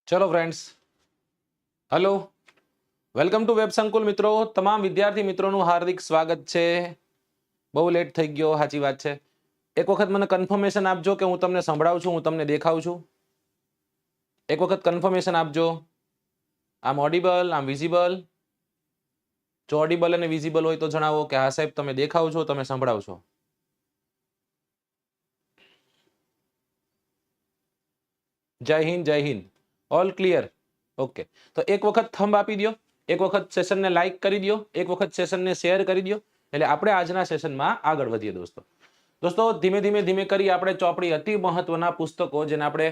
चलो friends, hello, welcome to web Sankul. मित्रों, तमाम विद्यार्थी मित्रों हार्दिक स्वागत है। बहु लेट थई गयो, साची बात है। एक वखत मने कन्फर्मेशन आपजो कि हूँ तमने संभळावुं छुं, हूँ तमने देखावुं छुं। एक वखत कन्फर्मेशन आपजो। आम ऑडिबल, आम विजिबल। जो ऑडिबल अने विजिबल होय तो जणावो कि हाँ साहेब तमे देखाव छो, तमे संभळाव छो। जय हिंद, जय हिंद। All clear? ओके। तो एक वखत थंब आपी दो, एक वखत सेशन ने लाइक करी दो, एक वखत सेशन ने शेयर करी दो। એટલે આપણે આજના સેશનમાં આગળ વધીએ दोस्तों धीमे धीमे धीमे કરી આપણે ચોપડી અતિ મહત્વના પુસ્તકો જેને આપણે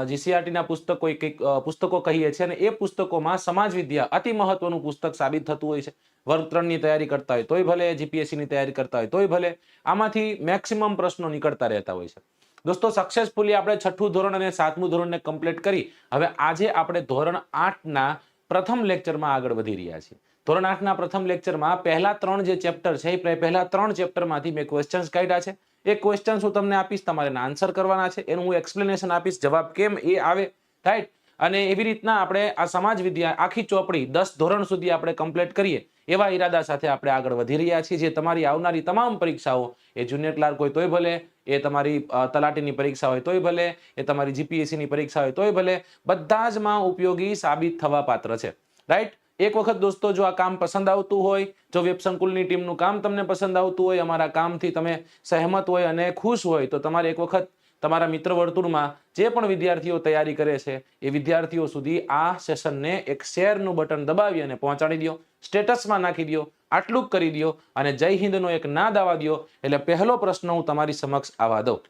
જીસીઆરટી ના પુસ્તકો કહીએ છીએ અને એ પુસ્તકોમાં સમાજ વિદ્યા અતિ મહત્વનું પુસ્તક સાબિત થતું હોય છે। વર્ગ 3 ની તૈયારી કરતા હોય તોય ભલે, જીપીએસસી ની તૈયારી કરતા હોય તોય ભલે, આમાંથી મેક્સિમમ પ્રશ્નો નીકળતા રહેતા હોય છે। दोस्तों सक्सेसफुली આપણે 6થું ધોરણ અને 7મું ધોરણને કમ્પ્લીટ કરી હવે આજે આપણે ધોરણ 8 ના પ્રથમ લેક્ચરમાં આગળ વધી રહ્યા છીએ। ધોરણ 8 ના પ્રથમ લેક્ચરમાં પહેલા 3 જે ચેપ્ટર છે એ પહેલા 3 ચેપ્ટરમાંથી મેં ક્વેશ્ચન્સ કાઢ્યા છે। એ ક્વેશ્ચન્સ હું તમને આપીશ, તમારે આન્સર કરવાના છે, એનું હું એક્સપ્લેનેશન આપીશ, જવાબ કેમ એ આવે, રાઈટ। અને એવી રીતના આપણે આ સમાજ વિદ્યા આખી ચોપડી 10 ધોરણ સુધી આપણે કમ્પ્લીટ કરીએ એવા ઈરાદા સાથે આપણે આગળ વધી રહ્યા છીએ। જે તમારી આવનારી તમામ પરીક્ષાઓ, એ જુનિયર ક્લાર્ક હોય તોય ભલે, એ તમારી તલાટીની પરીક્ષા હોય તોય ભલે, એ તમારી જીપીએસસી ની પરીક્ષા હોય તોય ભલે, બધા જ માં ઉપયોગી સાબિત થવા પાત્ર છે, રાઈટ। एक वखत दोस्तों जो आ काम पसंद आवतुं होय, जो वेब संकुलनी टीमनुं काम तमने पसंद आवतुं होय, अमारा कामथी तमे सहमत होय अने खुश होय तो तमारे एक वखत तमारा मित्र वर्तुळमां जे पण विद्यार्थीओ तैयारी करे छे ए विद्यार्थीओ सुधी आ सेशनने एक शेरनुं बटन दबावी अने पहोंचाडी दो, स्टेटसमां नाखी दो, आटલું જ કરી દો અને જય હિન્દનો એક નાદ આવવા દો એટલે પહેલો પ્રશ્ન હું તમારી સમક્ષ આવવા દઉં,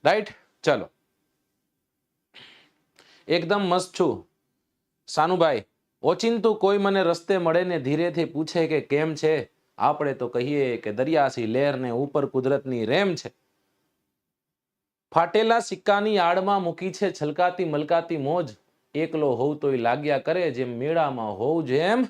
રાઈટ। ચલો, એકદમ મસ્ત છું સાનુભાઈ। ઓચિંતું કોઈ મને રસ્તે મળે ને ધીરેથી પૂછે કે કેમ છે, આપણે તો કહીએ કે દરિયાસી લહેર ને ઉપર કુદરતની રેમ છે। ફાટેલા સિક્કાની આડમાં મૂકી છે છલકાતી મલકાતી મોજ, એકલો હોવ તોય લાગ્યા કરે જેમ મેળામાં હોવ જેમ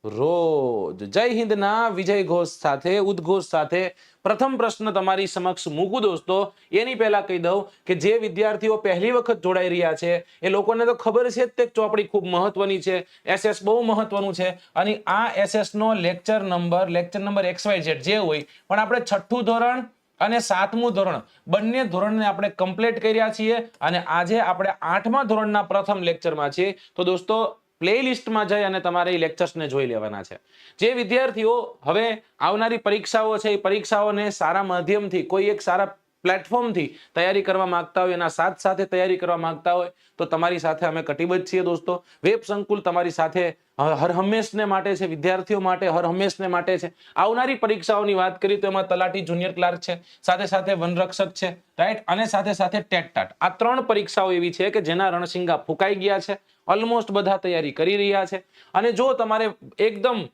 રોજ। જય હિન્દના વિજય ઘોષ સાથે, ઉદ્ઘોષ સાથે પ્રથમ પ્રશ્ન તમારી સમક્ષ મૂકું दोस्तों। એની પહેલા કહી દઉં કે જે વિદ્યાર્થીઓ પહેલી વખત જોડાઈ રહ્યા છે એ લોકોને તો ખબર છે જ તે ચોપડી ખૂબ મહત્વની છે, એસએસ બહુ મહત્વનું છે અને આ એસએસ નો લેક્ચર નંબર XYZ જે હોય, પણ આપણે 6થું ધોરણ અને 7મું ધોરણ બંને ધોરણને આપણે કમ્પ્લીટ કર્યા છીએ અને આજે આપણે 8મા ધોરણના પ્રથમ લેક્ચરમાં છીએ। તો દોસ્તો પ્લેલિસ્ટમાં જઈ અને તમારે એ લેક્ચર્સને જોઈ લેવાના છે। જે વિદ્યાર્થીઓ હવે આવનારી પરીક્ષાઓ છે એ પરીક્ષાઓને સારા માધ્યમથી કોઈ એક સારા પ્લેટફોર્મથી તૈયારી કરવા માંગતા હોય, એના સાથે તૈયારી કરવા માંગતા હોય તો તમારી સાથે અમે કટિબદ્ધ છીએ दोस्तों। વેબ સંકુલ તમારી સાથે હર હંમેશને માટે છે, વિદ્યાર્થીઓ માટે હર હંમેશને માટે છે। આવનારી પરીક્ષાઓની વાત કરીએ તો એમાં તલાટી જુનિયર ક્લાર્ક છે, સાથે સાથે વનરક્ષક છે, રાઈટ, અને સાથે સાથે ટેટ ટાટ। આ 3 પરીક્ષાઓ એવી છે કે જેના રણસિંગા ફૂંકાઈ ગયા છે, ઓલમોસ્ટ બધા તૈયારી કરી રહ્યા છે। અને જો તમારે એકદમ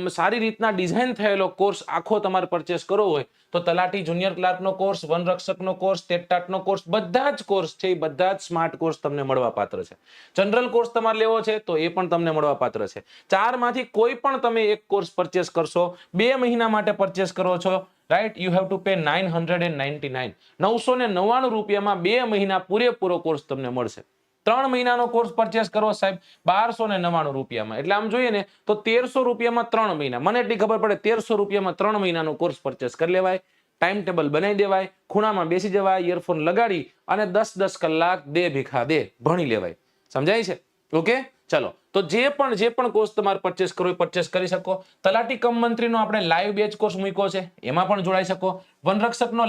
સારી રીતના ડિઝાઇન થયેલો કોર્સ આખો તમારે પરચેસ કરવો હોય તો તલાટી જુનિયર ક્લાર્કનો કોર્સ, વનરક્ષકનો કોર્સ, ટેટ ટાટનો કોર્સ, બધા જ કોર્સ છે એ બધા જ સ્માર્ટ કોર્સ તમને મળવા પાત્ર છે। જનરલ કોર્સ તમારે લેવો છે તો એ પણ તમને મળવા પાત્ર છે। 4 માંથી કોઈ પણ તમે એક કોર્સ પરચેસ કરશો, 2 મહિના માટે પરચેસ કરો છો, right, you have to pay 999 999 રૂપિયામાં 2 મહિના પૂરેપૂરો કોર્સ તમને મળશે। 3 મહિનાનો કોર્સ પરચેસ કરો સાહેબ 1299 રૂપિયામાં, એટલે આમ જોઈએ ને તો 1300 રૂપિયામાં 3 મહિના। મને એટલી ખબર પડે 1300 રૂપિયામાં 3 મહિનાનો કોર્સ પરચેસ કરી લેવાય, ટાઈમ ટેબલ બનાવી દેવાય, ખૂણામાં બેસી જવાય, ઇયરફોન લગાડી અને 10-10 કલાક દે ભીખા દે ભણી લેવાય। સમજાય છે? ઓકે, ચલો। તો જે પણ કોર્સ તમારે પરચેસ કરવો એ પરચેસ કરી શકો। તલાટી કમ મંત્રીનો આપણે લાઈવ બેચ કોર્સ મૂક્યો છે, એમાં પણ જોડાઈ શકો। વનરક્ષકનો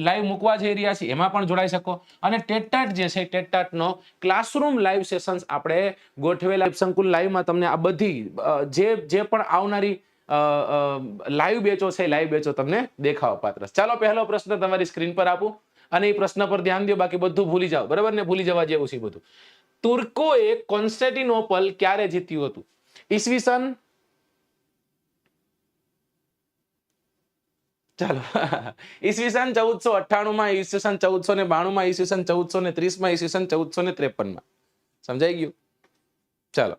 લાઈવ મૂકવા જઈ રહ્યા છે, એમાં પણ જોડાઈ શકો। અને ટેટ ટાટ જે છે ટેટ ટાટનો ક્લાસરૂમ લાઈવ સેશન્સ આપણે ગોઠવેલા સંકુલ લાઈવમાં તમને આ બધી જે પણ આવનારી લાઈવ બેચો છે લાઈવ બેચો તમને દેખાવા પાત્ર। ચાલો પહેલો પ્રશ્ન તમારી સ્ક્રીન પર આપું અને એ પ્રશ્ન પર ધ્યાન દો, બાકી બધું ભૂલી જાઓ, બરાબર ને? ભૂલી જવા જેવું છે બધું। તુર્કોએ કોન્સ્ટેન્ટિનોપલ ક્યારે જીત્યું હતું? ઈસવીસન, ચાલો ઈસવીસન 1498 માં, ઈસવીસન 1492 માં, ઈસવીસન 1430 માં, ઈસવીસન 1453 માં। સમજાઈ ગયું? ચાલો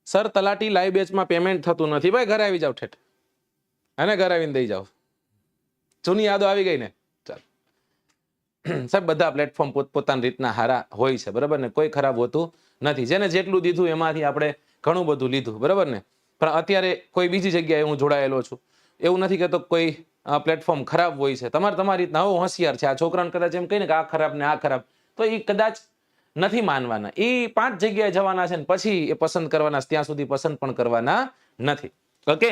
સર, તલાટી લાઈવ બેચમાં પેમેન્ટ થતું નથી। ભાઈ ઘરે આવી જાવ, ઠેઠ અને ઘરે આવીને દઈ જાવ, જૂની યાદો આવી ગઈ ને? ચાલો સાહેબ બધા પ્લેટફોર્મ પોતપોતાની રીતના હારા હોય છે, બરાબર ને, કોઈ ખરાબ હોતું નથી. જેને જેટલું દીધું એમાંથી આપણે ઘણું બધું લીધું, બરાબર ને. પણ અત્યારે કોઈ બીજી જગ્યાએ હું જોડાયેલો છું, એવું નથી કહેતો કોઈ પ્લેટફોર્મ ખરાબ હોય છે. તમારી રીતના હું હોશિયાર છે, આ છોકરાને કદાચ એમ કહીને કે આ ખરાબ ને આ ખરાબ, તો એ કદાચ નથી માનવાના. એ 5 જગ્યાએ જવાના છે ને પછી એ પસંદ કરવાના, ત્યાં સુધી પસંદ પણ કરવાના નથી. ઓકે,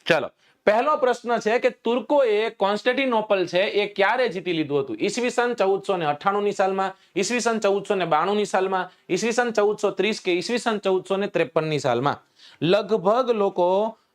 ચાલો. પહેલો પ્રશ્ન છે કે તુર્કોએ કોન્સ્ટેન્ટિનોપલ છે એ ક્યારે જીતી લીધું હતું? ઈસવીસન 1498 ની સાલમાં, ઈસવીસન 1492 ની સાલમાં, ઈસવીસન 1430 કે ઈસવીસન 1453 ની સાલમાં? લગભગ લોકો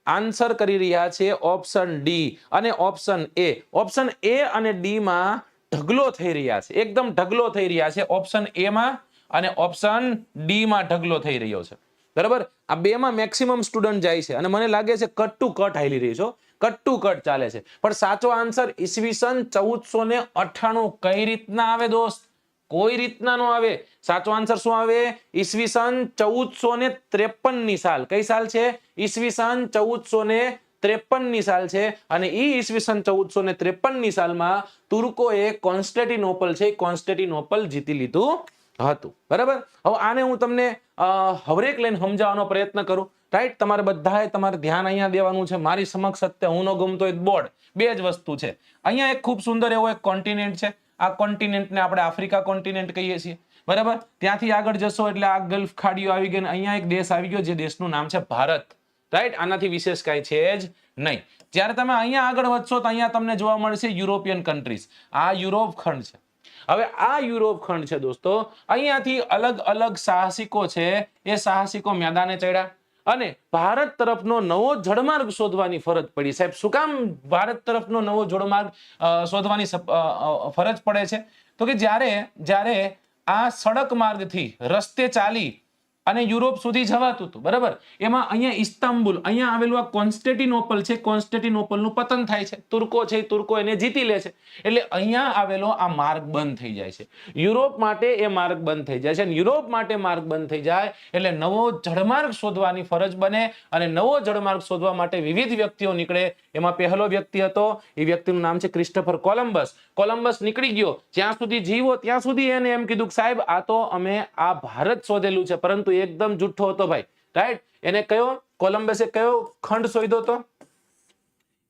આન્સર કરી રહ્યા છે ઓપ્શન ડી અને ઓપ્શન એ. ઓપ્શન એ અને ડી માં ઢગલો થઈ રહ્યા છે, એકદમ ઢગલો થઈ રહ્યા છે. ઓપ્શન એ માં અને ઓપ્શન ડી માં ઢગલો થઈ રહ્યો છે, બરાબર. આ બે માં મેક્સિમમ સ્ટુડન્ટ જાય છે અને મને લાગે છે કટ ટુ કટ હાલી રહી છે, કટ ટુ કટ ચાલે છે. પણ સાચો આન્સર ઈસવીસન 1498 કઈ રીતના આવે દોસ્ત? કોઈ રીતના નો આવે. સાચો આન્સર શું આવે? ઈસવીસન 1453 ની સાલ. કઈ સાલ છે? ઈસવીસન 1453 ની સાલ છે. અને ઈ ઈસવીસન 1453 ની સાલમાં તુર્કોએ કોન્સ્ટેન્ટિનોપલ છે, કોન્સ્ટેન્ટિનોપલ જીતી લીધું હતું, બરાબર. હવે આને હું તમને હવરેક લઈને સમજાવવાનો પ્રયત્ન કરું, રાઈટ. તમારે બધાએ તમારે ધ્યાન અહીંયા દેવાનું છે. મારી સમક્ષ અત્યારે હું ન ગમતો હોય બોર્ડ, બે જ વસ્તુ છે. અહીંયા એક ખૂબ સુંદર એવો એક કોન્ટિનેન્ટ છે. આ કોન્ટિનેન્ટને આપણે આફ્રિકા કોન્ટિનેન્ટ કહીએ છીએ, બરાબર. ત્યાંથી આગળ જશો એટલે આ ગલ્ફ ખાડીઓ આવી ગઈ, અહીંયા એક દેશ આવી ગયો જે દેશનું નામ છે ભારત, રાઈટ. આનાથી વિશેષ કાંઈ છે જ નહીં. જ્યારે તમે અહીંયા આગળ વધશો તો અહીંયા તમને જોવા મળશે યુરોપિયન કન્ટ્રીઝ. આ યુરોપ ખંડ છે. હવે આ યુરોપ ખંડ છે દોસ્તો, અહીંયાથી અલગ અલગ સાહસિકો છે, એ સાહસિકો મેદાને ચડ્યા અને ભારત તરફનો નવો જળમાર્ગ શોધવાની ફરજ પડી. સાહેબ, શું કામ ભારત તરફનો નવો જળમાર્ગ શોધવાની ફરજ પડે છે? તો કે જ્યારે આ સડક માર્ગથી રસ્તે ચાલી અને યુરોપ સુધી જવાતું હતું, બરાબર. એમાં અહીંયા ઇસ્તાંબુલ, અહીંયા આવેલું આ કોન્સ્ટેન્ટિનોપલ છે, કોન્સ્ટેન્ટિનોપલનું પતન થાય છે. તુર્કો છે, તુર્કો એને જીતી લે છે. એટલે અહીંયા આવેલો આ માર્ગ બંધ થઈ જાય છે. યુરોપ માટે એ માર્ગ બંધ થઈ જાય છે. અને યુરોપ માટે માર્ગ બંધ થઈ જાય એટલે નવો જળમાર્ગ શોધવાની ફરજ બને અને નવો જળમાર્ગ શોધવા માટે વિવિધ વ્યક્તિઓ નીકળે. એમાં પહેલો વ્યક્તિ હતો, એ વ્યક્તિનું નામ છે ક્રિસ્ટોફર કોલંબસ. કોલંબસ નીકળી ગયો, જ્યાં સુધી જીવો ત્યાં સુધી એને એમ કીધું કે સાહેબ આ તો અમે આ ભારત શોધેલું છે, પરંતુ એકદમ જુઠ્ઠો હતો ભાઈ, રાઈટ. એને કયો, કોલંબસે કયો ખંડ શોધ્યો હતો?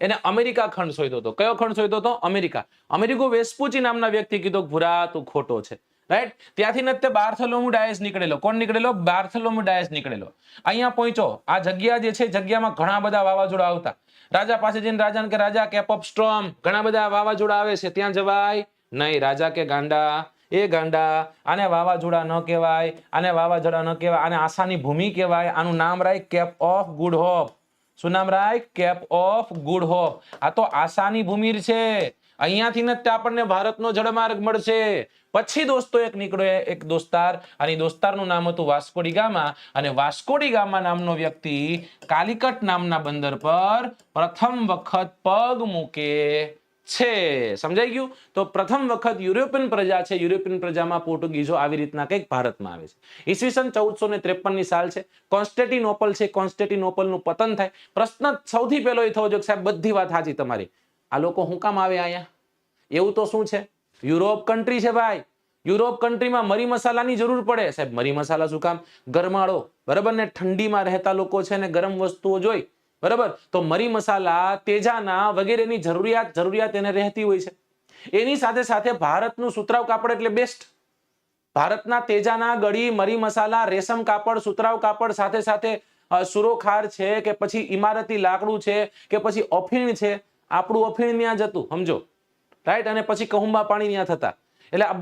એને અમેરિકા ખંડ શોધ્યો હતો. કયો ખંડ શોધ્યો હતો? અમેરિકા. અમેરિકો વેસ્પુચી નામના વ્યક્તિ કીધું ભૂરા તું ખોટો છે, રાઈટ. ત્યાંથી ને તે બાર્થોલોમ્યુ ડાયસ નીકળેલો. કોણ નીકળેલો? બાર્થોલોમ્યુ ડાયસ નીકળેલો. અહીંયા પહોંચ્યો. આ જગ્યા જે છે, જગ્યામાં ઘણા બધા વાવાઝોડા આવતા. રાજા પાસે જઈને રાજાને કે રાજા, કેપ ઓફ સ્ટોર્મ, ઘણા બધા વાવાઝોડા આવે છે, ત્યાં જવાય નહીં. રાજા કે ગાંડા, એ ગાંડા, આને વાવાઝોડા ન કહેવાય, આને વાવાઝોડા ન કહેવાય, આને આશાની ભૂમિ કહેવાય. આનું નામ રાખ કેપ ઓફ ગુડ હોપ. શું નામ રાખ? Cape of good hope. આ તો આશાની ભૂમિ છે. અહીંયાથી જ આપણને ભારતનો જળમાર્ગ મળશે. પછી દોસ્તો એક નીકળ્યો એક દોસ્તાર, અને દોસ્તારનું નામ હતું વાસ્કો ડી ગામા. અને વાસ્કો ડી ગામા નામનો વ્યક્તિ કાલિકટ નામના બંદર પર પ્રથમ વખત પગ મૂકે છે. સમજાઈ ગયું? તો પ્રથમ વખત યુરોપિયન પ્રજા છે, યુરોપિયન પ્રજામાં પોર્ટુગીઝો આવી રીતના કંઈક ભારતમાં આવે છે. ઈસવીસન 1453 ની સાલ છે. કોન્સ્ટેન્ટિનોપલ છે, કોન્સ્ટેન્ટિનોપલનું પતન થાય. પ્રશ્ન સૌથી પહેલો એ થવો જોઈએ સાહેબ બધી વાત સાચી તમારી, આ લોકો શું કામ આવે અહીંયા? એવું તો શું છે? યુરોપ કન્ટ્રી છે ભાઈ. યુરોપ કન્ટ્રીમાં મરી મસાલાની જરૂર પડે. સાહેબ મરી મસાલા શું કામ? ગરમાળો, બરાબર ને, ઠંડીમાં રહેતા લોકો છે ને ગરમ વસ્તુઓ જોઈ, બરાબર. તો મરી મસાલા, તેજાના વગેરેની જરૂરિયાત એને રહેતી હોય છે. એની સાથે સાથે ભારતનું સુતરાઉ કાપડ એટલે બેસ્ટ. ભારતના તેજાના, ગળી, મરી મસાલા, રેશમ કાપડ, સુતરાઉ કાપડ, સાથે સાથે સુરોખાર છે કે પછી ઇમારતી લાકડું છે કે પછી અફીણ છે. આપણું અફીણ ત્યાં જતું, સમજો, રાઈટ. અને પછી કહુંબા પાણી ત્યાં થતા. એટલે આ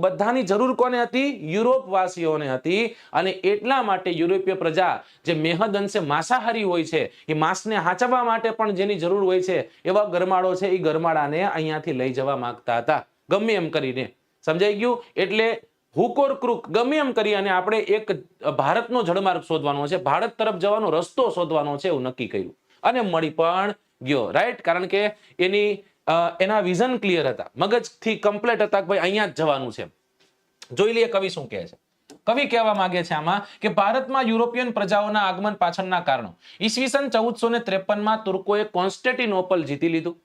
બધાની જરૂર કોને હતી? યુરોપ વાસીઓને હતી. અને એટલા માટે યુરોપીય પ્રજા જે મેહદ અંશે માંસાહારી હોય છે, એ માંસને હાચવવા માટે પણ જેની જરૂર હોય છે, એવા ગરમાળો છે, એ ગરમાળાને અહીંયાથી લઈ જવા માંગતા હતા, ગમે એમ કરીને. સમજાઈ ગયું? એટલે હુકોર ક્રુક ગમે એમ કરી અને આપણે એક ભારતનો જળમાર્ગ શોધવાનો છે, ભારત તરફ જવાનો રસ્તો શોધવાનો છે, એવું નક્કી કર્યું અને મળી પણ ગયો, રાઈટ. કારણ કે એના વિઝન ક્લિયર હતા, મગજથી કમ્પ્લીટ હતા કે ભાઈ અહીંયા જ જવાનું છે. જોઈ લઈએ કવિ શું કહે છે. કવિ કહેવા માંગે છે આમાં કે ભારતમાં યુરોપિયન પ્રજાઓના આગમન પાછળના કારણો. ઈસવીસન 1453માં તુર્કોએ કોન્સ્ટેન્ટિનોપલ જીતી લીધું.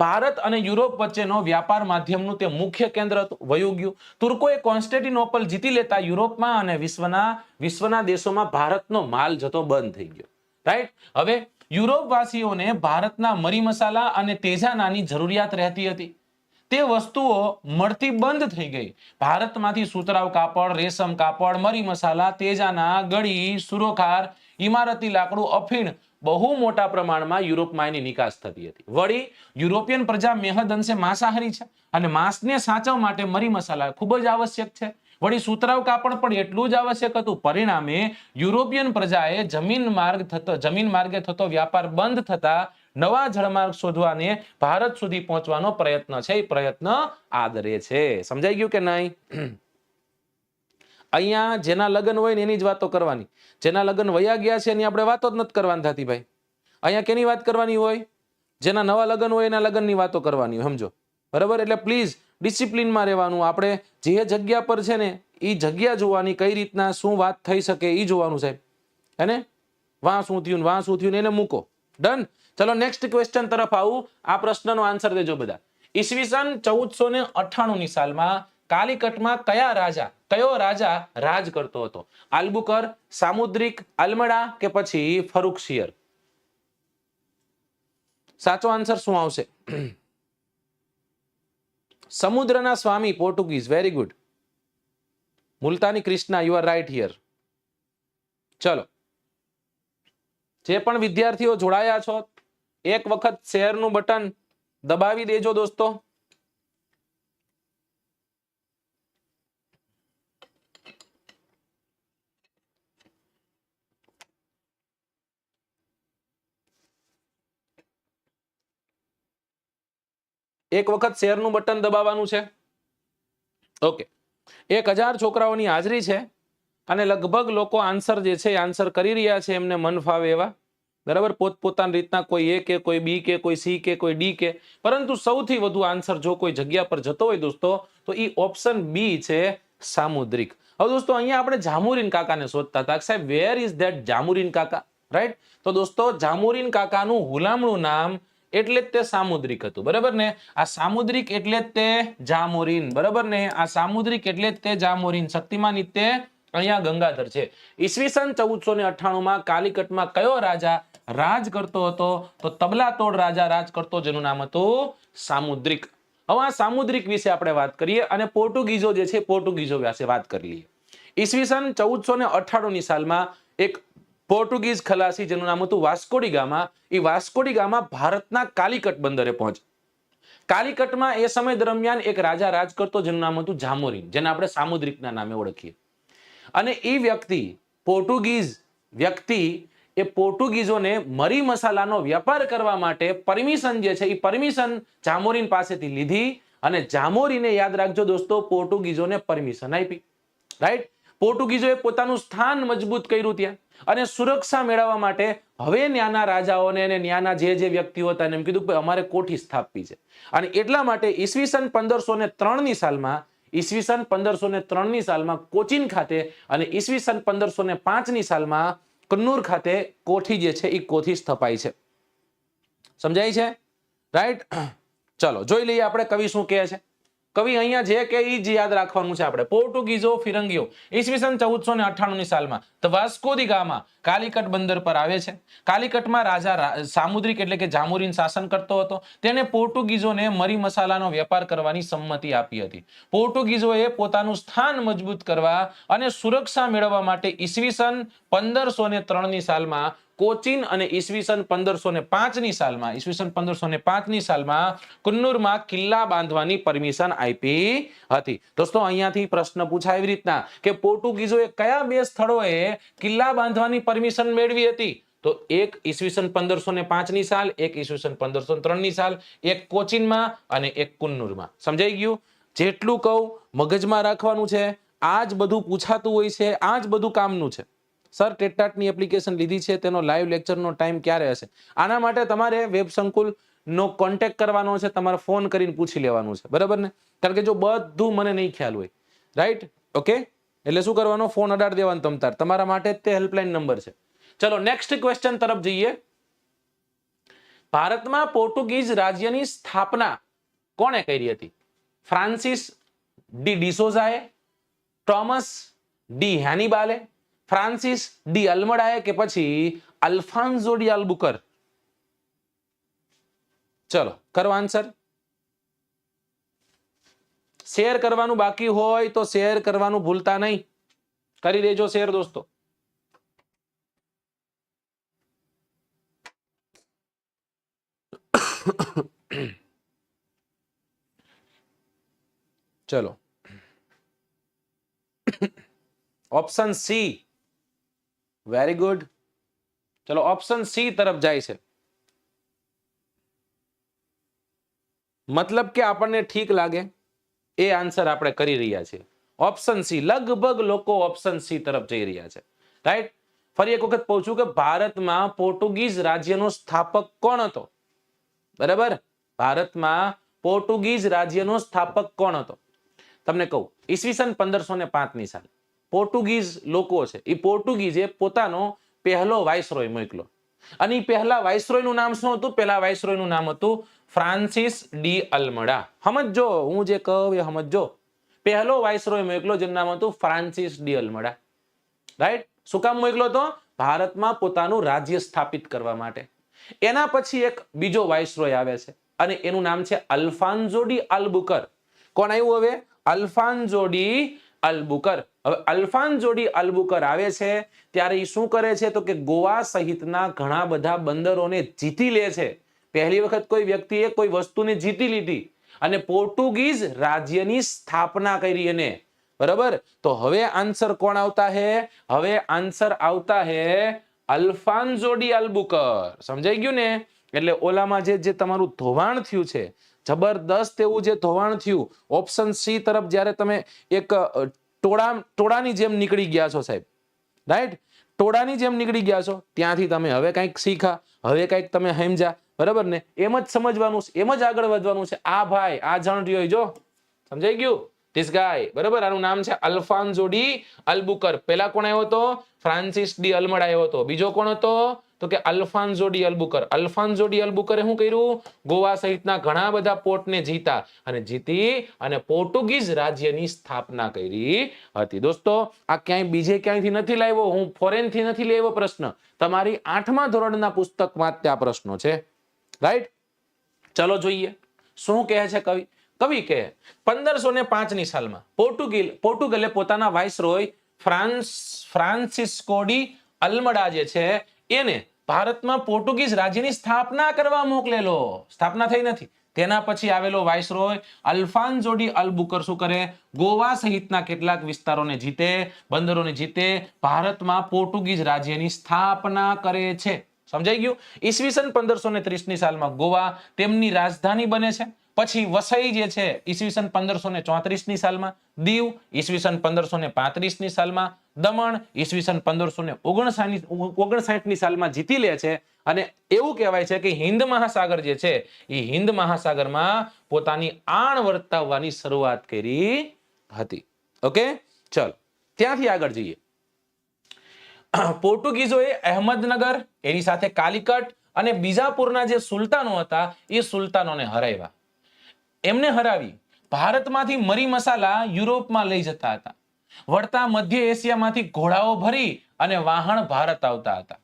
ભારત અને યુરોપ વચ્ચેનો વ્યાપાર માધ્યમનું તે મુખ્ય કેન્દ્ર હતું, વયું ગયું. તુર્કોએ કોન્સ્ટેન્ટિનોપલ જીતી લેતા યુરોપમાં અને વિશ્વના દેશોમાં ભારતનો માલ જતો બંધ થઈ ગયો. રાઈટ. હવે યુરોપવાસીઓને ભારતના મરી મસાલા અને તેજાનાની જરૂરિયાત રહેતી હતી. તે વસ્તુઓ મળતી બંધ થઈ ગઈ. ભારતમાંથી સુતરાઉ કાપડ, રેશમ કાપડ, મરી મસાલા, તેજાના, ગળી, સુરોખાર, ઇમારતી લાકડું, અફીણ બહુ મોટા પ્રમાણમાં યુરોપમાં એની નિકાસ થતી હતી. વળી યુરોપિયન પ્રજા મેહદ અંશે માંસાહારી છે અને માંસને સાચવવા માટે મરી મસાલા ખૂબ જ આવશ્યક છે. વળી સુતરાઉ કાપડ પણ એટલું જ આવશ્યક હતું. પરિણામે યુરોપિયન પ્રજાએ જમીન માર્ગે થતો વ્યાપાર બંધ થતા નવા જળમાર્ગ શોધવાને ભારત સુધી પહોંચવાનો પ્રયત્ન છે, એ પ્રયત્ન આદરે છે. સમજાઈ ગયું કે નહીં? અહીંયા જેના લગ્ન હોય ને એની જ વાતો કરવાની. જેના લગ્ન વયા ગયા છે એની આપણે વાતો જ નથી કરવાની થતી ભાઈ. અહીંયા કેની વાત કરવાની હોય? જેના નવા લગ્ન હોય એના લગ્નની વાતો કરવાની હોય, સમજો બરાબર? એટલે પ્લીઝ ડિસિપ્લિનમાં રહેવાનું. આપણે જે જગ્યા પર છે ને એ જગ્યા જોવાની, કઈ રીતના શું વાત થઈ શકે એ જોવાનું સાહેબ. હે ને? વાં શું થયું એને મૂકો. ડન. ચલો નેક્સ્ટ ક્વેશ્ચન તરફ આવું. આ પ્રશ્નનો આન્સર દેજો બધા. ઈસવીસન 1498ની સાલમાં કાલિકટમાં કયો રાજા રાજ કરતો હતો? આલ્બુકર, સામુદ્રિક, અલ્મડા કે પછી ફરુખશિયર? સાચો આન્સર શું આવશે? સમુદ્રના સ્વામી Portuguese. Very good. Multani Krishna, you are right here. ચલો, જે પણ વિદ્યાર્થીઓ જોડાયા છો એક વખત શેરનું બટન દબાવી દેજો દોસ્તો. એક વખત શેરનું બટન દબાવવાનું છે. ઓકે. 1000 છોકરાઓની હાજરી છે અને લગભગ લોકો આન્સર જે છે આન્સર કરી રહ્યા છે એમને મન ફાવે એવા. બરાબર? પોતપોતાની રીતના કોઈ એ કે કોઈ બી કે કોઈ સી કે કોઈ ડી કે, પરંતુ સૌથી વધુ આન્સર જો કોઈ જગ્યા પર જતો હોય દોસ્તો તો એ ઓપ્શન બી છે, સામુદ્રિક. હવે દોસ્તો અહીંયા આપણે જામુરીન કાકાને શોધતા હતા. સાહેબ વેર ઇઝ ધેટ જામુરીન કાકા? રાઈટ. તો દોસ્તો જામુરીન કાકાનું હુલામણું નામ એટલે જ તે સામુદ્રિક હતું. બરાબર ને? આ સામુદ્રિક એટલે જ તે જામુરીન. બરાબર ને? આ સામુદ્રિક એટલે જ તે જામુરીન. શક્તિમાન તે અહીંયા ગંગાધર છે. ઈસવીસન 1498માં કાલિકટમાં કયો રાજા રાજ કરતો હતો? તો તબલાતોડ રાજા રાજ કરતો, જેનું નામ હતું સામુદ્રિક. હવે આ સામુદ્રિક વિશે આપણે વાત કરીએ અને પોર્ટુગીઝો જે છે પોર્ટુગીઝો વિશે વાત કરી લઈએ. ઈસવીસન 1498ની સાલમાં એક પોર્ટુગીઝ ખલાસી જેનું નામ હતું વાસ્કો ડી ગામા, એ વાસ્કો ડી ગામા ભારતના કાલિકટ બંદરે પહોંચે. કાલિકટમાં એ સમય દરમિયાન એક રાજા રાજ કરતો જેનું નામ હતું જામોરીન, જેને આપણે સામુદ્રિકના નામે ઓળખીએ. અને એ પોર્ટુગીઝોને મરી મસાલાનો વ્યાપાર કરવા માટે પરમિશન જે છે એ પરમિશન જામોરીન પાસેથી લીધી અને જામોરીને યાદ રાખજો દોસ્તો પોર્ટુગીઝોને પરમિશન આપી. રાઈટ. પોર્ટુગીઝોએ પોતાનું સ્થાન મજબૂત કર્યું ત્યાં અને સુરક્ષા મેળવવા માટે હવે ન્યાના રાજાઓને અને ન્યાના જે વ્યક્તિઓ હતા એમ કીધું કે અમારે કોઠી સ્થાપવી છે. અને એટલા માટે ઈસવીસન 1503ની સાલમાં કોચીન ખાતે અને ઈસવીસન 1505ની સાલમાં કન્નૂર ખાતે કોઠી જે છે એ કોઠી સ્થપાઈ છે. સમજાય છે? રાઈટ. ચલો જોઈ લઈએ આપણે કવિ શું કહે છે. કવિ અહીંયા જે કે ઈ જ યાદ રાખવાનું છે આપણે. પોર્ટુગીઝો ફિરંગીઓ ઈસવીસન 1498ની સાલમાં તો વાસ્કો દી ગામા કાલિકટ બંદર પર આવે છે. કાલિકટમાં રાજા સામુદ્રિક એટલે કે જામોરીન શાસન કરતો હતો. તેને પોર્ટુગીઝોને મરી મસાલાનો વેપાર કરવાની સંમતિ આપી હતી. પોર્ટુગીઝોએ પોતાનું સ્થાન મજબૂત કરવા અને સુરક્ષા મેળવવા માટે ઈસવીસન 1503ની સાલમાં કોચીન અને ઈસવીસન 1505ની સાલમાં કન્નૂરમાં કિલ્લા બાંધવાની પરમિશન આપી હતી. દોસ્તો અહીંયાથી પ્રશ્ન પૂછાય એવી રીતના કે પોર્ટુગીઝોએ કયા બે સ્થળોએ કિલ્લા બાંધવાની પરમિશન મેળવી હતી? તો એક ઈસવીસન 1505ની સાલ, એક ઈસવીસન 1503ની સાલ, એક કોચીનમાં અને એક કન્નૂરમાં. સમજાઈ ગયું? જેટલું કહું મગજમાં રાખવાનું છે. આ જ બધું પૂછાતું હોય છે, આ જ બધું કામનું છે. સર ટેટાટની એપ્લિકેશન લીધી છે, તેનો લાઈવ લેક્ચરનો ટાઈમ ક્યારે હશે? આના માટે તમારે વેબ સંકુલનો કોન્ટેક્ટ કરવાનો છે, તમારે ફોન કરીને પૂછી લેવાનું છે. બરાબર ને? કારણ કે જો બધું મને નહીં ખ્યાલ હોય. રાઈટ. ઓકે. એટલે શું કરવાનો? ફોન અડાડી દેવાનો તમતાર. તમારા માટે તે હેલ્પલાઇન નંબર છે. ચલો નેક્સ્ટ ક્વેશ્ચન તરફ જઈએ. ભારતમાં પોર્ટુગીઝ રાજ્યની સ્થાપના કોણે કરી હતી? ફ્રાન્સિસ ડી ડિસોઝાએ, ટોમસ ડી હેનિબાલે, ફ્રાન્સિસ ડી અલ્મડાએ કે પછી અલ્ફાન્સો ડી અલ્બુકર? ચલો કરો આન્સર. શેર કરવાનું બાકી હોય તો શેર કરવાનું ભૂલતા નહીં. કરી દેજો શેર દોસ્તો. ચલો ઓપ્શન સી. Very good. ચલો ઓપ્શન સી તરફ જાય છે. મતલબ કે આપણને ઠીક લાગે એ આન્સર આપણે કરી રહ્યા છીએ. Option C. લગભગ લોકો ઓપ્શન સી તરફ જઈ રહ્યા છે. રાઈટ. ફરી એક વખત પૂછું કે ભારતમાં પોર્ટુગીઝ રાજ્યનો સ્થાપક કોણ હતો? બરાબર. ભારતમાં પોર્ટુગીઝ રાજ્યનો સ્થાપક કોણ હતો? તમને કહું, ઈસવીસન 1505 ની સાલ પોર્ટુગીઝ લોકો છે એ પોર્ટુગીઝે પોતાનો પહેલો વાઇસરોય મોકલો. અને એ પહેલા વાઇસરોય નું નામ શું હતું? પહેલા વાઇસરોય નું નામ હતું ફ્રાન્સિસ ડી અલ્મડા. સમજો, હું જે કહું એ સમજો. પહેલો વાઇસરોય મોકલો જેનું નામ હતું ફ્રાન્સિસ ડી અલ્મડા. રાઈટ. શું કામ મોકલો હતો? ભારતમાં પોતાનું રાજ્ય સ્થાપિત કરવા માટે. એના પછી એક બીજો વાઇસરોય આવે છે અને એનું નામ છે અલ્ફાન્સો ડી અલ્બુકર. કોણ આવ્યું હવે? અલ્ફાન્સો ડી અલ્બુકર. હવે અલ્ફાન્સો ડી અલ્બુકર આવે છે ત્યારે એ શું કરે છે તો કે ગોવા સહિતના ઘણા બધા બંદરોને જીતી લે છે. પહેલી વખત કોઈ વ્યક્તિએ કોઈ વસ્તુને જીતી લીધી અને પોર્ટુગીઝ રાજ્યની સ્થાપના કરી એને. બરાબર. તો હવે આન્સર કોણ આવતા હે? હવે આન્સર આવતા હે અલ્ફાન્સો ડી અલ્બુકર. સમજાઈ ગયું ને? એટલે ઓલામાં જે તમારું ધોવાણ થયું છે, જબરદસ્ત એવું જે ધોવાણ થયું, ઓપ્શન સી તરફ જ્યારે તમે એક ટોળાની જેમ નીકળી ગયા છો સાહેબ, રાઈટ, ટોળાની જેમ નીકળી ગયા છો, ત્યાંથી તમે હવે કંઈક શીખા, હવે કંઈક તમે સમજ્યા. બરાબર ને? એમ જ સમજવાનું છે, એમ જ આગળ વધવાનું છે. આ ભાઈ આ જણ રહ્યો જો, સમજાઈ ગયું? ધીસ ગાય. બરાબર. આનું નામ છે અલ્ફાન્સો ડી અલ્બુકર. પહેલા કોણ આવ્યો હતો? ફ્રાન્સિસ ડી અલ્મડા આવ્યો હતો. બીજો કોણ હતો? તો કે અલ્ફાન્સો ડી અલ્બુકર. અલ્ફાન્સો ડી અલ્બુકરે શું કર્યું? ગોવા સહિતના ઘણા બધા પોર્ટને જીતા અને જીતી અને પોર્ટુગીઝ રાજ્યની સ્થાપના કરી હતી. દોસ્તો આ ક્યાંય બીજે ક્યાંયથી નથી લાવ્યો, હું ફોરેન થી નથી લાવ્યો પ્રશ્ન. તમારી 8મા ધોરણના પુસ્તકમાં ત્યાં પ્રશ્નો છે. રાઈટ. ચલો જોઈએ શું કહે છે કવિ. કવિ કહે 1505 ની સાલમાં પોર્ટુગલે પોતાના વાઇસરોય ફ્રાન્સિસ્કો ડી અલ્મડા જે છે એને ભારતમાં પોર્ટુગીઝ રાજ્યની સ્થાપના કરવા મોકલેલો. સ્થાપના થઈ નથી. તેના પછી આવેલો વાઇસરોય અલ્ફાન્સો ડી અલ્બુકર શું કરે? ગોવા સહિતના કેટલાક વિસ્તારોને જીતે, બંદરોને જીતે, ભારતમાં પોર્ટુગીઝ રાજ્યની સ્થાપના કરે છે. સમજાઈ ગયું? ઈસવીસન 1530 ની સાલમાં ગોવા તેમની રાજધાની બને છે. પછી વસઈ જે છે ઈસવીસન 1534 ની સાલમાં, દીવ ઈસવીસન 1535 ની સાલમાં, દમણ ઈસવીસન 1559 ની સાલમાં જીતી લે છે. અને એવું કહેવાય છે કે હિન્દ મહાસાગર જે છે એ હિન્દ મહાસાગરમાં પોતાની આણ વર્તાવવાની શરૂઆત કરી હતી. ઓકે, ચલ ત્યાંથી આગળ જઈએ. પોર્ટુગીઝોએ અહેમદનગર, એની સાથે કાલિકટ અને બીજાપુરના જે સુલતાનો હતા એ સુલતાનોને હરાવ્યા. એમને હરાવી ભારતમાંથી મરી મસાલા યુરોપમાં લઈ જતા હતા. વળતા મધ્ય એશિયામાંથી ઘોડાઓ ભરી અને વાહન ભારત આવતા હતા.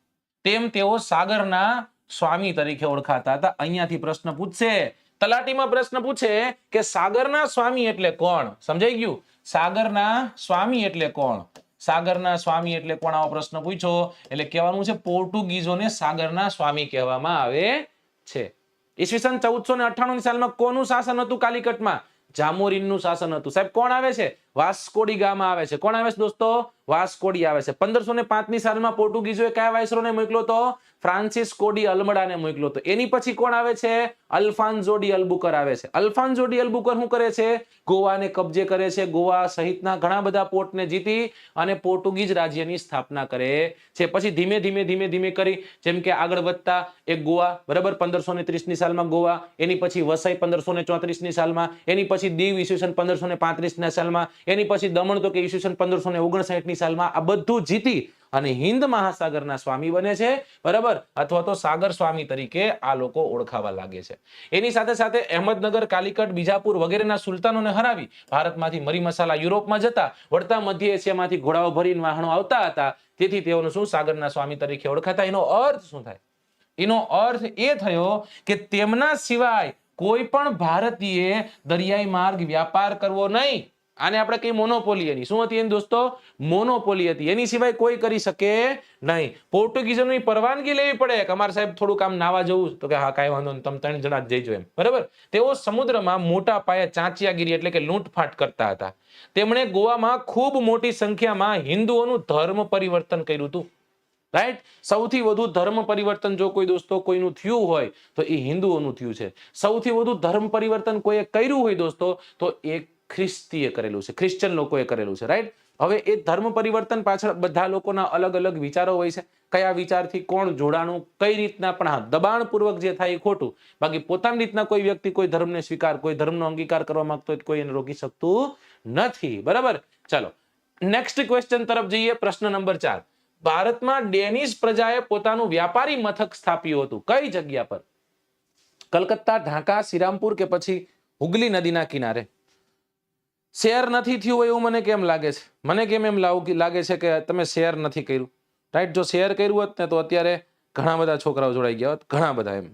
તેમ તેઓ સાગરના સ્વામી તરીકે ઓળખાતા હતા. અહીંયાથી પ્રશ્ન પૂછશે, તલાટીમાં પ્રશ્ન પૂછે કે સાગરના સ્વામી એટલે કોણ? સમજાઈ ગયું? સાગરના સ્વામી એટલે કોણ? સાગરના સ્વામી એટલે કોણ? આવો પ્રશ્ન પૂછ્યો એટલે કહેવાનું છે પોર્ટુગીઝોને સાગરના સ્વામી કહેવામાં આવે છે. ઈસવીસન 1498 ની સાલમાં કોનું શાસન હતું કાલિકટમાં? જામોરીનનું શાસન હતું. સાહેબ કોણ આવે છે? વાસ્કોડી ગામા આવે છે. કોણ આવે છે દોસ્તો? વાસ્કોડી આવે છે. 1505 ની સાલમાં પોર્ટુગીઝોએ કયા વાઇસરોયને મોકલ્યો હતો? ફ્રાન્સિસ્કો ડી અલ્મડાને મોકલ્યો હતો. એની પછી કોણ આવે છે? અલ્ફાન્સો ડી અલ્બુકર આવે છે. અલ્ફાન્સો ડી અલ્બુકર શું કરે છે? ગોવાને કબજે કરે છે. ગોવા સહિતના ઘણા બધા પોર્ટને જીતી અને પોર્ટુગીઝ રાજ્યની સ્થાપના કરે છે. પછી ધીમે ધીમે કરી જેમ કે આગળ વધતા એક ગોવા, બરાબર, 1530 ની સાલમાં ગોવા, એની પછી વસઈ 1534 ની સાલમાં, એની પછી દીવ ઈસવીસન 1535 ના સાલમાં, એની પછી દમણ તો કે ઈસવીસન 1559 ની સાલમાં આ બધું જીતી અને હિન્દ મહાસાગરના સ્વામી બને છે, બરાબર, અથવા તો સાગર સ્વામી તરીકે આ લોકો ઓળખાવા લાગે છે. એની સાથે સાથે અહેમદનગર, કાલિકટ, બીજાપુર વગેરેના સુલતાનોને હરાવી ભારતમાંથી મરી મસાલા યુરોપમાં જતા, વળતા મધ્ય એશિયામાંથી ઘોડાઓ ભરીને વાહનો આવતા હતા, તેથી તેઓનું શું સાગરના સ્વામી તરીકે ઓળખાતા. એનો અર્થ શું થાય? એનો અર્થ એ થયો કે તેમના સિવાય કોઈ પણ ભારતીય દરિયાઈ માર્ગ વ્યાપાર કરવો નહીં. આને આપણે કઈ મોનોપોલી. એની શું હતી એની દોસ્તો? મોનોપોલી હતી. એની સિવાય કોઈ કરી શકે નહીં. પોર્ટુગીઝોની પરવાનગી લેવી પડે કે અમારે સાહેબ થોડું કામ નાવા જવું, તો કે હા કાંઈ વાંધો નહીં, તમે 3 જણા જ જઈજો એમ, બરાબર. તેઓ સમુદ્રમાં મોટા પાયે ચાંચિયાગીરી એટલે કે લૂંટફાટ કરતા હતા. તેમણે ગોવામાં ખૂબ મોટી સંખ્યામાં હિન્દુઓનું ધર્મ પરિવર્તન કર્યું હતું. રાઈટ? સૌથી વધુ ધર્મ પરિવર્તન જો કોઈ દોસ્તો કોઈનું થયું હોય તો એ હિન્દુઓનું થયું છે. સૌથી વધુ ધર્મ પરિવર્તન કોઈએ કર્યું હોય દોસ્તો તો એ ખ્રિસ્તીએ કરેલું છે, ક્રિશ્ચન લોકોએ કરેલું છે. રાઈટ? હવે એ ધર્મ પરિવર્તન પાછળ બધા લોકોના અલગ અલગ વિચારો હોય છે. કયા વિચારથી કોણ જોડાણું, કઈ રીતના, પણ હા, દબાણપૂર્વક જે થાય એ ખોટું. બાકી પોતાની રીતના કોઈ વ્યક્તિ કોઈ ધર્મને સ્વીકાર, કોઈ ધર્મનો અંગીકાર કરવા માંગતો હોય કોઈ એને રોકી શકતું નથી. બરાબર? ચાલો નેક્સ્ટ ક્વેશ્ચન તરફ જઈએ. પ્રશ્ન નંબર 4. ભારતમાં ડેનિશ પ્રજાએ પોતાનું વ્યાપારી મથક સ્થાપ્યું હતું. કઈ જગ્યા પર? કલકત્તા, ઢાકા, શ્રીરામપુર કે પછી હુગલી નદીના કિનારે? શેર નથી થયું એવું મને કેમ લાગે છે? મને કેમ એમ લાગે છે કે તમે શેર નથી કર્યું? રાઈટ? જો શેર કર્યું હોત ને તો અત્યારે ઘણા બધા છોકરાઓ જોડાઈ ગયા હોત, ઘણા બધા એમ.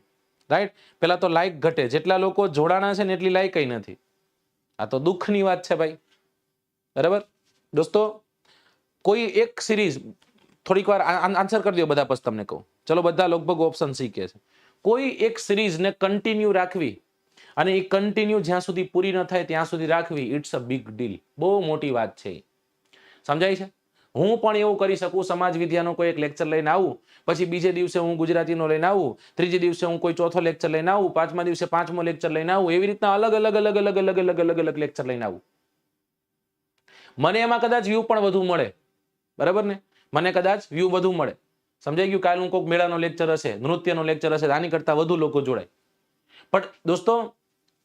રાઈટ? પેલા તો લાઈક ઘટે, જેટલા લોકો જોડાણા છે ને એટલી લાઈક કઈ નથી. આ તો દુઃખની વાત છે ભાઈ. બરાબર દોસ્તો? કોઈ એક સિરીઝ, થોડીક વાર આન્સર કરી દો બધા, પછી તમને કહું. ચલો બધા લગભગ ઓપ્શન શીખે છે. કોઈ એક સિરીઝને કન્ટિન્યુ રાખવી અને એ કન્ટિન્યુ જ્યાં સુધી પૂરી ન થાય ત્યાં સુધી રાખવી, ઇટ્સ અ બિગ ડીલ. બહુ મોટી વાત છે. સમજાય છે? હું પણ એવું કરી શકું, સમાજ વિદ્યાનો કોઈ એક લેક્ચર લઈને આવું, પછી બીજે દિવસે હું ગુજરાતીનો લઈને આવું, ત્રીજે દિવસે હું કોઈ ચોથો લેક્ચર લઈને આવું, પાંચમા દિવસે પાંચમો લેક્ચર લઈને આવું, એવી રીતના અલગ અલગ અલગ અલગ અલગ અલગ અલગ અલગ લેક્ચર લઈને આવું. મને એમાં કદાચ વ્યૂ પણ વધુ મળે. બરાબર ને? મને કદાચ વ્યૂ વધુ મળે. સમજાઈ ગયું? કાલ હું કોઈક મેળાનો લેક્ચર હશે, નૃત્યનો લેક્ચર હશે, આની કરતા વધુ લોકો જોડાય. પણ દોસ્તો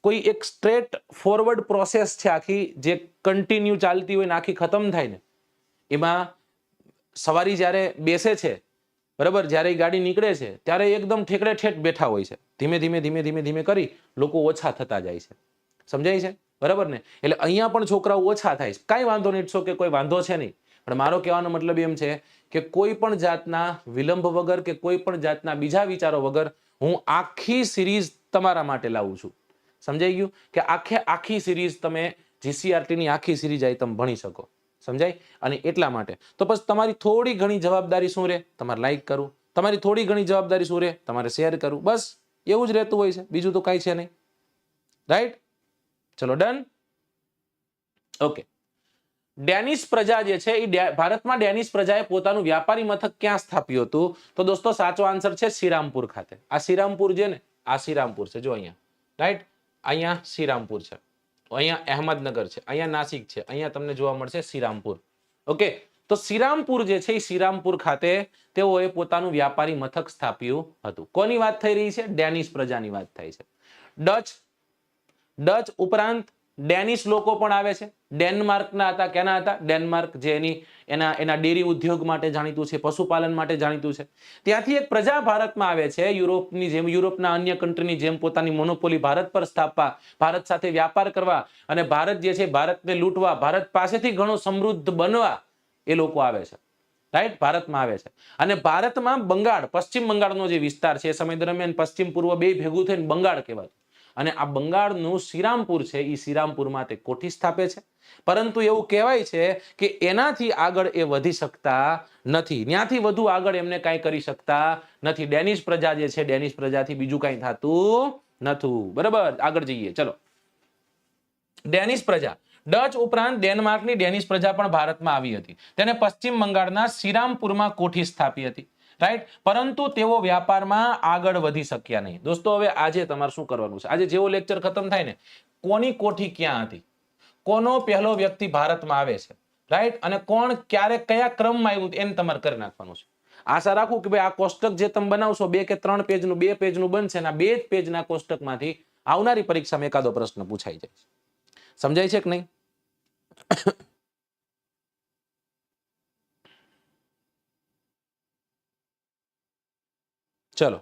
કોઈ એક સ્ટ્રેટ ફોરવર્ડ પ્રોસેસ છે આખી, જે કન્ટિન્યુ ચાલતી હોય ને આખી ખતમ થાય ને, એમાં સવારી જ્યારે બેસે છે, બરાબર, જ્યારે એ ગાડી નીકળે છે ત્યારે એકદમ ઠેકડે ઠેઠ બેઠા હોય છે. ધીમે ધીમે ધીમે ધીમે ધીમે કરી લોકો ઓછા થતા જાય છે. સમજાય છે? બરાબર ને? એટલે અહીંયા પણ છોકરાઓ ઓછા થાય છે. કાંઈ વાંધો નહીં, ઇટ્સ ઓકે, કોઈ વાંધો છે નહીં. પણ મારો કહેવાનો મતલબ એમ છે કે કોઈ પણ જાતના વિલંબ વગર કે કોઈ પણ જાતના બીજા વિચારો વગર હું આખી સિરીઝ તમારા માટે લાવું છું. સમજાઈ ગયું? કે આખી સિરીઝ તમે જીસીઆરટી ની આખી સિરીઝ આવી તમે ભણી શકો. સમજાય? અને એટલા માટે તો પછી તમારી થોડી ઘણી જવાબદારી શું રહે? તમારે લાઈક કરવું. તમારી થોડી ઘણી જવાબદારી શું રહે? તમારે શેર કરવું. બસ એવું જ રહેતું હોય છે, બીજું તો કાંઈ છે નહીં. રાઈટ? ચલો ડન. ઓકે. ડેનિશ પ્રજા જે છે એ ભારતમાં ડેનિશ પ્રજાએ પોતાનું વ્યાપારી મથક ક્યાં સ્થાપ્યું હતું? તો દોસ્તો સાચો આન્સર છે શ્રીરામપુર ખાતે. આ શ્રીરામપુર છે ને, આ શ્રીરામપુર છે, જો અહીંયા. રાઈટ? અહીંયા શ્રીરામપુર છે, અહીંયા અહેમદનગર છે, અહીંયા નાસિક છે, અહીંયા તમને જોવા મળશે શ્રીરામપુર. ઓકે, તો શ્રીરામપુર જે છે એ શ્રીરામપુર ખાતે તેઓએ પોતાનું વ્યાપારી મથક સ્થાપ્યું હતું. કોની વાત થઈ રહી છે? ડેનિશ પ્રજાની વાત થાય છે. ડચ ઉપરાંત ડેનિશ લોકો પણ આવે છે. ડેનમાર્કના હતા. કેના હતા? ડેનમાર્ક, જે એના ડેરી ઉદ્યોગ માટે જાણીતું છે, પશુપાલન માટે જાણીતું છે. ત્યાંથી એક પ્રજા ભારતમાં આવે છે, યુરોપની જેમ, યુરોપના અન્ય કન્ટ્રીની જેમ પોતાની મોનોપોલી ભારત પર સ્થાપવા, ભારત સાથે વ્યાપાર કરવા અને ભારત જે છે ભારતને લૂંટવા, ભારત પાસેથી ઘણો સમૃદ્ધ બનવા એ લોકો આવે છે. રાઈટ? ભારતમાં આવે છે. અને ભારતમાં બંગાળ, પશ્ચિમ બંગાળનો જે વિસ્તાર છે એ સમય દરમિયાન પશ્ચિમ પૂર્વ બે ભેગું થઈને બંગાળ કહેવાતું. અને આ બંગાળનું શ્રીરામપુર છે એ શ્રીરામપુરમાં તે કોઠી સ્થાપે છે. પરંતુ એવું કહેવાય છે કે એનાથી આગળ એ વધી શકતા નથી, ત્યાંથી વધુ આગળ એમને કાંઈ કરી શકતા નથી. ડેનિશ પ્રજા જે છે, ડેનિશ પ્રજાથી બીજું કાંઈ થતું નથી. બરાબર? આગળ જઈએ. ચલો. ડેનિશ પ્રજા, ડચ ઉપરાંત ડેનમાર્કની ડેનિશ પ્રજા પણ ભારતમાં આવી હતી. તેને પશ્ચિમ બંગાળના શ્રીરામપુરમાં કોઠી સ્થાપી હતી. રાઈટ? પરંતુ તેઓ વ્યાપારમાં આગળ વધી શક્યા નહીં. દોસ્તો હવે આજે તમારે શું કરવાનું છે? આજે જેવો લેક્ચર ખતમ થાય ને, કોની કોઠી ક્યાં હતી, કોનો પહેલો વ્યક્તિ ભારતમાં આવે છે, રાઈટ, અને કોણ ક્યારે કયા ક્રમમાં આવ્યું એને તમારે કરી નાખવાનું છે. આશા રાખું કે ભાઈ આ કોષ્ટક જે તમે બનાવશો 2 કે 3 પેજનું, 2 પેજનું બનશે અને આ 2 પેજના કોષ્ટકમાંથી આવનારી પરીક્ષામાં એકાદો પ્રશ્ન પૂછાઈ જાય. સમજાય છે કે નહીં? ચલો,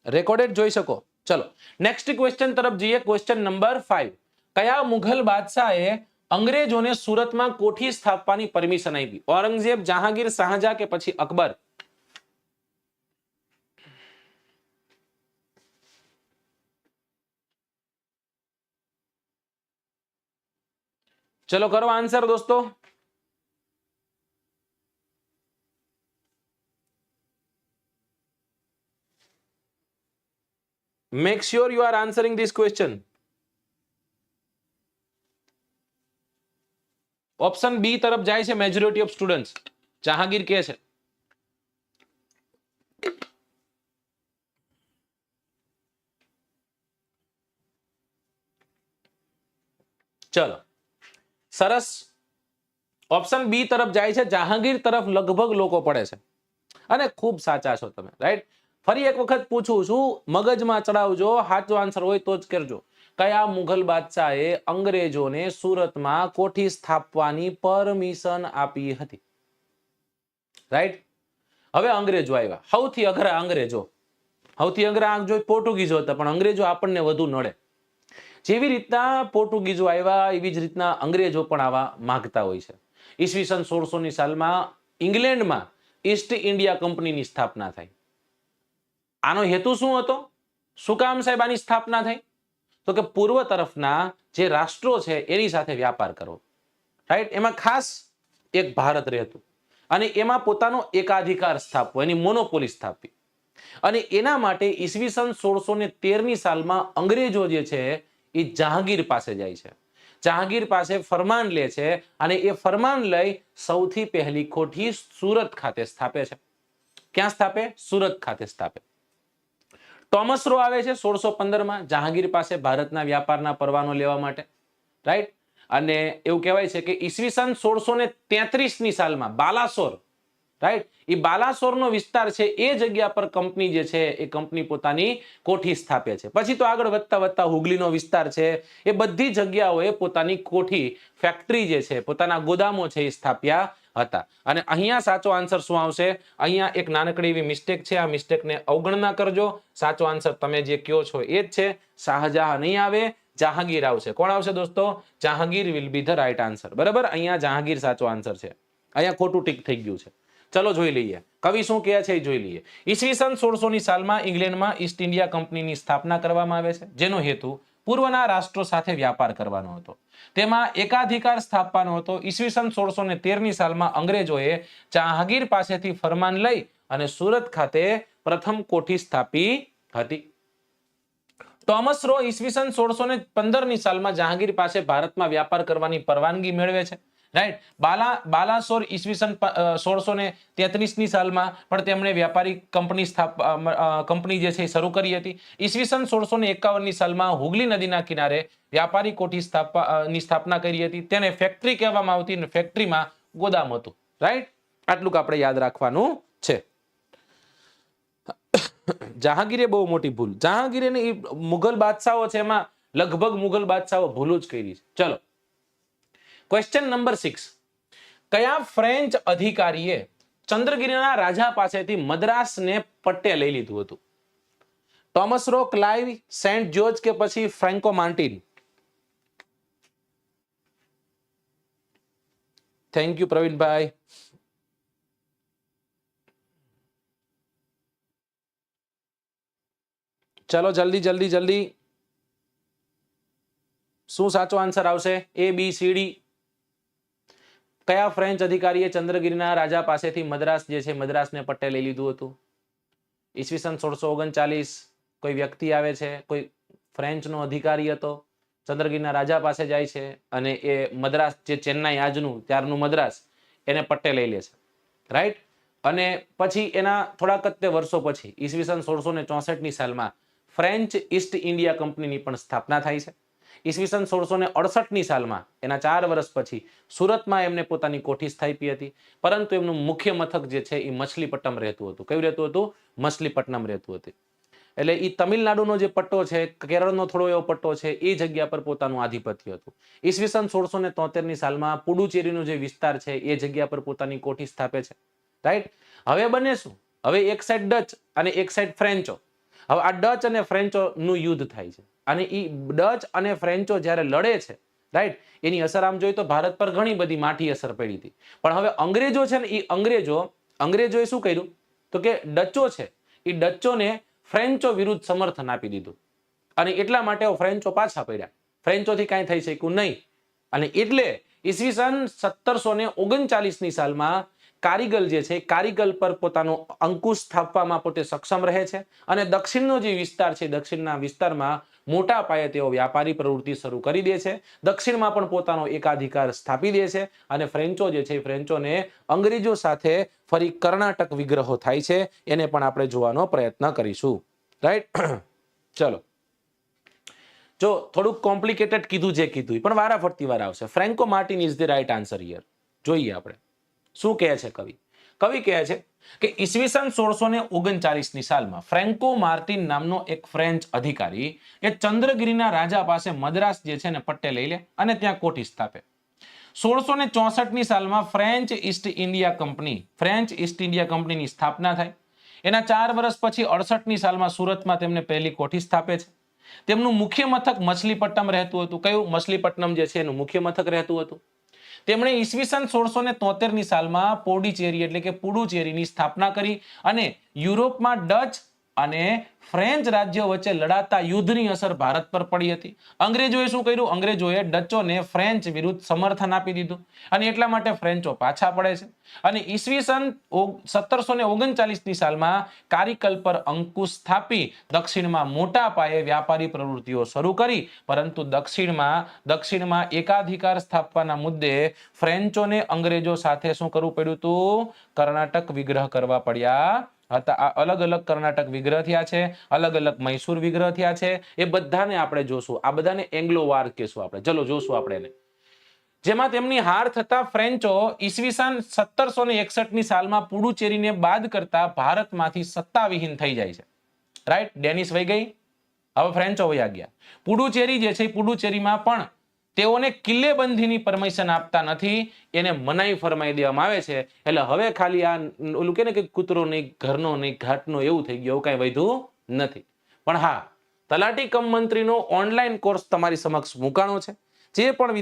રેકોર્ડેડ જોઈ શકો. ચલો નેક્સ્ટ ક્વેશ્ચન તરફ જઈએ. Question number 5. કયા મુઘલ બાદશાહે અંગ્રેજોને સુરતમાં કોઠી સ્થાપવાની પરમિશન આપી? ઔરંગઝેબ, જહાંગીર, શાહજહાં કે પછી અકબર? ચલો કરો આન્સર દોસ્તો. Make sure you are answering this question. Option B તરફ જાય છે મેજોરિટી ઓફ સ્ટુડન્ટ્સ. જહાંગીર કે છે. ચલો સરસ. ઓપ્શન બી તરફ જાય છે. જહાંગીર તરફ લગભગ લોકો પડે છે અને ખૂબ સાચા છો તમે, રાઈટ. ફરી એક વખત પૂછું છું, મગજમાં ચડાવજો. સાચો આન્સર હોય તો જ કરજો. કયા મુઘલ બાદશાહે અંગ્રેજોને સુરતમાં કોઠી સ્થાપવાની પરમિશન આપી હતી? રાઈટ. હવે અંગ્રેજો આવ્યા. સૌથી અઘરા અંગ્રેજો. સૌથી અઘરા જો પોર્ટુગીઝો હતા, પણ અંગ્રેજો આપણને વધુ નડે. જેવી રીતના પોર્ટુગીઝો આવ્યા એવી જ રીતના અંગ્રેજો પણ આવા માંગતા હોય છે. ઈસવીસન 1600ની સાલમાં ઇંગ્લેન્ડમાં ઈસ્ટ ઇન્ડિયા કંપનીની સ્થાપના થઈ. આનો હેતુ શું હતો? શું કામ સાહેબ આની સ્થાપના થઈ? તો કે પૂર્વ તરફના જે રાષ્ટ્રો છે એની સાથે વ્યાપાર કરવો, રાઈટ. એમાં ખાસ એક ભારત રહેતું અને એમાં પોતાનો એકાધિકાર સ્થાપવો, એની મોનોપોલી સ્થાપવી. અને એના માટે ઈસવીસન 1613ની સાલમાં અંગ્રેજો જે છે એ જહાંગીર પાસે જાય છે. જહાંગીર પાસે ફરમાન લે છે અને એ ફરમાન લઈ સૌથી પહેલી કોઠી સુરત ખાતે સ્થાપે છે. ક્યાં સ્થાપે? સુરત ખાતે સ્થાપે. ટોમસ રો આવે છે 1615માં જહાંગીર પાસે ભારતના વ્યાપારના પરવાનો લેવા માટે, રાઈટ. અને એવું કહેવાય છે કે ઈસવીસન 1633ની સાલમાં બાલાસોર, રાઈટ, એ બાલાસોરનો વિસ્તાર છે એ જગ્યા પર કંપની જે છે એ કંપની પોતાની કોઠી સ્થાપે છે. પછી તો આગળ વધતા વધતા હુગલીનો વિસ્તાર છે એ બધી જગ્યાઓએ પોતાની કોઠી, ફેક્ટરી જે છે, પોતાના ગોદામો છે એ સ્થાપ્યા હતા. અને અહીંયા સાચો આન્સર શું આવશે? અહીંયા એક નાનકડી એવી મિસ્ટેક છે. આ મિસ્ટેકને અવગણના કરજો. સાચો આન્સર તમે જે કયો છો એ જ છે. શાહજહાં નહીં આવે, જહાંગીર આવશે. કોણ આવશે દોસ્તો? Jahangir will be the right answer. બરાબર, અહીંયા જહાંગીર સાચો આન્સર છે. અહીંયા ખોટું ટીક થઈ ગયું છે. ચલો જોઈ લઈએ કવિ શું કહે છે એ જોઈ લઈએ. ઈસવીસન 1600ની સાલમાં ઇંગ્લેન્ડમાં ઈસ્ટ ઇન્ડિયા કંપનીની સ્થાપના કરવામાં આવે છે, જેનો હેતુ પૂર્વના રાષ્ટ્રો સાથે વ્યાપાર કરવાનો હતો. તેમાં એકાધિકાર સ્થાપવાનો હતો. ઈસવીસન 1613ની સાલમાં અંગ્રેજોએ જહાંગીર પાસેથી ફરમાન લઈ અને સુરત ખાતે પ્રથમ કોઠી સ્થાપી હતી. ટોમસ રો ઈસવીસન 1615ની સાલમાં જહાંગીર પાસે ભારતમાં વ્યાપાર કરવાની પરવાનગી મેળવે છે, રાઈટ. બાલાસોર ઈસવીસન 1633ની સાલમાં પણ તેમણે વ્યાપારી કંપની જે છે એ શરૂ કરી હતી. ઈસવીસન 1651ની સાલમાં હુગલી નદીના કિનારે વ્યાપારી કોઠી ની સ્થાપના કરી હતી. તેને ફેક્ટરી કહેવામાં આવતી અને ફેક્ટરીમાં ગોદામ હતું, રાઈટ. આટલું આપણે યાદ રાખવાનું છે. જહાંગીરે બહુ મોટી ભૂલ. જહાંગીરે મુઘલ બાદશાહો છે એમાં લગભગ મુઘલ બાદશાહો ભૂલ જ કરી છે. ચલો ક્વેશ્ચન નંબર 6. કયા ફ્રેન્ચ અધિકારીએ ચંદ્રગીરીના રાજા પાસેથી મદ્રાસને પટ્ટે લઈ લીધું હતું? Thomas Roe, Clive, Saint George કે પછી Francois Martin? Thank you Praveenbhai. ચલો જલ્દી જલ્દી જલ્દી. શું સાચો આન્સર આવશે? A, B, C, D. કયા ફ્રેન્ચ અધિકારીએ ચંદ્રગીરીના રાજા પાસેથી મદ્રાસ જે છે મદ્રાસને પટ્ટે લઈ લીધું હતું? ઈસવીસન 1639 કોઈ વ્યક્તિ આવે છે, કોઈ ફ્રેન્ચનો અધિકારી હતો, ચંદ્રગીરીના રાજા પાસે જાય છે અને એ મદ્રાસ જે ચેન્નાઈ આજનું ત્યારનું મદ્રાસ એને પટ્ટે લઈ લે છે, રાઈટ. અને પછી એના થોડાક જ તે વર્ષો પછી ઈસવીસન 1664ની સાલમાં ફ્રેન્ચ ઈસ્ટ ઇન્ડિયા કંપનીની પણ સ્થાપના થાય છે. ઈસવીસન 1668ની સાલમાં એના 4 વર્ષ પછી સુરતમાં એમને પોતાની કોઠી સ્થાપી હતી. પરંતુ એમનું મુખ્ય મથક જે છે એ મછલીપટ્ટનમ રહેતું હતું. કયું રહેતું હતું? મછલીપટ્ટનમ રહેતું હતું, એટલે એ તમિલનાડુનો જે પટ્ટો છે, કેરળનો થોડો એવો પટ્ટો છે, એ જગ્યા પર પોતાનું આધિપત્ય હતું. ઈસવીસન 1673 સાલમાં પુડુચેરીનો જે વિસ્તાર છે એ જગ્યા પર પોતાની કોઠી સ્થાપે છે. રાઈટ. હવે બને શું? હવે એક સાઈડ ડચ અને એક સાઈડ ફ્રેન્ચો. હવે આ ડચ અને ફ્રેન્ચો નું યુદ્ધ થાય છે અને એ ડચ અને ફ્રેન્ચો જ્યારે લડે છે, રાઈટ, એની અસર આમ જોઈએ તો ભારત પર ઘણી બધી માઠી અસર પડી હતી. પણ હવે અંગ્રેજો છે ને, એ અંગ્રેજોએ શું કર્યું તો કે ડચો છે એ ડચોને ફ્રેન્ચો વિરુદ્ધ સમર્થન આપી દીધું અને એટલા માટે ફ્રેન્ચો પાછા પડ્યા. ફ્રેન્ચોથી કાંઈ થઈ શક્યું નહીં અને એટલે ઈસવીસન 1739 સાલમાં કારીગલ જે છે, કારીગલ પર પોતાનો અંકુશ સ્થાપવામાં પોતે સક્ષમ રહે છે અને દક્ષિણનો જે વિસ્તાર છે, દક્ષિણના વિસ્તારમાં મોટા પાયે તેઓ વ્યાપારી પ્રવૃત્તિ શરૂ કરી દે છે. દક્ષિણમાં પણ પોતાનો એકાધિકાર સ્થાપી દે છે અને ફ્રેન્ચો જે છે, ફ્રેન્ચોને અંગ્રેજો સાથે ફરી કર્ણાટક વિગ્રહો થાય છે, એને પણ આપણે જોવાનો પ્રયત્ન કરીશું. રાઈટ. ચલો, જો થોડુંક કોમ્પ્લિકેટેડ કીધું જે કીધું પણ વારાફરતી વાર આવશે. Franco Martin is the right answer here. જોઈએ આપણે શું કહે છે કવિ. કવિ કહે છે કે ઈસવીસન 1639 સાલમાં ફ્રેન્કો માર્ટિન નામનો એક ફ્રેન્ચ અધિકારી એ ચંદ્રગીરીના રાજા પાસે મદ્રાસ જે છે ને પટ્ટે લઈ લે અને ત્યાં કોઠી સ્થાપે. 1664 સાલમાં ફ્રેન્ચ ઈસ્ટ ઇન્ડિયા કંપનીની સ્થાપના થાય. એના 4 વર્ષ પછી 68 સાલમાં સુરતમાં તેમને પહેલી કોઠી સ્થાપે છે. તેમનું મુખ્ય મથક મછલીપટ્ટનમ રહેતું હતું. કયું? મછલીપટ્ટનમ જે છે એનું મુખ્ય મથક રહેતું હતું. તેમણે ઈસવીસન 1673 સાલમાં પોડિચેરી એટલે કે પુડુચેરીની સ્થાપના કરી અને યુરોપમાં ડચ અને ફ્રેન્ચ રાજ્યો વચ્ચે લડાતા યુદ્ધની અસર ભારત પર પડી હતી. અંગ્રેજોએ શું કર્યું? અંગ્રેજોએ ડચોને ફ્રેન્ચ વિરુદ્ધ સમર્થન આપી દીધું અને એટલા માટે ફ્રેન્ચો પાછા પડે છે અને ઈસવીસન 1739 સાલમાં કારીકલ પર અંકુશ સ્થાપી દક્ષિણમાં મોટા પાયે વ્યાપારી પ્રવૃત્તિઓ શરૂ કરી. પરંતુ દક્ષિણમાં એકાધિકાર સ્થાપવાના મુદ્દે ફ્રેન્ચોને અંગ્રેજો સાથે શું કરવું પડ્યું હતું? કર્ણાટક વિગ્રહ કરવા પડ્યા હતા. આ અલગ અલગ કર્ણાટક વિગ્રહ થયા છે, અલગ અલગ મૈસૂર વિગ્રહ થયા છે. એ બધાને આપણે જોશું. આ બધાને એંગ્લો વાર કહેશું આપણે. ચલો જોશું આપણે એને. જેમાં તેમની હાર થતા ફ્રેન્ચો ઈસવીસન 1761 સાલમાં પુડુચેરીને બાદ કરતા ભારતમાંથી સત્તાવિહીન થઈ જાય છે. રાઈટ. ડેનિશ વહી ગઈ, હવે ફ્રેન્ચો વયા ગયા. પુડુચેરી જે છે, પુડુચેરીમાં પણ તેઓને કિલ્લેબંધીની પરમિશન આપતા નથી, એને મનાઈ ફરમાઈ દેવામાં આવે છે. એટલે હવે ખાલી આ ઓલું કે ને કે કૂતરો નહીં, ઘરનો નહીં, ઘાટનો એવું થઈ ગયું, કઈ વધ્યું નથી. પણ હા, તલાટી કમ મંત્રીનો ઓનલાઈન કોર્સ તમારી સમક્ષ મુકાણો છે. જે પણ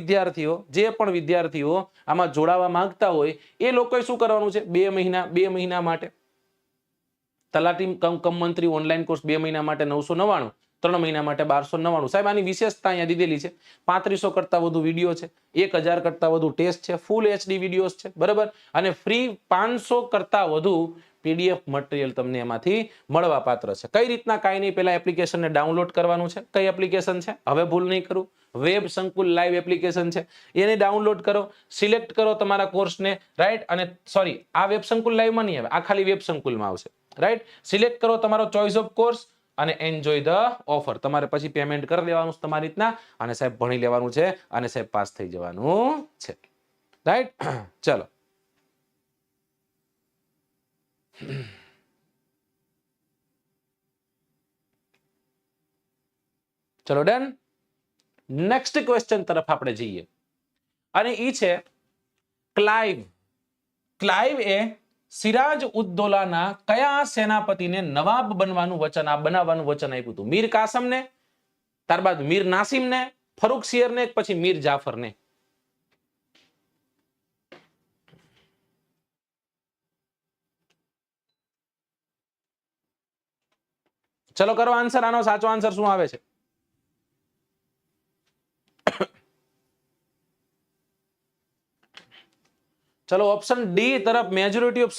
વિદ્યાર્થીઓ આમાં જોડાવા માંગતા હોય એ લોકોએ શું કરવાનું છે? 2 મહિના માટે તલાટી કમ મંત્રી ઓનલાઈન કોર્સ 2 મહિના માટે 999, 3 મહિના માટે 1299. સાહેબ આની વિશેષતા અહીંયા દીધેલી છે. 3500 કરતા વધુ વિડીયો છે, 1000 કરતા વધુ ટેસ્ટ છે, ફૂલ HD વિડીયોઝ છે, બરાબર, અને ફ્રી 500 કરતા વધુ PDF મટીરિયલ તમને એમાંથી મળવા પાત્ર છે. કઈ રીતના? કાંઈ નહીં, પેલા એપ્લિકેશનને ડાઉનલોડ કરવાનું છે. કઈ એપ્લિકેશન છે? હવે ભૂલ નહીં કરું, વેબ સંકુલ લાઈવ એપ્લિકેશન છે. એને ડાઉનલોડ કરો, સિલેક્ટ કરો તમારા કોર્સને, રાઈટ. અને સોરી, આ વેબ સંકુલ લાઈવમાં નહીં આવે, આ ખાલી વેબ સંકુલમાં આવશે, રાઈટ. સિલેક્ટ કરો તમારો ચોઇસ ઓફ કોર્સ અને એન્જોય ધ ઓફર. તમારે પછી પેમેન્ટ કરી દેવાનું છે તમારી રીતના અને સાહેબ ભણી લેવાનું છે અને સાહેબ પાસ થઈ જવાનું છે, રાઈટ. ચલો ચલો ડન. નેક્સ્ટ ક્વેશ્ચન તરફ આપણે જઈએ અને ઈ છે ક્લાઇવ એ સિરાજ ઉદ્દૌલાના કયા સેનાપતિને નવાબ બનાવવાનું વચન આપ્યું હતું? મીર કાસમને, ત્યારબાદ મીર નાસિમને, ફરૂખ સિયરને, પછી મીર જાફરને? ચલો કરો આન્સર. આનો સાચો આન્સર શું આવે છે? ચલો ઓપ્શન ડી તરફ મેજોરિટી ઓફ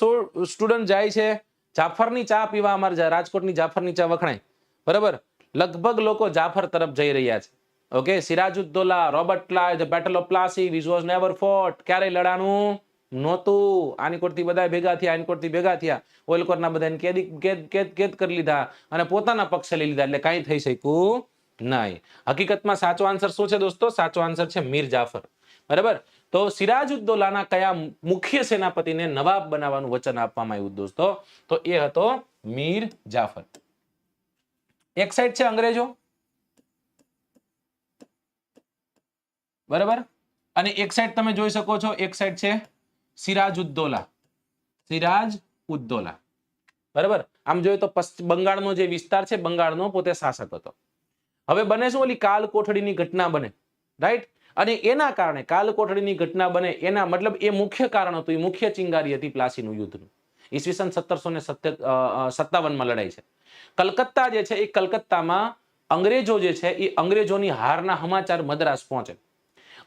સ્ટુડન્ટ જાય છે. જાફરની ચા પીવા અમારે રાજકોટની જાફરની ચા વખણાય, બરાબર. લગભગ લોકો જાફર તરફ જઈ રહ્યા છે. Okay. Sirajuddaula, Robert Clive, the battle of Plassey, which was never fought. ક્યારે લડાનું નહોતું. આની કોરથી બધા ભેગા થયા, આની કોરથી ભેગા થયા, ઓલકોરના બધાને કેદ કરી લીધા અને પોતાના પક્ષે લઈ લીધા, એટલે કાંઈ થઈ શક્યું નહીં. હકીકતમાં સાચો આન્સર શું છે દોસ્તો? સાચો આન્સર છે મીર જાફર, બરાબર. તો સિરાજુદ્દૌલાના કયા મુખ્ય સેનાપતિને નવાબ બનાવવાનું વચન આપવામાં આવ્યું દોસ્તો? તો એ હતો મીર જાફર. એક સાઈડ છે અંગ્રેજો, બરાબર, અને એક સાઈડ તમે જોઈ શકો છો, એક સાઈડ છે સિરાજ ઉદ્દૌલા, સિરાજ ઉદ્દૌલા, બરાબર. આમ જોઈએ તો બંગાળનો જે વિસ્તાર છે, બંગાળનો પોતે શાસક હતો. હવે બને શું, ઓલી કાલ કોઠડીની ઘટના બને, રાઈટ, અને એના કારણે કાલ કોઠડીની ઘટના બને, એના મતલબ એ મુખ્ય કારણ હતું, એ મુખ્ય ચિંગારી હતી પ્લાસીનું યુદ્ધનું. ઈસવીસન 1757 માં લડાઈ છે. કલકત્તા જે છે એ કલકત્તામાં અંગ્રેજો જે છે એ અંગ્રેજોની હારના સમાચાર મદ્રાસ પહોંચે,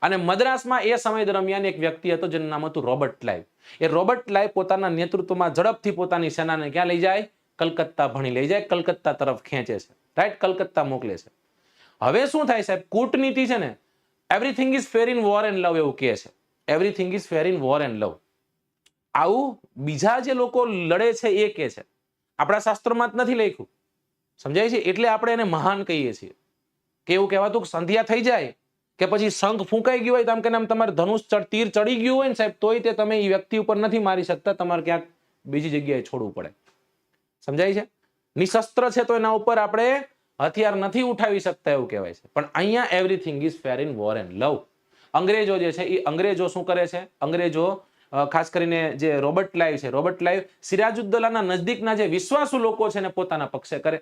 અને મદ્રાસમાં એ સમય દરમિયાન એક વ્યક્તિ હતો જેનું નામ હતું રોબર્ટ ક્લાઇવ. એ રોબર્ટ ક્લાઇવ પોતાના નેતૃત્વમાં ઝડપથી પોતાની સેનાને ક્યાં લઈ જાય, કલકત્તા ભણી લઈ જાય, કલકત્તા તરફ ખેંચે છે, રાઈટ, કલકત્તા મોકલે છે. હવે શું થાય સાહેબ, કૂટનીતિ છે ને, everything is fair in war and લવ એવું કહે છે, everything is fair in war and લવ. આવું બીજા જે લોકો લડે છે એ કહે છે, આપણા શાસ્ત્રોમાં જ નથી લખ્યું, સમજાય છે, એટલે આપણે એને મહાન કહીએ છીએ. કે એવું કહેવાતું સંધ્યા થઈ જાય કે પછી શંખ ફૂંકાઈ ગયું હોય તો આમ કે તમારે ધનુષ તીર ચડી ગયું હોય ને સાહેબ, તોય તે તમે એ વ્યક્તિ ઉપર નથી મારી શકતા, તમારે ક્યાંક બીજી જગ્યાએ છોડવું પડે, સમજાય છે. નિશસ્ત્ર છે તો એના ઉપર આપણે હથિયાર નથી ઉઠાવી શકતા એવું કહેવાય છે. પણ અહીંયા everything is fair in war and લવ. અંગ્રેજો જે છે એ અંગ્રેજો શું કરે છે, અંગ્રેજો ખાસ કરીને જે રોબર્ટ ક્લાઇવ છે, રોબર્ટ ક્લાઇવ સિરાજુદ્દૌલાના નજદીકના જે વિશ્વાસુ લોકો છે ને પોતાના પક્ષે કરે.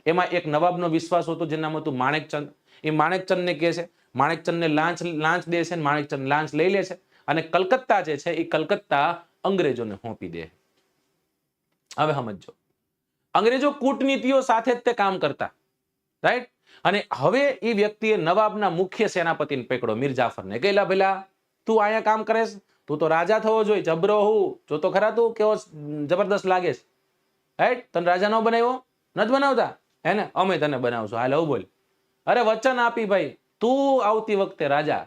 એમાં એક નવાબનો વિશ્વાસ હતો જેનું નામ હતું માણેકચંદ. એ માણેકચંદને કહે છે, માણેકચંદને લાંચ દે છે, માણેકચંદ લાંચ લઈ લે છે, અને કલકત્તા જે છે એ કલકત્તા અંગ્રેજોને સોંપી દે. હવે સમજો, અંગ્રેજો કૂટનીતિઓ સાથે જ તે કામ કરતા, રાઈટ. અને હવે એ વ્યક્તિએ નવાબના મુખ્ય સેનાપતિને પકડો, મીર જાફરને. કહેલા પેલા તું અહીંયા કામ કરે, તું તો રાજા થવો જોઈએ, જબરો હું જો તો ખરા, તું કેવો જબરદસ્ત લાગે છે, રાઈટ, તને રાજા નો બનાવ્યો, નથી બનાવતા હે ને, અમે તને બનાવશું, હાલ આવું બોલ. અરે વચન આપી ભાઈ, તું આવતી વખતે રાજા,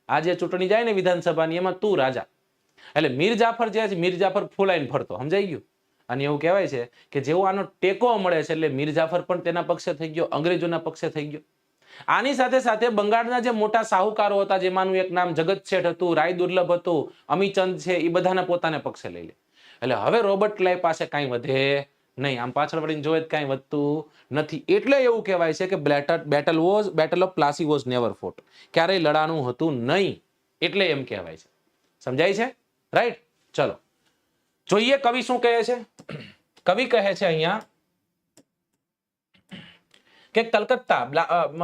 આજે ચૂંટણી જાય ને વિધાનસભાની, એમાં તું રાજા. એટલે મીર જાફર જે છે, મીર જાફર ફૂલાઈને ફરતો, સમજાઈ ગયું. અને એવું કહેવાય છે કે જેવો આનો ટેકો મળે છે એટલે મીર જાફર પણ તેના પક્ષે થઈ ગયો, અંગ્રેજોના પક્ષે થઈ ગયો. આની સાથે સાથે બંગાળના જે મોટા શાહુકારો હતા, જેમાંનું એક નામ જગત શેઠ હતું, રાય દુર્લભ હતું, અમીચંદ છે, એ બધાને પોતાને પક્ષે લઈ લે. એટલે હવે રોબર્ટ ક્લાઇવ પાસે કાંઈ વધે નહીં, આમ પાછળ વળીને જોવે કાંઈ વધતું નથી. એટલે એવું કહેવાય છે કે battle of Plassey was never fought, ક્યારેય લડાનું હતું નહીં, એટલે એમ કહેવાય છે. સમજાય છે, રાઈટ. ચલો જોઈએ કવિ શું કહે છે. કવિ કહે છે અહીંયા કે કલકત્તા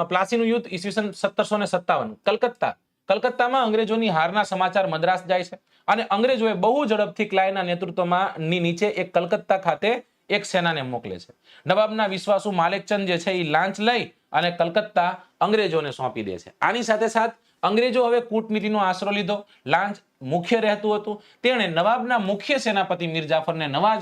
પ્લાસીનું યુદ્ધ ઈસવીસન 1757, કલકત્તામાં અંગ્રેજોની હારના સમાચાર મદ્રાસ જાય છે, અને અંગ્રેજોએ બહુ ઝડપથી ક્લાઇવના નેતૃત્વમાં નીચે એક કલકત્તા ખાતે એક સેનાને મોકલે છે. નવાબના વિશ્વાસુ માલેકચંદ જે છે એ લાંચ લઈ અને કલકત્તા અંગ્રેજોને સોંપી દે છે. આની સાથે સાથ અંગ્રેજો હવે કૂટનીતિનો આશરો લીધો, લાંચ મુખ્ય રહેતું હતું. તેણે નવાબના મુખ્ય સેનાપતિ મીર જાફરને નવાબ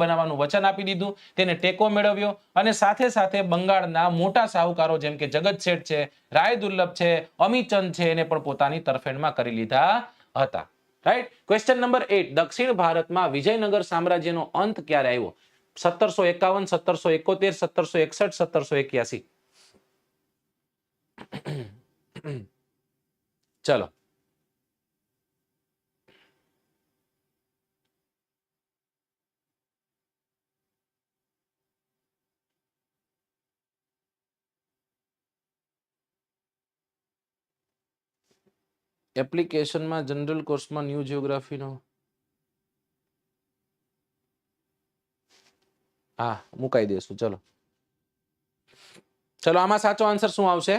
બનાવવાનું વચન આપી દીધું, તેને ટેકો મેળવ્યો, અને સાથે સાથે બંગાળના મોટા શાહુકારો જેમ કે જગત શેઠ છે, રાય દુર્લભ છે, અમીચંદ છે, એને પણ પોતાની તરફેણમાં કરી લીધા હતા. રાઈટ. ક્વેશ્ચન નંબર 8, દક્ષિણ ભારતમાં વિજયનગર સામ્રાજ્યનો અંત ક્યારે આવ્યો? 1751, 1771, 1761, 1781. ચલો એપ્લિકેશનમાં જનરલ કોર્સમાં ન્યૂ જીઓગ્રાફીનો હા મુકાઈ દેશું. ચલો ચલો આમાં સાચો આન્સર શું આવશે?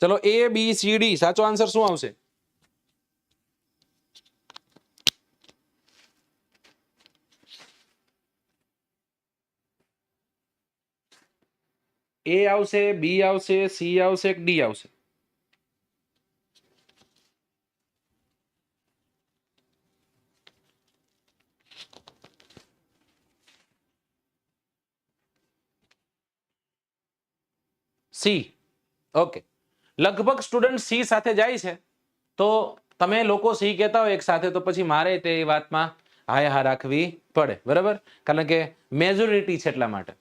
ચલો A B C D, સાચો આન્સર શું આવશે? A આવશે, B આવશે, C આવશે, D આવશે? C. ઓકે, લગભગ સ્ટુડન્ટ C સાથે જાય છે, તો તમે લોકો સહી કહેતા હોય એક સાથે તો પછી મારે તે વાતમાં હાય હા રાખવી પડે, બરાબર, કારણ કે મેજોરિટી છે એટલા માટે.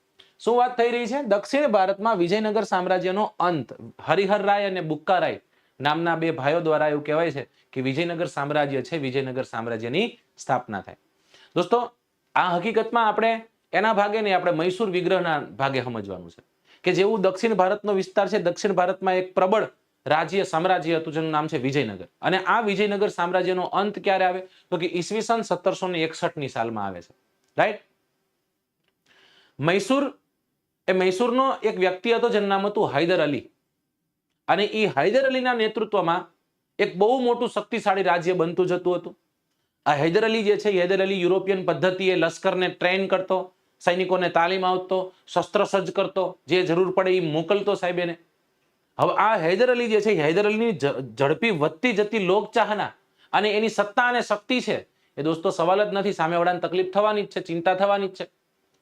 શું વાત થઈ રહી છે? દક્ષિણ ભારતમાં વિજયનગર સામ્રાજ્યનો અંત. હરિહર રાય અને બુક્કા રાય નામના બે ભાઈઓ દ્વારા એવું કહેવાય છે કે વિજયનગર સામ્રાજ્ય છે, વિજયનગર સામ્રાજ્યની સ્થાપના થાય. દોસ્તો આ હકીકતમાં આપણે એના ભાગે નહીં, આપણે મૈસૂર વિગ્રહના ભાગે સમજવાનું છે કે જેવું દક્ષિણ ભારતનો વિસ્તાર છે, દક્ષિણ ભારતમાં એક પ્રબળ રાજ્ય સામ્રાજ્ય હતું જેનું નામ છે વિજયનગર. અને આ વિજયનગર સામ્રાજ્યનો અંત ક્યારે આવે? તો કે ઈસવીસન 1761 ની સાલમાં આવે છે. રાઈટ. મૈસૂરનો એક વ્યક્તિ હતો જેનું નામ હતું હૈદર અલી. અને એ હૈદર અલીના નેતૃત્વમાં એક બહુ મોટું શક્તિશાળી રાજ્ય બનતું જતું હતું. આ હૈદર અલી જે છે, હૈદર અલી યુરોપિયન પદ્ધતિએ લશ્કરને ટ્રેન કરતો, સૈનિકોને તાલીમ આપતો, શસ્ત્ર સજ્જ કરતો, જે જરૂર પડે એ મોકલતો સાહેબ એને. હવે આ હૈદર અલી જે છે, હૈદર અલીની ઝડપી વધતી જતી લોકચાહના અને એની સત્તા અને શક્તિ છે એ દોસ્તો સવાલ જ નથી. સામેવાળાને તકલીફ થવાની જ છે, ચિંતા થવાની જ છે.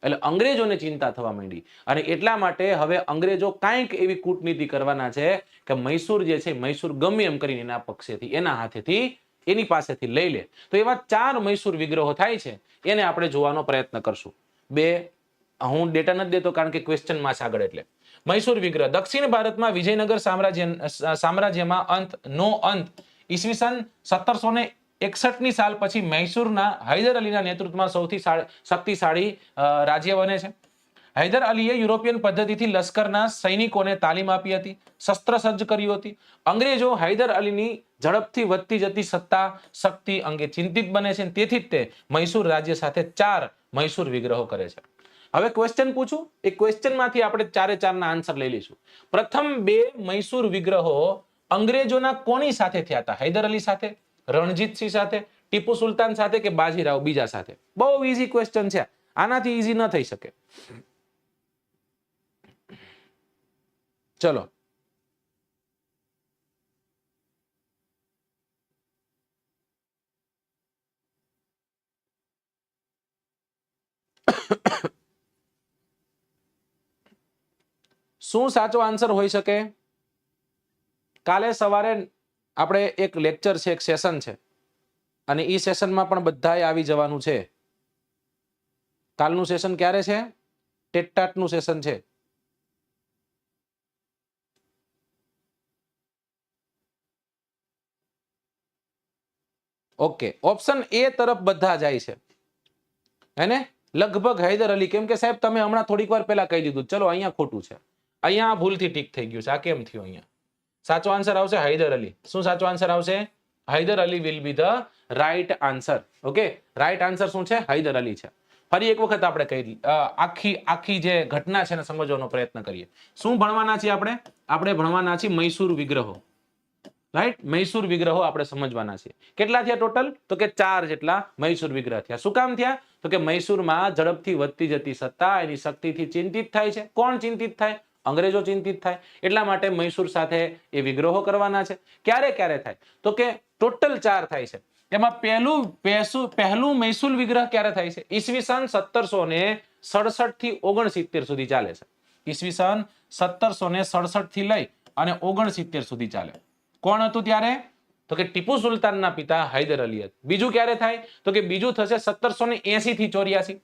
એટલે અંગ્રેજોને ચિંતા થવા માંડી અને એટલા માટે હવે અંગ્રેજો કાંઈક એવી કૂટનીતિ કરવાના છે કે મૈસૂર જે છે, મૈસૂર ગમે એમ કરીને એના પક્ષેથી, એના હાથેથી, એની પાસેથી લઈ લે. તો એવા 4 મૈસૂર વિગ્રહો થાય છે, એને આપણે જોવાનો પ્રયત્ન કરશું. હું ડેટા નથી દેતો કારણ કે ક્વેશ્ચનમાં છે આગળ. એટલે મૈસૂર વિગ્રહ દક્ષિણ ભારતમાં વિજયનગર સામ્રાજ્યમાં અંત ઈસવીસન 1761 ની સાલ પછી મૈસૂરના હૈદર અલીના નેતૃત્વમાં સૌથી શક્તિશાળી રાજ્ય બને છે. હૈદર અલીએ યુરોપિયન પદ્ધતિથી લશ્કરના સૈનિકોને તાલીમ આપી હતી, શસ્ત્ર સજ્જ કર્યું હતી. અંગ્રેજો હૈદર અલીની ઝડપથી વધતી જતી સત્તા શક્તિ અંગે ચિંતિત બને છે. તેથી જ તે મૈસૂર રાજ્ય સાથે 4 મૈસૂર વિગ્રહો કરે છે. હવે ક્વેશ્ચન પૂછું, એ ક્વેશ્ચનમાંથી આપણે 4 ના આન્સર લઈ લઈશું. પ્રથમ 2 મૈસૂર વિગ્રહો અંગ્રેજોના કોની સાથે થયા હતા? હૈદર અલી સાથે, રણજીતસિંહ સાથે, ટીપુ સુલતાન સાથે કે બાજીરાવ બીજા સાથે? બહુ ઈઝી ક્વેશ્ચન છે, આનાથી ઈઝી ન થઈ શકે. ચલો શું સાચો આન્સર હોઈ શકે? કાલે સવારે આપણે એક લેક્ચર છે, એક સેશન છે, અને ઈ સેશનમાં પણ બધાએ આવી જવાનું છે. કાલનું સેશન ક્યારે છે? ટેટટાટનું સેશન છે. ઓકે, ઓપ્શન એ તરફ બધા જાય છે હેને? લગભગ હૈદર અલી, કેમ કે સાહેબ તમે હમણાં થોડીક વાર પહેલા કહી દીધું. ચલો અહીંયા ખોટું છે, અહીંયા ભૂલથી ટીક થઈ ગયું છે. આ કેમ થયું? અહીંયા સાચો આન્સર આવશે હૈદર અલી. શું સાચો આન્સર આવશે? Haidar Ali will be the right answer. Okay, right answer શું છે? હૈદર અલી છે. ફરી એક વખત આપણે કહી આખી જે ઘટના છે ને સમજવાનો પ્રયત્ન કરીએ. શું ભણવાના છીએ આપણે? આપણે ભણવાના છીએ મૈસૂર વિગ્રહો. રાઈટ, મૈસૂર વિગ્રહો આપણે સમજવાના છે. કેટલા થયા ટોટલ? તો કે 4 જેટલા મૈસૂર વિગ્રહ થયા. શું કામ થયા? તો કે મૈસૂરમાં ઝડપથી વધતી જતી સત્તા એની શક્તિથી ચિંતિત થાય છે. કોણ ચિંતિત થાય? અંગ્રેજો ચિંતિત થાય. એટલા માટે મૈસૂર સાથે એ વિગ્રહો કરવાના છે. ક્યારે ક્યારે થાય? તો કે ટોટલ 4 થાય છે. એમાં પહેલું મૈસૂર વિગ્રહ ક્યારે થાય છે? ઈસવીસન 1767 થી 69 સુધી ચાલે છે. ઈસવીસન 1767 થી લઈ અને 69 સુધી ચાલે. કોણ હતું ત્યારે? તો કે ટીપુ સુલતાનના પિતા હૈદર અલી હતા. બીજું ક્યારે થાય? તો કે બીજું થશે 1780 થી 84.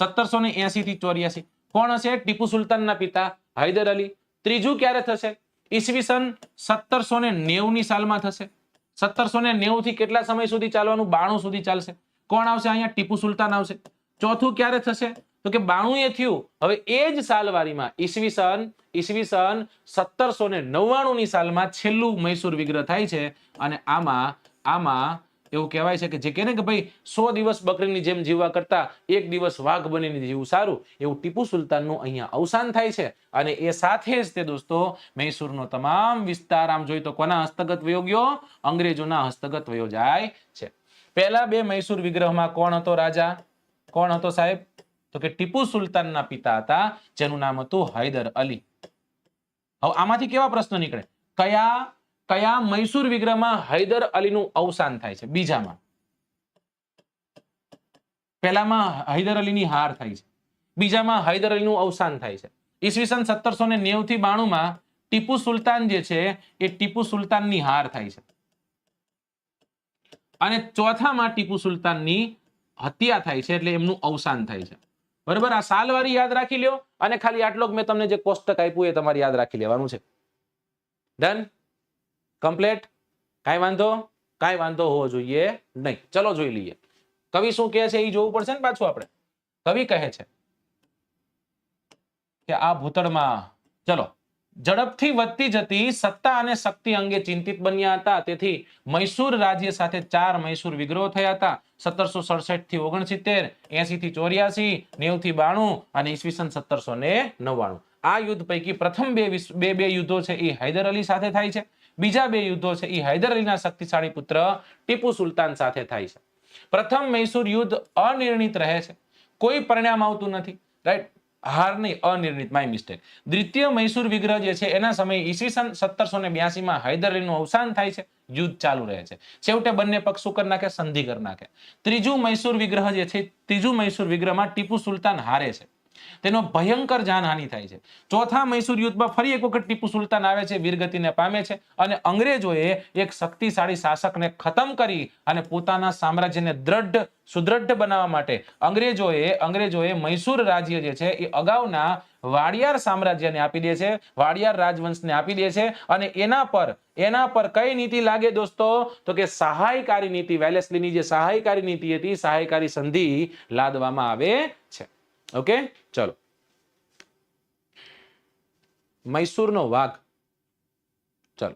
1780 થી 84. કોણ હશે? ટીપુ સુલતાનના પિતા હૈદર અલી. ત્રીજું ક્યારે થશે? ઈસવીસન 1790 ની સાલમાં થશે. 1790 થી કેટલા સમય સુધી ચાલવાનું? 92 સુધી ચાલશે. કોણ આવશે અહીંયા? ટીપુ સુલતાન આવશે. ચોથું ક્યારે થશે? તો કે 92 એ થયું. હવે એ જ સાલવારીમાં ઈસવીસન 1799 ની સાલમાં છેલ્લું મૈસૂર વિગ્રહ થાય છે. અને આમાં એવું કહેવાય છે કે જે કહે ને કે ભાઈ 100 દિવસ બકરીની જેમ જીવવા કરતા 1 દિવસ વાઘ બનીને જીવવું સારું, એવું ટીપુ સુલતાનનું અહીંયા અવસાન થાય છે. અને એ સાથે જ તે દોસ્તો મૈસૂરનો તમામ વિસ્તાર આમ જોઈ તો કોના હસ્તગત વયો ગયો? અંગ્રેજોના હસ્તગત વયો જાય છે. પહેલા 2 મૈસૂર વિગ્રહમાં કોણ હતો રાજા? કોણ હતો સાહેબ? તો કે ટીપુ સુલતાનના પિતા હતા, જેનું નામ હતું હૈદર અલી. હવે આમાંથી કેવા પ્રશ્ન નીકળે? કયા મૈસૂર વિગ્રહમાં હૈદર અલીનું અવસાન થાય છે? બીજામાં. પહેલામાં હૈદર અલીની હાર થાય છે, બીજામાં હૈદર અલીનું અવસાન થાય છે. ઈસવીસન 1790 થી 92 માં ટીપુ સુલતાન જે છે એ ટીપુ સુલતાનની હાર થાય છે. અને ચોથામાં ટીપુ સુલતાનની હત્યા થાય છે, એટલે એમનું અવસાન થાય છે. બરાબર, આ સાલવારી યાદ રાખી લ્યો અને ખાલી આટલો મેં તમને જે કોષ્ટક આપ્યું એ તમારે યાદ રાખી લેવાનું છે. ડન, કમ્પ્લીટ, કાંઈ વાંધો હોવો જોઈએ નહીં. ચલો જોઈ લઈએ કવિ શું કહે છે, એ જોવું પડશે ને પાછું આપણે. કવિ કહે છે કે આ ભૂતળમાં ચલો ઝડપથી વધતી જતી સત્તા અને શક્તિ અંગે ચિંતિત બન્યા હતા. તેથી મૈસૂર રાજ્ય સાથે 4 મૈસૂર વિગ્રહો થયા હતા. 1767 થી 69, 80 થી 84, 90 થી 92 અને ઈસવીસન 1799. આ યુદ્ધ પૈકી પ્રથમ બે યુદ્ધો છે એ હૈદર અલી સાથે થાય છે. બીજા 2 યુદ્ધો છે એ હૈદર અલીના શક્તિશાળી પુત્ર ટીપુ સુલતાન સાથે થાય છે. પ્રથમ મૈસૂર યુદ્ધ અનિર્ણિત રહે છે, કોઈ પરિણામ આવતું નથી. રાઈટ, હાર નહીં, અનિર્ણિત, માય મિસ્ટેક. દ્વિતીય મૈસૂર વિગ્રહ જે છે એના સમયે ઈસવીસન 1782 હૈદર અલીનું અવસાન થાય છે. યુદ્ધ ચાલુ રહે છે. છેવટે બંને પક્ષ શું કરી નાખે, સંધિ કરી નાખે. ત્રીજું મૈસૂર વિગ્રહ જે છે, ત્રીજું મૈસૂર વિગ્રહમાં ટીપુ સુલતાન હારે છે, તેનો ભયંકર જાનહાનિ થાય છે. ચોથા મૈસૂર યુદ્ધમાં ફરી એક વખત ટીપુ સુલતાન આવે છે, વીરગતિને પામે છે અને અંગ્રેજોએ એક શક્તિશાળી શાસકને ખતમ કરી અને પોતાના સામ્રાજ્યને સુદ્રઢ બનાવવા માટે અંગ્રેજોએ મૈસૂર રાજ્ય જે છે એ અગાઉના વાડિયાર સામ્રાજ્યને આપી દે છે, વાડિયાર રાજવંશને આપી દે છે. અને એના પર કઈ નીતિ લાગે દોસ્તો, તો કે સહાયકારી નીતિ, વેલેસ્લીની જે સહાયકારી નીતિ હતી, સહાયકારી સંધિ લાદવામાં આવે છે. ઓકે, ચલો. મૈસૂરનો વાઘ, ચલો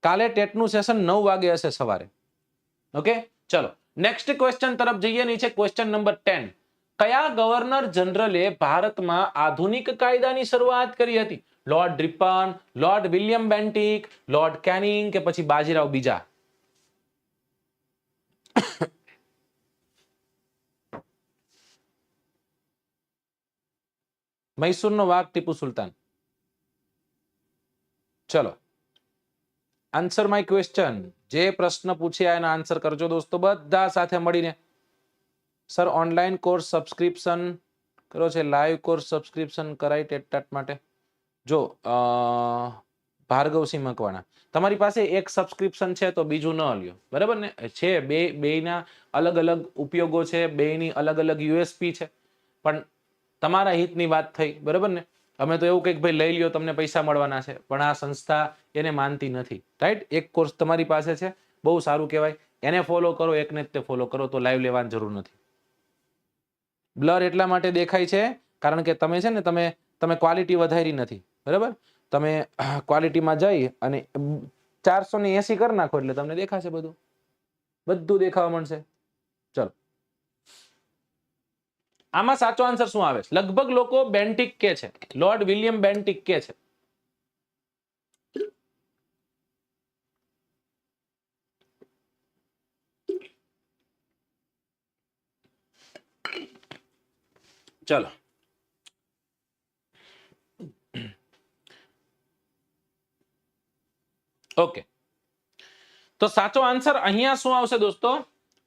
કાલે ટેટનું સેશન 9 વાગે હશે સવારે. ઓકે, ચલો નેક્સ્ટ ક્વેશ્ચન તરફ જઈએ. નીચે ક્વેશ્ચન નંબર 10. કયા ગવર્નર જનરલે ભારતમાં આધુનિક કાયદાની શરૂઆત કરી હતી? Lord Ripon, lord William Bentinck, lord Canning કે પછી બાજીરાવ બીજા? મૈસૂરનો વાઘ ટીપુ સુલતાન. ચલો, આન્સર માય ક્વેશ્ચન. જે પ્રશ્ન પૂછ્યા એના આન્સર કરજો દોસ્તો બધા સાથે મળીને. સર ઓનલાઈન કોર્સ સબસ્ક્રિપ્શન કરો છે, લાઈવ કોર્સ સબસ્ક્રિપ્શન કરાય ટેટ માટે? જો ભાર્ગવસિંહ મકવાણા, તમારી પાસે એક સબસ્ક્રિપ્શન છે તો બીજું ન લ્યો, બરાબર ને? છે બેયના અલગ અલગ ઉપયોગો છે, બેયની અલગ અલગ યુએસપી છે, પણ તમારા હિતની વાત થઈ, બરાબર ને? અમે તો એવું કંઈક ભાઈ લઈ લ્યો તમને પૈસા મળવાના છે, પણ આ સંસ્થા એને માનતી નથી. રાઈટ, એક કોર્સ તમારી પાસે છે, બહુ સારું કહેવાય, એને ફોલો કરો, એકને જ તે ફોલો કરો, તો લાઈવ લેવાની જરૂર નથી. બ્લર એટલા માટે દેખાય છે કારણ કે તમે છે ને તમે ક્વોલિટી વધારી નથી, બરાબર? તમે ક્વોલિટીમાં જઈ અને 480 કરી નાખો એટલે તમને દેખાશે, બધું દેખાવા મળશે. ચલો, આમાં સાચો આન્સર શું આવે? લગભગ લોકો બેન્ટિક કે છે, લોર્ડ વિલિયમ બેન્ટિક કે છે. ચલો, ઓકે, તો સાચો આન્સર અહીંયા શું આવશે દોસ્તો?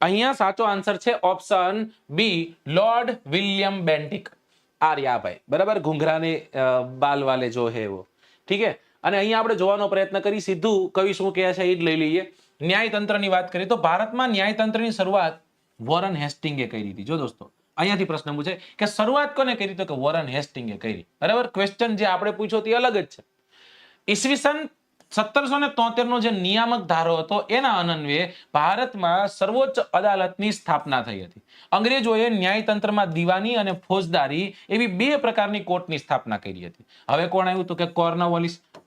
અહીંયા સાચો આન્સર છે option B, lord William Bentinck. Aryabhai, બરાબર? ઘુંઘરાને બાલ વાલે જો હે વો, ઠીક હે. અને અહીંયા આપણે જોવાનો પ્રયત્ન કરી, સીધું કવિ શું કહે છે એ જ લઈ લઈએ. ન્યાયતંત્રની વાત કરીએ તો ભારતમાં ન્યાયતંત્રની શરૂઆત વોરન હેસ્ટિંગે કરી હતી. જો દોસ્તો અહીંયાથી પ્રશ્ન પૂછે કે શરૂઆત કોને કરી? તો કે વોરન હેસ્ટિંગે કરી, બરાબર? ક્વેશ્ચન જે આપણે પૂછ્યો તે અલગ જ છે. ઈસવીસન 1773 નો જે નિયામક ધારો હતો એના અન્વયે ભારતમાં સર્વોચ્ચ અદાલતની સ્થાપના થઈ હતી. અંગ્રેજોએ ન્યાયતંત્રમાં દીવાની અને ફોજદારી એવી 2 પ્રકારની કોર્ટની સ્થાપના કરી હતી. હવે કોણ આવ્યું? તો કે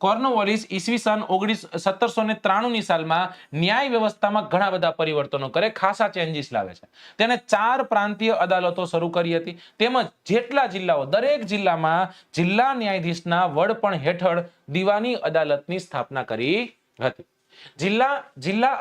કોર્નવોલિસ ઈસવીસન 1793 ની સાલમાં ન્યાય વ્યવસ્થામાં ઘણા બધા પરિવર્તનો કરે, ખાસા ચેન્જીસ લાવે છે. તેને 4 પ્રાંતીય અદાલતો શરૂ કરી હતી, તેમજ જેટલા જિલ્લાઓ, દરેક જિલ્લામાં જિલ્લા ન્યાયાધીશના વડપણ હેઠળ દીવાની અદાલતની સ્થાપના કરી હતી. જિલ્લા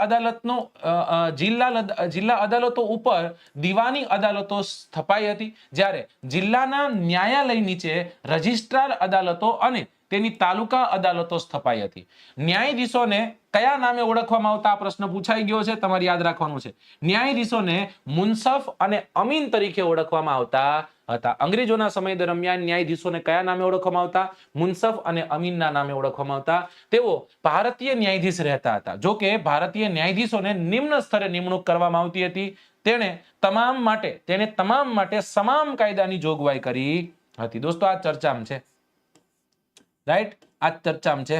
અદાલતો ઉપર દીવાની અદાલતો સ્થપાઈ હતી, જ્યારે જિલ્લાના ન્યાયાલય નીચે રજિસ્ટ્રાર અદાલતો અને તેની તાલુકા અદાલતો સ્થપાઈ હતી. ન્યાયાધીશોને કયા નામે ઓળખવામાં આવતા? આ પ્રશ્ન પૂછાઈ ગયો છે, તમારે યાદ રાખવાનું છે. ન્યાયાધીશોને મુનસફ અને અમીન તરીકે ઓળખવામાં આવતા હતા. અંગ્રેજોના સમય દરમિયાન ન્યાયાધીશોને કયા નામે ઓળખવામાં આવતા? મુનસફ અને અમીનના નામે ઓળખવામાં આવતા. તેઓ ભારતીય ન્યાયાધીશ રહેતા હતા. જો કે ભારતીય ન્યાયાધીશોને નિમ્ન સ્તરે નિમણૂક કરવામાં આવતી હતી. તેણે તમામ માટે સમાન કાયદાની જોગવાઈ કરી હતી. દોસ્તો આ ચર્ચામાં છે, રાઈટ? આ ચર્ચામાં છે,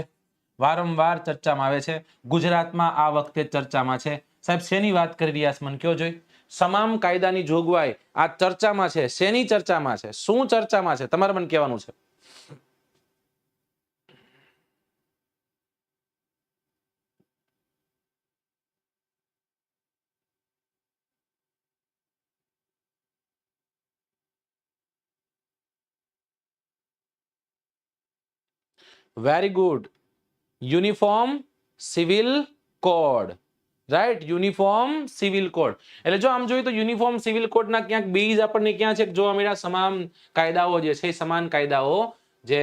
વારંવાર ચર્ચામાં આવે છે. ગુજરાતમાં આ વખતે ચર્ચામાં છે. સાહેબ શેની વાત કરી રહ્યા છે મને કયો જોઈ? સમાન કાયદાની જોગવાઈ આ ચર્ચામાં છે. શેની ચર્ચામાં છે? શું ચર્ચામાં છે? તમારે મને કહેવાનું છે. Very good. Uniform civil code, right? Uniform civil code. એટલે જો આમ જોઈએ તો યુનિફોર્મ સિવિલ કોડના ક્યાંક બેઝ આપણને ક્યાં છે જોવા મળ્યા? સમાન કાયદાઓ જે છે, સમાન કાયદાઓ જે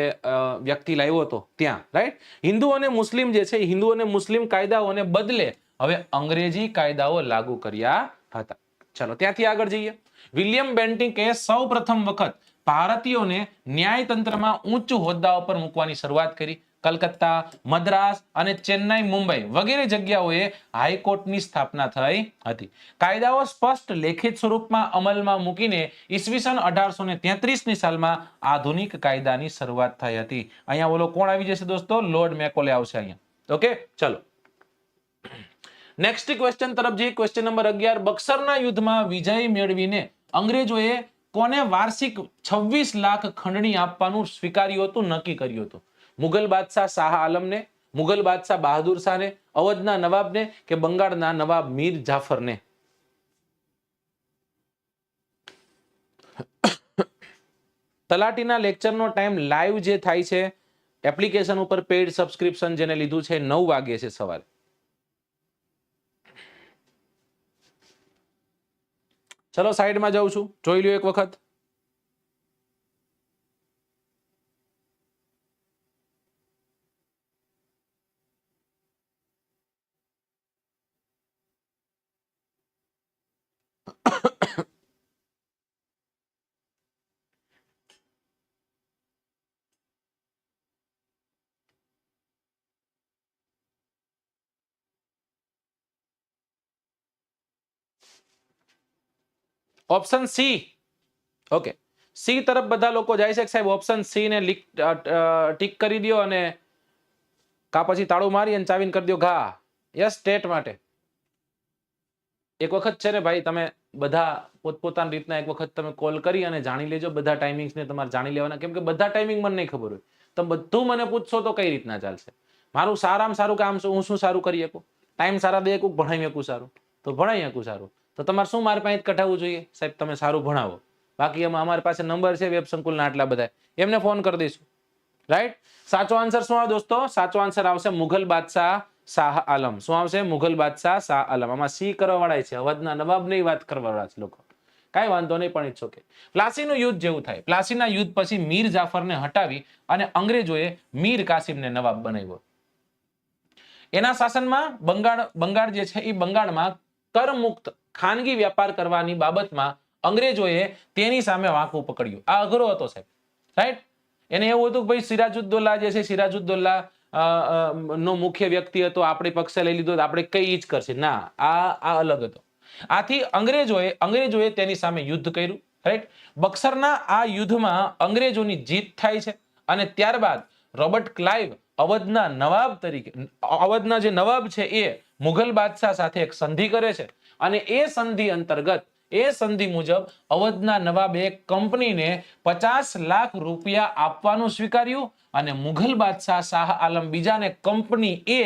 વ્યક્તિ લાવ્યો હતો ત્યાં, રાઈટ? હિન્દુ અને મુસ્લિમ જે છે, હિન્દુ અને મુસ્લિમ કાયદાઓને બદલે હવે અંગ્રેજી કાયદાઓ લાગુ કર્યા હતા. ચલો ત્યાંથી આગળ જઈએ. વિલિયમ બેન્ટિકે સૌ પ્રથમ વખત ભારતીયોને ન્યાયતંત્રમાં ઉચ્ચ હોદ્દાઓ પર મૂકવાની શરૂઆત કરી. કલકત્તા, મદ્રાસ અને ચેન્નાઈ, મુંબઈ વગેરે જગ્યાઓએ હાઈકોર્ટની સ્થાપના થઈ હતી. કાયદાઓ સ્પષ્ટ લેખિત સ્વરૂપમાં અમલમાં મૂકીને ઈસવીસન 1833ની સાલમાં આધુનિક કાયદાની શરૂઆત થઈ હતી. અહીંયા બોલો કોણ આવી જશે દોસ્તો? લોર્ડ મેકોલે આવશે અહીંયા. ઓકે, ચલો નેક્સ્ટ ક્વેશ્ચન તરફ જઈએ. Question number 11. બક્સરના યુદ્ધમાં વિજય મેળવીને અંગ્રેજોએ કોને વાર્ષિક 26 લાખ ખંડણી આપવાનું સ્વીકાર્યું હતું, નક્કી કર્યું હતું? મુગલ બાદશાહ શાહ આલમને, મુગલ બાદશાહ બહાદુર શાહને, અવધના નવાબને કે બંગાળના નવાબ મીર જાફરને? તલાટીના લેક્ચરનો ટાઈમ લાઈવ જે થાય છે એપ્લિકેશન ઉપર, પેઇડ સબસ્ક્રિપ્શન જેને લીધું છે, 9 વાગે છે સવારે. ચલો સાઈડમાં જાઉં છું, જોઈ લ્યો એક વખત. Option C. ઓકે, સી તરફ બધા લોકો જાય છે સાહેબ? ઓપ્શન સી ને ટીક કરી દો અને કા પછી તાળું મારી અને ચાવીને કરી દો ઘા. યસ, સ્ટેટ માટે. એક વખત છે ને ભાઈ, તમે બધા પોતપોતાની રીતના એક વખત તમે કોલ કરી અને જાણી લેજો બધા ટાઈમિંગ્સ ને. તમારે જાણી લેવાના, કેમ કે બધા ટાઈમિંગ મને નહીં ખબર હોય. તમે બધું મને પૂછશો તો કઈ રીતના ચાલશે? મારું સારામાં સારું કામ શું? હું શું સારું કરી શકું? ટાઈમ સારા દઈ શકું, ભણાવી શકું સારું તો ભણાવી શકું સારું. તો તમારે શું મારી પાસે કઢાવવું જોઈએ? સાહેબ તમે સારું ભણાવો. બાકી એમાં અમારી પાસે નંબર છે વેબ સંકુલના આટલા બધા, એમને ફોન કરી દઈશું, રાઈટ? સાચો આન્સર શું આવે દોસ્તો? સાચો આન્સર આવશે મુઘલ બાદશાહ શાહ આલમ. શું આવશે? મુઘલ બાદશાહ શાહ આલમ. આમાં સી કરવા વાળા છે, અવધના નવાબ નહીં વાત કરવા વાળા છે લોકો. કાંઈ વાંધો નહીં, પણ ઇટ્સ ઓકે. પ્લાસીનું યુદ્ધ જેવું થાય. પ્લાસીના યુદ્ધ પછી મીર જાફરને હટાવી અને અંગ્રેજોએ મીર કાસિમને નવાબ બનાવ્યો. એના શાસનમાં બંગાળ જે છે એ બંગાળમાં કરમુક્ત ખાનગી વ્યાપાર કરવાની બાબતમાં અંગ્રેજોએ તેની સામે વાંકું પકડ્યું. આ અઘરો હતો સાહેબ, રાઈટ? એને એવું હતું કે ભાઈ સિરાજુદ્દૌલા જે છે, સિરાજુદ્દૌલા નો મુખ્ય વ્યક્તિ હતો, આપણે પક્ષે લઈ લીધો, આપણે કઈ જ કરશે ના. આ અલગ હતો. આથી અંગ્રેજોએ તેની સામે યુદ્ધ કર્યું, રાઈટ? બક્સરના આ યુદ્ધમાં અંગ્રેજોની જીત થાય છે અને ત્યારબાદ રોબર્ટ ક્લાઇવ અવધના નવાબ તરીકે, અવધના જે નવાબ છે એ મુઘલ બાદશાહ સાથે એક સંધિ કરે છે અને એ સંધિ અંતર્ગત, એ સંધિ મુજબ અવધના નવાબે કંપનીને 50 લાખ રૂપિયા આપવાનું સ્વીકાર્યું અને મુઘલ બાદશાહ શાહ આલમ બીજાને કંપની એ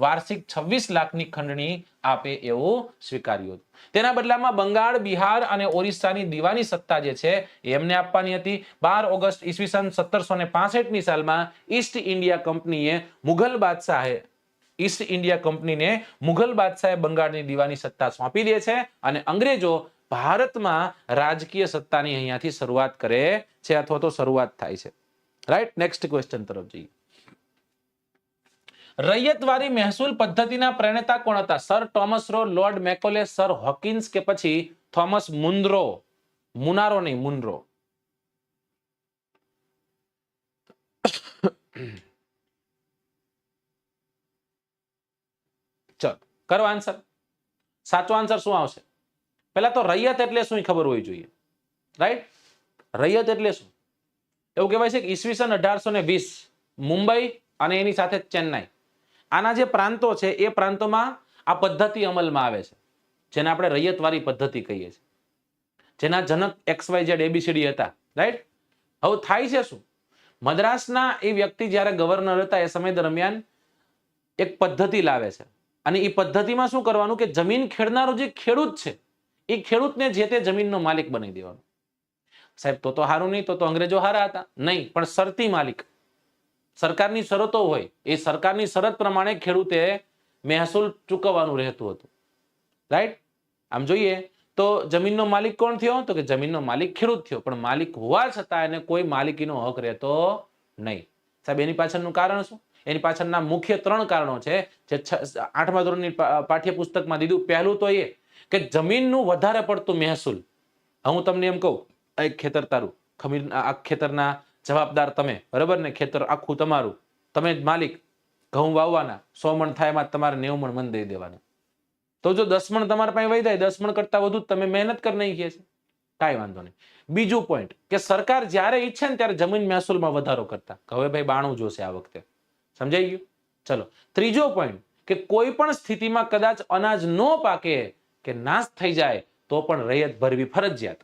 વાર્ષિક 26 લાખની ખંડણી આપે એવું સ્વીકાર્યું હતું. તેના બદલામાં બંગાળ, બિહાર અને ઓરિસ્સાની દીવાની સત્તા જે છે એમને આપવાની હતી. 12 ઓગસ્ટ ઈસવીસન 1765ની સાલમાં ઈસ્ટ ઇન્ડિયા કંપનીએ મુઘલ બાદશાહે બંગાળની દીવાની સત્તા સોંપી દે છે અને અંગ્રેજો ભારતમાં રાજકીય સત્તાની અહીંયાથી શરૂઆત કરે છે અથવા તો શરૂઆત થાય છે, રાઈટ? નેક્સ્ટ ક્વેશ્ચન તરફ જઈએ. રૈયતવારી મહેસૂલ પદ્ધતિના પ્રણેતા કોણ હતા? Sir Thomas Roe, Lord Macaulay, sir Hawkins કે પછી થોમસ મુનરો? મુનારો નહીં, મુનરો. ચલો કરો આન્સર. સાચો આન્સર શું આવશે? પહેલા તો રૈયત એટલે શું ખબર હોવી જોઈએ, રાઈટ? રૈયત એટલે શું? એવું કહેવાય છે કે ઈસવીસન 1820 મુંબઈ અને એની સાથે ચેન્નાઈ, આના જે પ્રાંતો છે એ પ્રાંતોમાં આ પદ્ધતિ અમલમાં આવે છે, જેને આપણે રૈયતવાળી પદ્ધતિ કહીએ છીએ, જેના જનક XYZ ABCD હતા, રાઈટ? હવે થાય છે શું? મદ્રાસના એ વ્યક્તિ જ્યારે ગવર્નર હતા એ સમય દરમિયાન એક પદ્ધતિ લાવે છે, અને એ પદ્ધતિમાં શું કરવાનું કે જમીન ખેડનારો જે ખેડૂત છે એ ખેડૂતને જે તે જમીનનો માલિક બનાવી દેવાનો. સાહેબ તો સારું નહીં, તો અંગ્રેજો હારા હતા? નહીં, પણ શરતી માલિક, સરકારની શરતો હોય એ સરકારની શરત પ્રમાણે ખેડૂતે મહેસૂલ ચૂકવવાનું રહેતું હતું, રાઈટ? આમ જોઈએ તો જમીનનો માલિક કોણ થયો? તો કે જમીનનો માલિક ખેડૂત થયો, પણ માલિક હોવા છતાં એને કોઈ માલિકીનો હક રહેતો નહીં. સાહેબ એની પાછળનું કારણ શું? એની પાછળના મુખ્ય 3 કારણો છે જે 8મા ધોરણની પાઠ્યપુસ્તકમાં દીધું. પહેલું તો એ કે જમીનનું વધારે પડતું મહેસૂલ. હું તમને એમ કહું, એક ખેતર તારું, ખમીર આ ખેતરના જવાબદાર તમે, બરાબર ને? ખેતર આખું તમારું, તમે જ માલિક, ઘઉં વાવવાના, 100 મણ થાય એમાં તમારે 90 મણ મન દઈ દેવાના. તો જો 10 મણ તમારા પાસે વહી જાય, 10 મણ કરતા વધુ તમે મહેનત કરી નાખીએ છે, કાંઈ વાંધો નહીં. બીજું પોઈન્ટ કે સરકાર જ્યારે ઈચ્છે ને ત્યારે જમીન મહેસૂલમાં વધારો કરતા. હવે ભાઈ 92 જોશે આ વખતે, સમજાઈ ગયું? ચલો ત્રીજો પોઈન્ટ કે કોઈ પણ સ્થિતિમાં કદાચ અનાજ ન પાકે કે નાશ થઈ જાય તો પણ રૈયત ભરવી ફરજિયાત.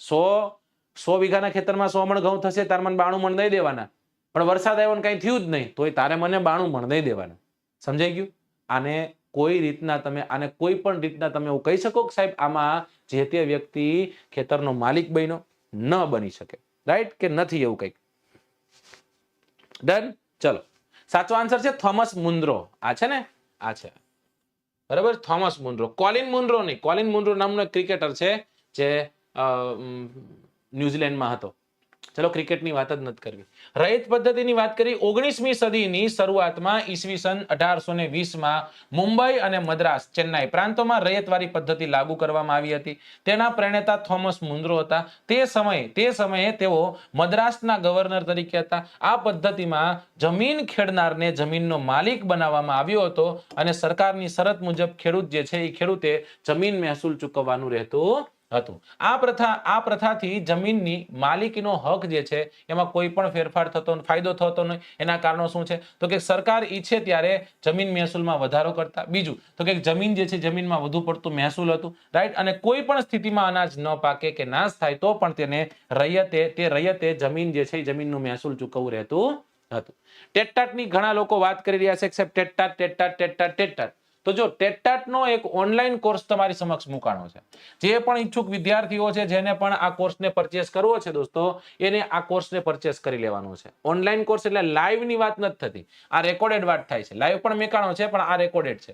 100 વીઘાના ખેતરમાં 100 મણ ઘઉં થશે, તાર મને 92 મણ દઈ દેવાના, પણ વરસાદ આવ્યો ને કઈ થયું જ નહીં તોય તારે મને 92 મણ દઈ દેવાના. સમજાઈ ગયું? આને કોઈ રીતના તમે આને કોઈ પણ રીતના તમે એવું કહી શકો કે સાહેબ આમાં જે તે વ્યક્તિ ખેતરનો માલિક બન્યો? ન બની શકે, રાઈટ? કે નથી એવું કંઈક. ડન? ચલો સાચો આન્સર છે થોમસ મુન્દ્રો. આ છે ને, આ છે, બરાબર? થોમસ મુન્દ્રો. કોલિન મુન્દ્રો નહીં, કોલિન મુન્દ્રો નામનો એક ક્રિકેટર છે જે ન્યુઝીલેન્ડમાં હતો. ચલો ક્રિકેટની વાત જ નથી કરવી. રૈયત પદ્ધતિની વાત કરી. 19મી સદીની શરૂઆતમાં ઈસવીસન 1820માં મુંબઈ અને મદ્રાસ ચેન્નાઈ પ્રાંતોમાં રૈયતવાળી પદ્ધતિ લાગુ કરવામાં આવી હતી. તેના પ્રણેતા થોમસ મુન્દ્રો હતા. તે સમયે તેઓ મદ્રાસના ગવર્નર તરીકે હતા. આ પદ્ધતિમાં જમીન ખેડનારને જમીનનો માલિક બનાવવામાં આવ્યો હતો અને સરકારની શરત મુજબ ખેડૂત જે છે એ ખેડૂતે જમીન મહેસૂલ ચૂકવવાનું રહેતું હતું. આ પ્રથાથી જમીનની માલિકીનો હક જે છે એમાં કોઈ પણ ફેરફાર થતો, ફાયદો થતો નહીં. એના કારણો શું છે? તો કે સરકાર ઈચ્છે ત્યારે જમીન મહેસૂલમાં વધારો કરતા. બીજું તો કે જમીન જે છે જમીનમાં વધુ પડતું મહેસૂલ હતું, રાઈટ? અને કોઈ પણ સ્થિતિમાં અનાજ ન પાકે કે નાશ થાય તો પણ તેને રૈયતે જમીન જે છે જમીનનું મહેસૂલ ચૂકવવું રહેતું હતું. ટેટટાટની ઘણા લોકો વાત કરી રહ્યા છે કે ટેટટાટ. તો જો ટેટટાટનો એક ઓનલાઈન કોર્સ તમારી સમક્ષ મુકાણો છે. જે પણ ઈચ્છુક વિદ્યાર્થીઓ છે જેને પણ આ કોર્સને પરચેસ કરવો છે દોસ્તો, એને આ કોર્સને પરચેસ કરી લેવાનો છે. ઓનલાઈન કોર્સ એટલે લાઈવની વાત નથી થતી, આ રેકોર્ડેડ વાત થાય છે. લાઈવ પણ મેકાણો છે પણ આ રેકોર્ડેડ છે.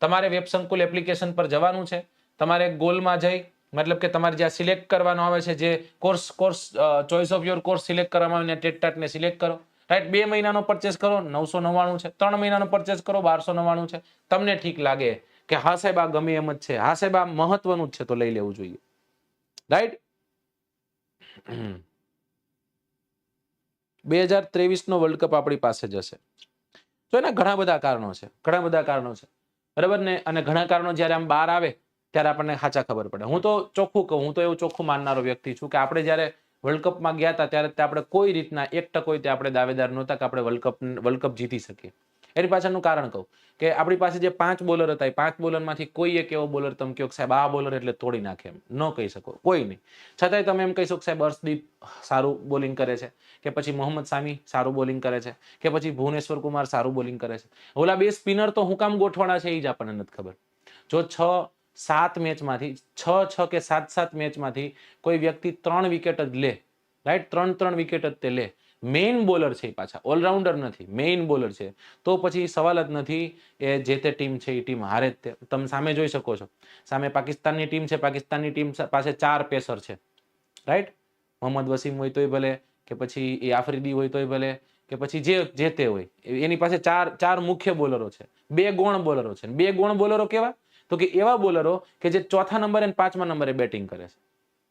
તમારે વેબ સંકુલ એપ્લિકેશન પર જવાનું છે. તમારે ગોલમાં જઈ, મતલબ કે તમારે જ્યાં સિલેક્ટ કરવાનો આવે છે, જે course choice of your course select કરવામાં આવે, ટેટટાટને સિલેક્ટ કરો, રાઈટ? 2 મહિનાનો પરચેસ કરો 999 છે, 3 મહિનાનો પરચેસ કરો 1299 છે. તમને ઠીક લાગે કે હા સાહેબ આ ગમે એમ જ છે, હા સાહેબ આ મહત્વનું જ છે, તો લઈ લેવું જોઈએ, રાઈટ? 2023નો વર્લ્ડ કપ આપણી પાસે જશે. તો એના ઘણા બધા કારણો છે, બરાબર ને? અને ઘણા કારણો જ્યારે આમ બહાર આવે ત્યારે આપણને સાચા ખબર પડે. હું તો ચોખ્ખું કહું, હું તો એવું ચોખ્ખું માનનારો વ્યક્તિ છું કે આપણે જ્યારે વર્લ્ડ કપમાં ગયા હતા ત્યારે આપણે કોઈ રીતના 1% આપણે દાવેદાર નહોતા કે આપણે વર્લ્ડ કપ જીતી શકીએ. એની પાછળનું કારણ કહું કે આપણી પાસે જે 5 બોલર હતા એ 5 બોલરમાંથી કોઈ એક એવો બોલર તમે કહો કે સાહેબ આ બોલર એટલે તોડી નાખે, એમ ન કહી શકો, કોઈ નહીં. છતાંય તમે એમ કહી શકો સાહેબ હર્ષદીપ સારું બોલિંગ કરે છે, કે પછી મોહમ્મદ સામી સારું બોલિંગ કરે છે, કે પછી ભુવનેશ્વર કુમાર સારું બોલિંગ કરે છે. ઓલા 2 સ્પિનર તો હું કામ ગોઠવાના છે એ જ આપણને નથી ખબર. જો 6-7 મેચમાંથી 6 કે 7 મેચમાંથી કોઈ વ્યક્તિ 3 વિકેટ જ લે, રાઈટ? 3 વિકેટ જ તે લે, મેઇન બોલર છે, પાછા ઓલરાઉન્ડર નથી, મેઇન બોલર છે, તો પછી સવાલ જ નથી એ જે તે ટીમ છે એ ટીમ હારે જ. તમે સામે જોઈ શકો છો, સામે પાકિસ્તાનની ટીમ છે, પાકિસ્તાનની ટીમ પાસે 4 પેસર છે, રાઈટ? મોહમ્મદ વસીમ હોય તોય ભલે, કે પછી એ આફ્રિદી હોય તોય ભલે, કે પછી જે તે હોય, એની પાસે 4 મુખ્ય બોલરો છે, 2 ગૌણ બોલરો છે. 2 ગૌણ બોલરો કેવા? તો કે એવા બોલરો કે જે 4થા નંબરે અને 5મા નંબરે બેટિંગ કરે છે,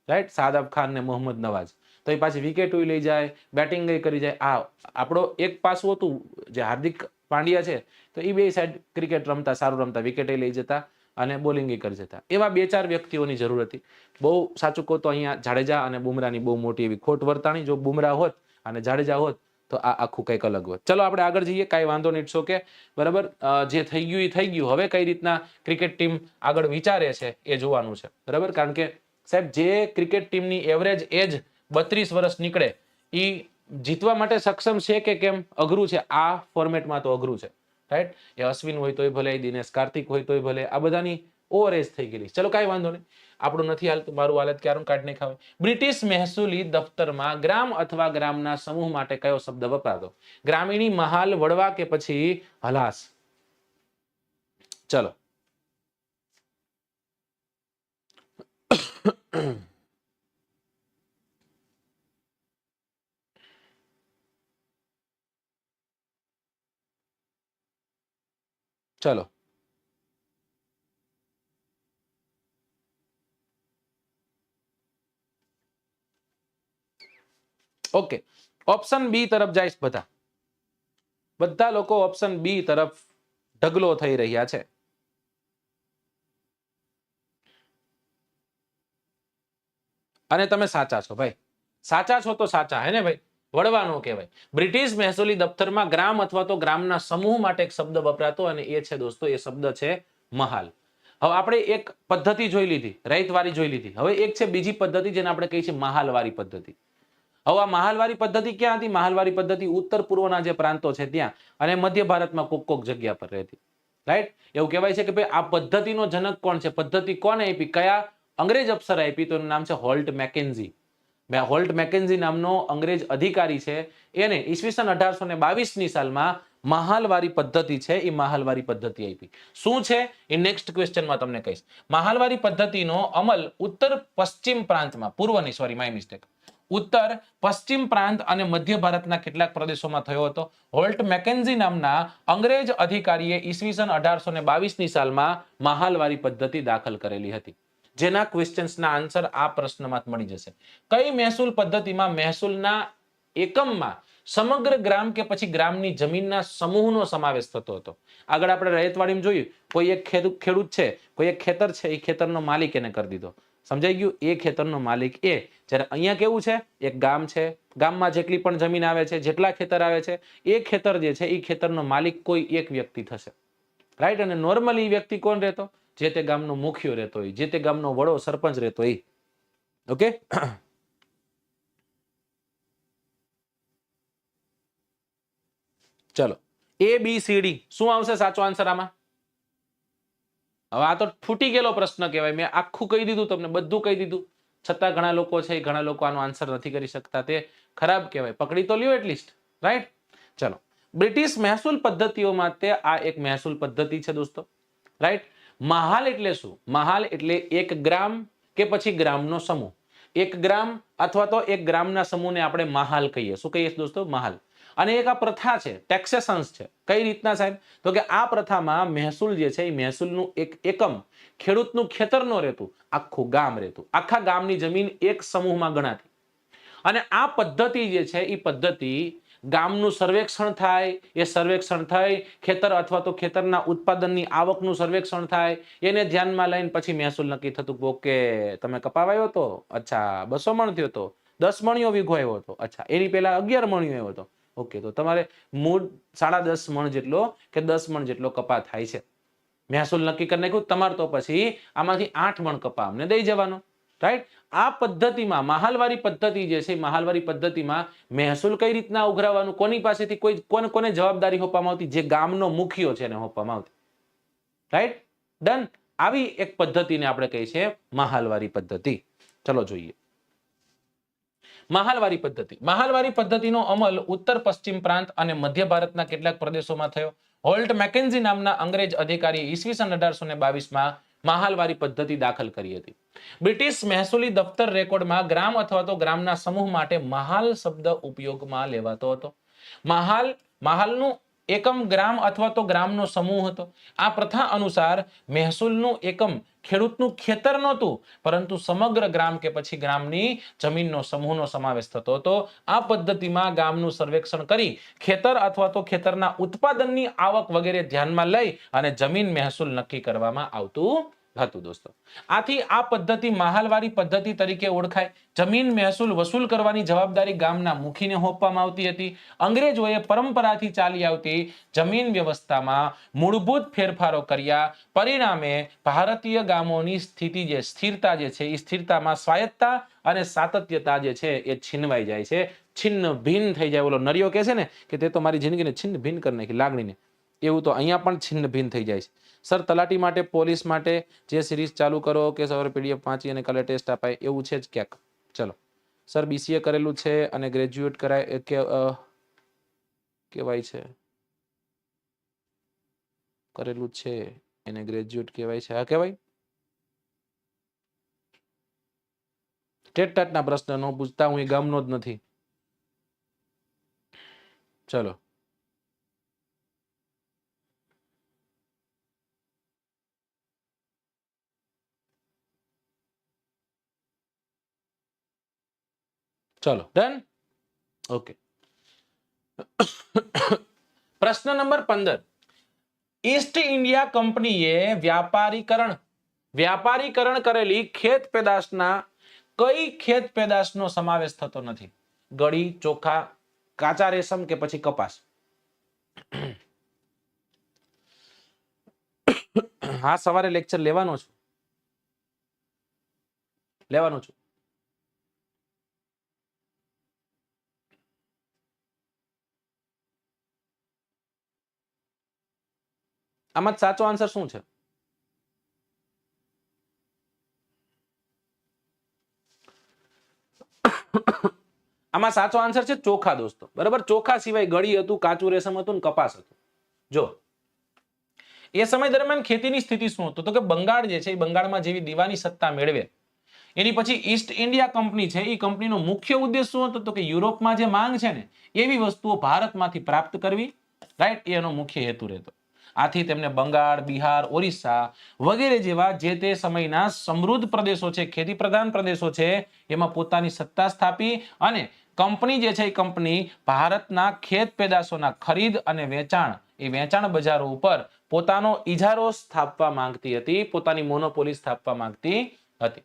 રાઈટ? સાદબ ખાન ને મોહમ્મદ નવાઝ. તો એ પાછી વિકેટ લઈ જાય, બેટિંગ કરી જાય. આ આપણો એક પાસું હતું જે હાર્દિક પાંડ્યા છે, તો એ બે સાઈડ ક્રિકેટ રમતા, સારું રમતા, વિકેટે લઈ જતા અને બોલિંગ કરી જતા. એવા 2-4 વ્યક્તિઓની જરૂર હતી. બહુ સાચું કહો તો અહીંયા જાડેજા અને બુમરાહની બહુ મોટી એવી ખોટ વર્તાણી. જો બુમરાહ હોત અને જાડેજા હોત તો આ આખું કંઈક અલગ હોત. ચલો આપણે આગળ જઈએ, કાંઈ વાંધો નહીં, ઇટ્સ ઓકે, બરાબર. જે થઈ ગયું એ થઈ ગયું. હવે કઈ રીતના ક્રિકેટ ટીમ આગળ વિચારે છે એ જોવાનું છે, બરાબર. કારણ કે સાહેબ જે ક્રિકેટ ટીમની એવરેજ એજ 32 વર્ષ નીકળે એ જીતવા માટે સક્ષમ છે કે કેમ, અઘરું છે. આ ફોર્મેટમાં તો અઘરું છે, રાઈટ. એ અશ્વિન હોય તોય ભલે, દિનેશ કાર્તિક હોય તોય ભલે, આ બધાની ઓવર એજ થઈ ગયેલી. ચલો કાંઈ વાંધો નહીં, આપણું નથી હાલતું, મારું હાલત ક્યારું કાઢ નહીં ખાવે. બ્રિટિશ મહેસૂલી દફતરમાં ગ્રામ અથવા ગ્રામના સમૂહ માટે કયો શબ્દ વપરાતો? ગ્રામીણી, મહાલ, વડવા કે પછી હલાસ? ચલો ચલો ઓકે, ઓપ્શન બી તરફ જાય. બધા લોકો ઓપ્શન બી તરફ ઢગલો થઈ રહ્યા છે. અને તમે સાચા છો ભાઈ, સાચા છો તો સાચા હે ને ભાઈ, વડવાનો કહેવાય. બ્રિટિશ મહેસૂલી દફતરમાં ગ્રામ અથવા તો ગ્રામના સમૂહ માટે એક શબ્દ વપરાતો અને એ છે દોસ્તો, એ શબ્દ છે મહાલ. હવે આપણે એક પદ્ધતિ જોઈ લીધી, રૈતવારી જોઈ લીધી. હવે એક છે બીજી પદ્ધતિ જેને આપણે કહીએ છીએ મહાલવારી પદ્ધતિ. હવે આ મહાલવારી પદ્ધતિ ક્યાં હતી? મહાલવારી પદ્ધતિ ઉત્તર પૂર્વના જે પ્રાંતો છે ત્યાં અને મધ્ય ભારતમાં કોક જગ્યા પર રહેતી, રાઈટ. એવું કહેવાય છે કે ભાઈ આ પદ્ધતિનો જનક કોણ છે, પદ્ધતિ કોને આપી, કયા અંગ્રેજ અફસર આપી? તો એનું નામ છે હોલ્ટ મેકેન્ઝી. હોલ્ટ મેકેન્ઝી નામનો અંગ્રેજ અધિકારી છે, એને ઈસવીસન 1822ની સાલમાં મહાલવારી પદ્ધતિ છે એ મહાલવારી પદ્ધતિ આપી. શું છે એ નેક્સ્ટ ક્વેશ્ચનમાં તમને કહીશ. મહાલવારી પદ્ધતિનો અમલ ઉત્તર પશ્ચિમ પ્રાંતમાં, પૂર્વની, સોરી માય મિસ્ટેક, ઉત્તર પશ્ચિમ પ્રાંત અને મધ્ય ભારતના કેટલાક પ્રદેશોમાં થયો હતો. હોલ્ટ મેકેન્ઝી નામના અંગ્રેજ અધિકારીએ ઈસવીસન 1822ની સાલમાં મહાલવારી પદ્ધતિ દાખલ કરેલી હતી, જેના ક્વેશ્ચન્સના આન્સર આ પ્રશ્નમાં મળી જશે. કઈ મહેસૂલ પદ્ધતિમાં મહેસૂલના એકમમાં સમગ્ર ગ્રામ કે પછી ગ્રામની જમીનના સમૂહનો સમાવેશ થતો હતો? આગળ આપણે રૈતવાડીમાં જોયું, કોઈ એક ખેડૂત છે, કોઈ એક ખેતર છે, એ ખેતરનો માલિક એને કરી દીધો. સમજાઈ ગયું? એ ખેતરનો માલિક એ. જ્યારે અહીંયા કેવું છે, એક ગામ છે, ગામમાં જેટલી પણ જમીન આવે છે, જેટલા ખેતર આવે છે, એ ખેતર જે છે એ ખેતરનો માલિક કોઈ એક વ્યક્તિ થશે, રાઈટ. અને નોર્મલી વ્યક્તિ કોણ રહેતો? જે તે ગામનો મુખિયો રહેતો હોય, જે તે ગામનો વડો સરપંચ રહેતો હોય. ઓકે, ચલો ABCD શું આવશે સાચો આન્સર આમાં? હવે આ તો ફૂટી ગયેલો પ્રશ્ન કહેવાય. મેં આખું કહી દીધું તમને, બધું કહી દીધું, છતાં ઘણા લોકો છે, ઘણા લોકો આનો આન્સર નથી કરી શકતા. તે ખરાબ કહેવાય. પકડી તો લ્યો એટલીસ્ટ, રાઈટ. ચલો, બ્રિટિશ મહેસૂલ પદ્ધતિઓમાં તે આ એક મહેસૂલ પદ્ધતિ છે દોસ્તો, રાઈટ. મહાલ એટલે શું? મહાલ એટલે એક ગ્રામ કે પછી ગ્રામનો સમૂહ. એક ગ્રામ અથવા તો એક ગ્રામના સમૂહને આપણે મહાલ કહીએ. શું કહીએ દોસ્તો? મહાલ. અને એક આ પ્રથા છે, ટેક્સેશન્સ છે. કઈ રીતના સાહેબ? તો કે આ પ્રથામાં મહેસૂલ જે છે એ મહેસૂલનું એક એકમ ખેડૂતનું ખેતર નો રહેતું, આખું ગામ રહેતું. આખા ગામની જમીન એક સમૂહમાં ગણાતી. અને આ પદ્ધતિ જે છે એ પદ્ધતિ ગામનું સર્વેક્ષણ થાય, એ સર્વેક્ષણ થઈ ખેતર અથવા તો ખેતરના ઉત્પાદનની આવકનું સર્વેક્ષણ થાય, એને ધ્યાનમાં લઈને પછી મહેસૂલ નક્કી થતું. ઓકે, તમે કપાવાયો હતો, અચ્છા 200 મણ થયો હતો, 10 મણીઓ વીઘો આવ્યો હતો, અચ્છા એની પહેલા 11 મણીઓ આવ્યો હતો. ઓકે, તો તમારે મૂળ 10.5 મણ જેટલો કે 10 મણ જેટલો કપા થાય છે. મહેસૂલ નક્કી કરી નાખ્યું તમારે, તો પછી આમાંથી 8 મણ કપા અમને દઈ જવાનો, રાઈટ. આ પદ્ધતિમાં મહાલવારી પદ્ધતિ જે છે, મહાલવારી પદ્ધતિમાં મહેસૂલ કઈ રીતના ઉઘરાવવાનું, કોની પાસેથી કોને જવાબદારી સોંપવામાં આવતી? જે ગામનો મુખિયો છે એને સોંપવામાં આવતી, રાઈટ. ડન. આવી એક પદ્ધતિને આપણે કહીએ છીએ મહાલવારી પદ્ધતિ. ચલો જોઈએ મહાલવારી પદ્ધતિ. મહાલવારી પદ્ધતિનો અમલ ઉત્તર પશ્ચિમ પ્રાંત અને મધ્ય ભારતના કેટલાક પ્રદેશોમાં થયો. હોલ્ટ મેકેન્ઝી નામના અંગ્રેજ અધિકારી ઈસવીસન 1822માં મહાલવારી પદ્ધતિ દાખલ કરી હતી. બ્રિટિશ મહેસૂલી દફતર રેકોર્ડમાં ગ્રામ અથવા તો ગ્રામના સમૂહ માટે મહાલ શબ્દ ઉપયોગમાં લેવાતો હતો. મહાલનું એકમ ગ્રામ અથવા તો ગ્રામનો સમૂહ હતો. આ પ્રથા અનુસાર મહેસૂલનું એકમ ખેડૂતનું ખેતર નહોતું, પરંતુ સમગ્ર ગ્રામ કે પછી ગ્રામની જમીનનો સમૂહનો સમાવેશ થતો હતો. આ પદ્ધતિમાં ગામનું સર્વેક્ષણ કરી ખેતર અથવા તો ખેતરના ઉત્પાદનની આવક વગેરે ધ્યાનમાં લઈ અને જમીન મહેસૂલ નક્કી કરવામાં આવતું હતું દોસ્તો. આથી આ પદ્ધતિ મહાલવારી પદ્ધતિ તરીકે ઓળખાય. જમીન મહેસૂલ વસૂલ કરવાની જવાબદારી ગામના મુખીને સોંપવામાં આવતી હતી. અંગ્રેજોએ પરંપરાથી ચાલી આવતી જમીન વ્યવસ્થામાં મૂળભૂત ફેરફારો કર્યા. પરિણામે ભારતીય ગામોની સ્થિતિ જે સ્થિરતા જે છે એ સ્થિરતામાં સ્વાયત્તતા અને સાતત્યતા જે છે એ છીનવાઈ જાય છે. છિન્ન ભિન્ન થઈ જાય. ઓલો નરિયો કહે છે ને કે તે તો મારી જિંદગીને છિન્ન ભિન્ન કરી નાખી લાગણીને, એવું તો અહીંયા પણ છિન્ન ભિન્ન થઈ જાય છે. સર તલાટી માટે, પોલીસ માટે જે સિરીઝ ચાલુ કરો કે સવારે પીડીએફ વાંચી અને કાલે ટેસ્ટ અપાય એવું છે જ ક્યાંક. ચલો સર બીસીએ કરેલું છે અને ગ્રેજ્યુએટ કરાય કેવાય છે, કરેલું છે એને ગ્રેજ્યુએટ કહેવાય છે. હા કહેવાય. ટેટના પ્રશ્ન ન પૂછતા, હું એ ગામનો જ નથી. ચલો ચલો ડન. ઓકે. પ્રશ્ન નંબર 15. ઈસ્ટ ઇન્ડિયા કંપનીએ વ્યાપારીકરણ કરેલી ખેત પેદાશના કઈ ખેત પેદાશનો સમાવેશ થતો નથી? ગળી, ચોખા, કાચા રેશમ કે પછી કપાસ? હા સવારે લેક્ચર લેવાનો છું. આમાં સાચો આન્સર શું છે? આમાં સાચો આન્સર છે ચોખા દોસ્તો. બરાબર, ચોખા સિવાય ગળી હતું, કાચું રેશમ હતું ને કપાસ હતું. જો એ સમય દરમિયાન ખેતીની સ્થિતિ શું હતું તો કે બંગાળ જે છે એ બંગાળમાં જેવી દીવાની સત્તા મેળવે એની પછી ઈસ્ટ ઇન્ડિયા કંપની છે એ કંપનીનો મુખ્ય ઉદ્દેશ શું હતો તો કે યુરોપમાં જે માંગ છે ને એવી વસ્તુઓ ભારતમાંથી પ્રાપ્ત કરવી. રાઈટ, એનો મુખ્ય હેતુ રહેતો. આથી તેમને બંગાળ, બિહાર, ઓરિસ્સા વગેરે જેવા જે તે સમયના સમૃદ્ધ પ્રદેશો છે, ખેતી પ્રધાન પ્રદેશો છે, એમાં પોતાની સત્તા સ્થાપી અને કંપની જે છે એ કંપની ભારતના ખેત પેદાશોના ખરીદ અને વેચાણ બજારો ઉપર પોતાનો ઇજારો સ્થાપવા માંગતી હતી, પોતાની મોનોપોલી સ્થાપવા માંગતી હતી.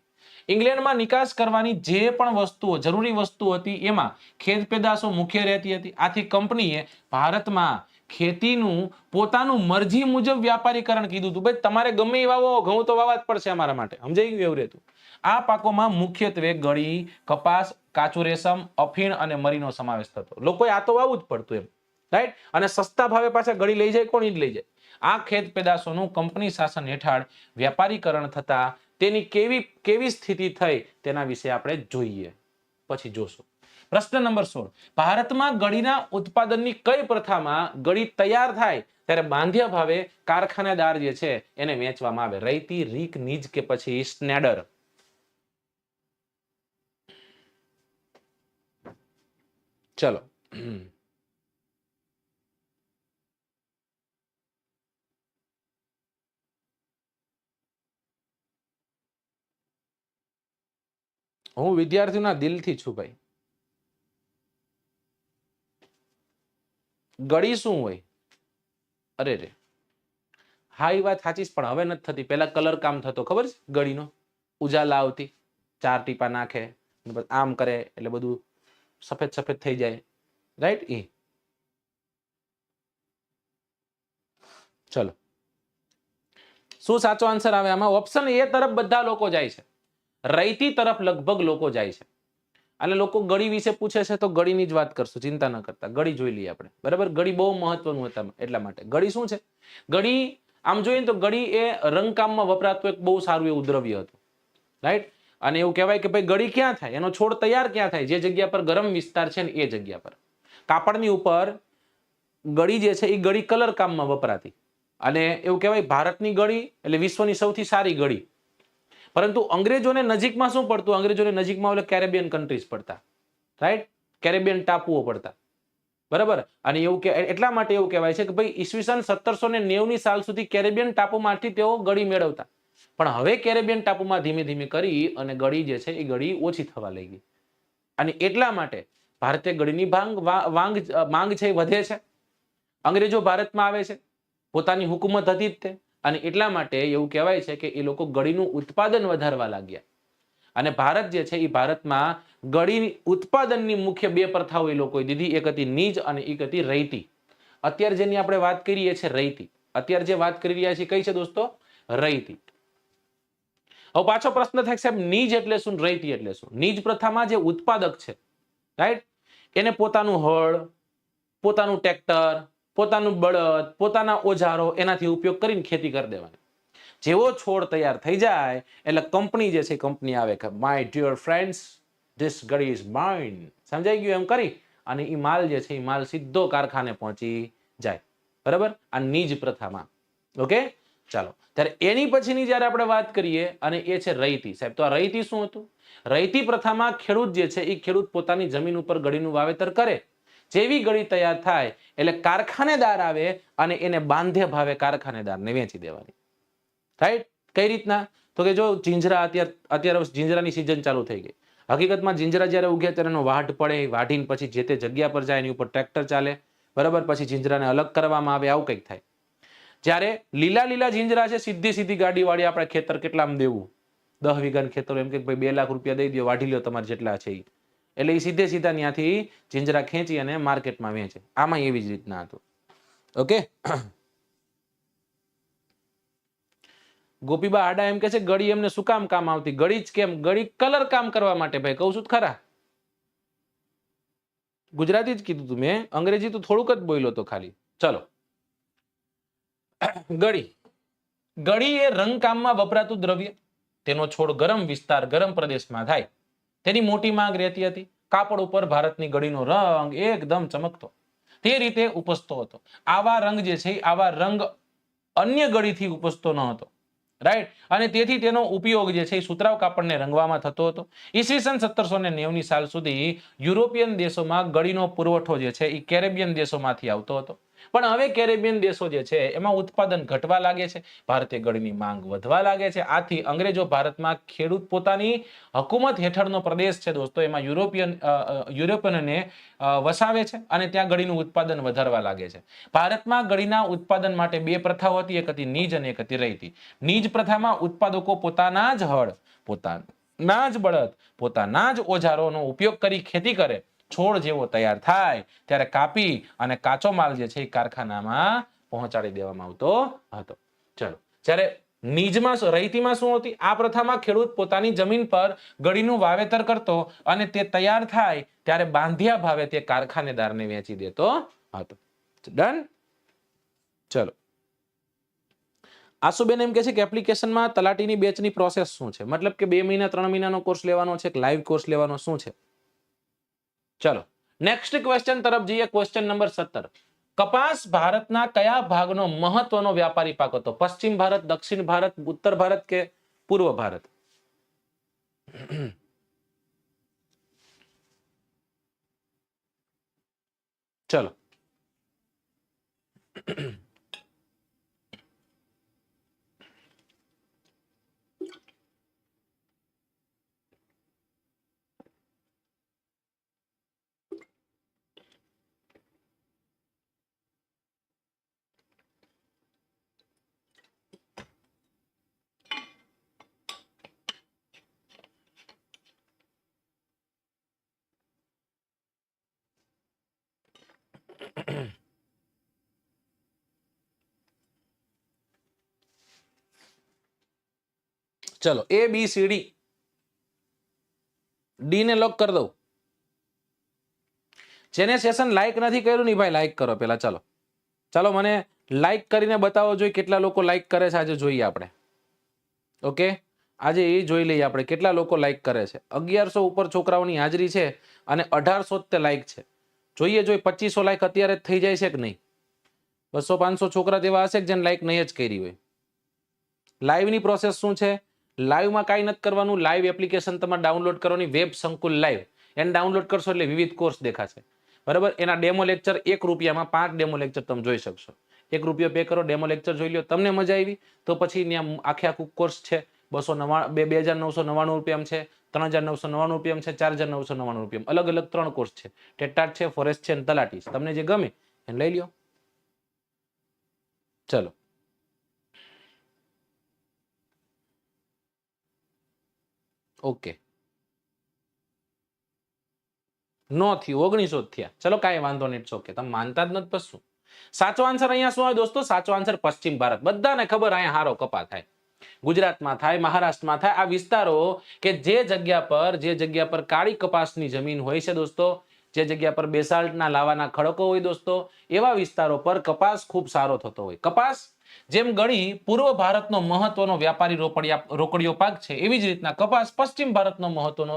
ઇંગ્લેન્ડમાં નિકાસ કરવાની જે પણ વસ્તુઓ જરૂરી વસ્તુ હતી એમાં ખેત પેદાશો મુખ્ય રહેતી હતી. આથી કંપનીએ ભારતમાં ખેતીનું પોતાનું મરજી મુજબ વ્યાપારીકરણ કીધું હતું. ભાઈ તમારે ગમે એ વાવો, ઘઉં તો વાવા જ પડશે અમારા માટે. સમજાઈ ગયું? એવું રહેતું. આ પાકોમાં મુખ્યત્વે ગળી, કપાસ, કાચું રેશમ, અફીણ અને મરીનો સમાવેશ થતો. લોકોએ આ તો વાવવું જ પડતું એમ. રાઈટ, અને સસ્તા ભાવે પાછા ગળી લઈ જાય, કોણ જ લઈ જાય. આ ખેત પેદાશોનું કંપની શાસન હેઠળ વ્યાપારીકરણ થતા તેની કેવી સ્થિતિ થઈ તેના વિશે આપણે જોઈએ, પછી જોશું. પ્રશ્ન નંબર 16. ભારતમાં ગળીના ઉત્પાદનની કઈ પ્રથામાં ગળી તૈયાર થાય ત્યારે બાંધ્યા ભાવે કારખાનેદાર જે છે એને વેચવામાં આવે? રૈતી, રીક, નીજ કે પછી સ્નેડર? ચલો હું વિદ્યાર્થીઓના દિલથી છું ભાઈ. ગળી શું હોય? અરે રે, હા એ વાત સાચી, પણ હવે નથી થતી. પેલા કલર કામ થતો, ખબર છે? ગળીનો ઉજાલા આવતી, 4 ટીપા નાખે, આમ કરે એટલે બધું સફેદ સફેદ થઈ જાય. રાઈટ. એ ચલો શું સાચો આન્સર આવે આમાં? ઓપ્શન એ તરફ બધા લોકો જાય છે, રૈતી તરફ લગભગ લોકો જાય છે. અને લોકો ગળી વિશે પૂછે છે તો ગળીની જ વાત કરશું, ચિંતા ન કરતા. ગળી જોઈ લઈએ આપણે. બરાબર, ગળી બહુ મહત્વનું હતા એટલા માટે. ગળી શું છે? ગળી આમ જોઈએ તો ગળી એ રંગકામમાં વપરાતું એક બહુ સારું એવું દ્રવ્ય હતું. રાઈટ, અને એવું કહેવાય કે ભાઈ ગળી ક્યાં થાય, એનો છોડ તૈયાર ક્યાં થાય? જે જગ્યા પર ગરમ વિસ્તાર છે ને એ જગ્યા પર. કાપડની ઉપર ગળી જે છે એ ગળી કલર કામમાં વપરાતી. અને એવું કહેવાય ભારતની ગળી એટલે વિશ્વની સૌથી સારી ગળી. પરંતુ અંગ્રેજોને નજીકમાં શું પડતું? અંગ્રેજોને નજીકમાં કેરેબિયન કન્ટ્રીઝ પડતા. રાઈટ, કેરેબિયન ટાપુઓ પડતા. બરાબર. અને એવું કે એટલા માટે એવું કહેવાય છે કે ભાઈ ઈસવીસન 1790 સાલ સુધી કેરેબિયન ટાપુમાંથી તેઓ ગળી મેળવતા, પણ હવે કેરેબિયન ટાપુમાં ધીમે ધીમે કરી અને ગળી જે છે એ ગળી ઓછી થવા લાગી, અને એટલા માટે ભારતીય ગળીની માંગ છે એ વધે છે. અંગ્રેજો ભારતમાં આવે છે, પોતાની હુકુમત હતી જ તે, અને એટલા માટે એવું કહેવાય છે કે એ લોકો ગળીનું ઉત્પાદન વધારવા લાગ્યા. અને ભારત જે છે એ ભારતમાં ગળી ઉત્પાદનની મુખ્ય બે પ્રથાઓ એ લોકોએ દીધી, એક હતી નીજ અને એક હતી રૈતી. અત્યારે જેની આપણે વાત કરીએ છીએ રૈતી, અત્યારે જે વાત કરી રહ્યા છીએ કઈ છે દોસ્તો? રૈતી. હવે પાછો પ્રશ્ન થાય સાહેબ નીજ એટલે શું, રૈતી એટલે શું? નીજ પ્રથામાં જે ઉત્પાદક છે, રાઈટ, એને પોતાનું હળ, પોતાનું ટ્રેક્ટર, પોતાનું બળદ, પોતાના ઓજારો એનાથી ઉપયોગ કરીને ખેતી કરી દેવાની. જેવો છોડ તૈયાર થઈ જાય એટલે કંપની જે છે કંપની આવે કે માય ડિયર ફ્રેન્ડ્સ ધીસ ગળી ઇઝ માઇન, સમજાઈ ગયું? એમ કરી અને એ માલ જે છે એ માલ સીધો કારખાને પહોંચી જાય. બરાબર, આ નીજ પ્રથામાં. ઓકે, ચાલો. ત્યારે એની પછીની જ્યારે આપણે વાત કરીએ અને એ છે રૈતી. સાહેબ તો આ રૈતી શું હતું? રૈતી પ્રથામાં ખેડૂત જે છે એ ખેડૂત પોતાની જમીન ઉપર ગળીનું વાવેતર કરે, જેવી ગળી તૈયાર થાય એટલે કારખાનેદાર આવે અને એને બાંધે ભાવે કારખાનેદારને વેચી દેવાની. રાઈટ? કઈ રીતના? તો કે જો જીંજરા અત્યારે જીંજરાની સિઝન ચાલુ થઈ ગઈ. હકીકતમાં જીંજરા જ્યારે ઉગે ત્યારે એનો વાઢ પડે, વાઢીને પછી જે તે જગ્યા પર જાય એની ઉપર ટ્રેક્ટર ચાલે, બરાબર, પછી જીંજરાને અલગ કરવામાં આવે, આવું કંઈક થાય. જ્યારે લીલા જીંજરા છે સીધી સીધી ગાડી વાળી આપણે ખેતર કેટલામાં દેવું, 10 વીઘાનું ખેતર, એમ કે ભાઈ 2 લાખ રૂપિયા દઈ દો, વાઢી લો તમારે જેટલા છે એ. એટલે એ સીધે સીધા ત્યાંથી જીંજરા ખેંચી અને માર્કેટમાં વેચે. આમાં એવી જ રીતના હતું. ઓકે, ગોપીબા આડા એમ કે છે ગળી એમને શું કામ આવતી? ગળી જ કેમ? ગળી કલર કામ કરવા માટે. ભાઈ કહું છું ખરા, ગુજરાતી જ કીધું તું મેં, અંગ્રેજી તો થોડુંક જ બોલ્યો તો ખાલી. ચલો, ગળી એ રંગકામમાં વપરાતું દ્રવ્ય. તેનો છોડ ગરમ વિસ્તાર, ગરમ પ્રદેશમાં થાય. તેની મોટી માંગ રહેતી હતી. કાપડ ઉપર ભારતની ગળીનો રંગ એકદમ ચમકતો, તે રીતે ઉપસતો હતો. આવા રંગ જે છે આવા રંગ અન્ય ગળીથી ઉપસતો ન હતો, રાઈટ, અને તેથી તેનો ઉપયોગ જે છે એ સુતરાઉ કાપડને રંગવામાં થતો હતો. ઈસવીસન 1790 સાલ સુધી યુરોપિયન દેશોમાં ગળીનો પુરવઠો જે છે એ કેરેબિયન દેશોમાંથી આવતો હતો. પણ હવે કેરેબિયન દેશો જે છે એમાં ઉત્પાદન ઘટવા લાગે છે, ભારતીય ગળીની માંગ વધવા લાગે છે. આથી અંગ્રેજો ભારતમાં ખેડૂત પોતાની હુકુમત હેઠળનો પ્રદેશ છે દોસ્તો, એમાં યુરોપિયનને વસાવે છે અને ત્યાં ગળીનું ઉત્પાદન વધારવા લાગે છે. ભારતમાં ગળીના ઉત્પાદન માટે બે પ્રથાઓ હતી, એક હતી નીજ અને એક હતી રૈતી. નીજ પ્રથામાં ઉત્પાદકો પોતાના જ હળ, પોતાના જ બળદ, પોતાના જ ઓજારોનો ઉપયોગ કરી ખેતી કરે. છોડ જેવો તૈયાર થાય ત્યારે કાપી અને કાચો માલ જે છે એ કારખાનામાં પહોંચાડી દેવામાં આવતો હતો. ચલો, જ્યારે નીજમાં રૈતીમાં શું હતી? આ પ્રથામાં ખેડૂત પોતાની જમીન પર ગળીનું વાવેતર કરતો અને તે તૈયાર થાય ત્યારે બાંધ્યા ભાવે તે કારખાનેદારને વેચી દેતો હતો. ડન? ચલો, આસુબેન એમ કે છે કે એપ્લિકેશનમાં તલાટીની બેચની પ્રોસેસ શું છે? મતલબ કે 2 મહિના 3 મહિનાનો કોર્સ લેવાનો છે કે લાઈવ કોર્સ લેવાનો, શું છે? ચલો, નેક્સ્ટ ક્વેશ્ચન તરફ જઈએ. Question number 17. કપાસ ભારતના કયા ભાગનો મહત્વનો વ્યાપારી પાક હતો? પશ્ચિમ ભારત, દક્ષિણ ભારત, ઉત્તર ભારત કે પૂર્વ ભારત? ચલો, ચલો, એ બી સી ડી. ડી ને લોક કરી દઉં. જેને સેશન લાઈક નથી કર્યું ને ભાઈ લાઈક કરો પેલા. ચાલો ચાલો, મને લાઈક કરીને બતાવો જોઈએ કેટલા લોકો લાઈક કરે છે. આજે જોઈએ આપણે. ઓકે, આજે એ જોઈ લઈએ આપણે કેટલા લોકો લાઈક કરે છે. 1100 ઉપર છોકરાઓની હાજરી છે અને 1800 તે લાઈક છે. જોઈએ 2500 લાઈક અત્યારે જ થઈ જાય છે કે નહીં? 200-500 છોકરા તેવા હશે કે જેને લાઈક નહીં જ કરી હોય. લાઈવની પ્રોસેસ શું છે? લાઈવમાં કાંઈ નથી કરવાનું. લાઈવ એપ્લિકેશન તમારે ડાઉનલોડ કરવાની, વેબ સંકુલ લાઈવ. એને ડાઉનલોડ કરશો એટલે વિવિધ કોર્સ દેખાશે. બરાબર. એના ડેમો લેક્ચર 1 રૂપિયામાં 5 ડેમો લેક્ચર તમે જોઈ શકશો. 1 રૂપિયો પે કરો, ડેમો લેક્ચર જોઈ લો, તમને મજા આવી તો પછી ત્યાં આખું કોર્સ છે 2999 રૂપિયામાં છે, 3999 રૂપિયામાં છે, 4999 રૂપિયામાં. અલગ અલગ 3 કોર્સ છે, ટેટાટ છે, ફોરેસ્ટ છે અને તલાટી. તમને જે ગમે એને લઈ લ્યો. ચલો ઓકે, નો થયું, 1900 થયા. ચલો કાંઈ વાંધો નહીં, ઓકે. તમે માનતા જ નથી પછી શું. સાચો આન્સર અહીંયા શું આવે દોસ્તો? સાચો આન્સર પશ્ચિમ ભારત. બધાને ખબર અહીંયા હારો કપા થાય, ગુજરાતમાં થાય, મહારાષ્ટ્રમાં થાય. આ વિસ્તારો કે જે જગ્યા પર કાળી કપાસની જમીન હોય છે દોસ્તો, જે જગ્યા પર બેસાલ્ટના લાવાના ખડકો હોય દોસ્તો, એવા વિસ્તારો પર કપાસ ખૂબ સારો થતો હોય. કપાસ જેમ ગળી પૂર્વ ભારતનો મહત્વનો વ્યાપારી રોકડિયો પાક છે, એવી જ રીતના કપાસ પશ્ચિમ ભારતનો મહત્વનો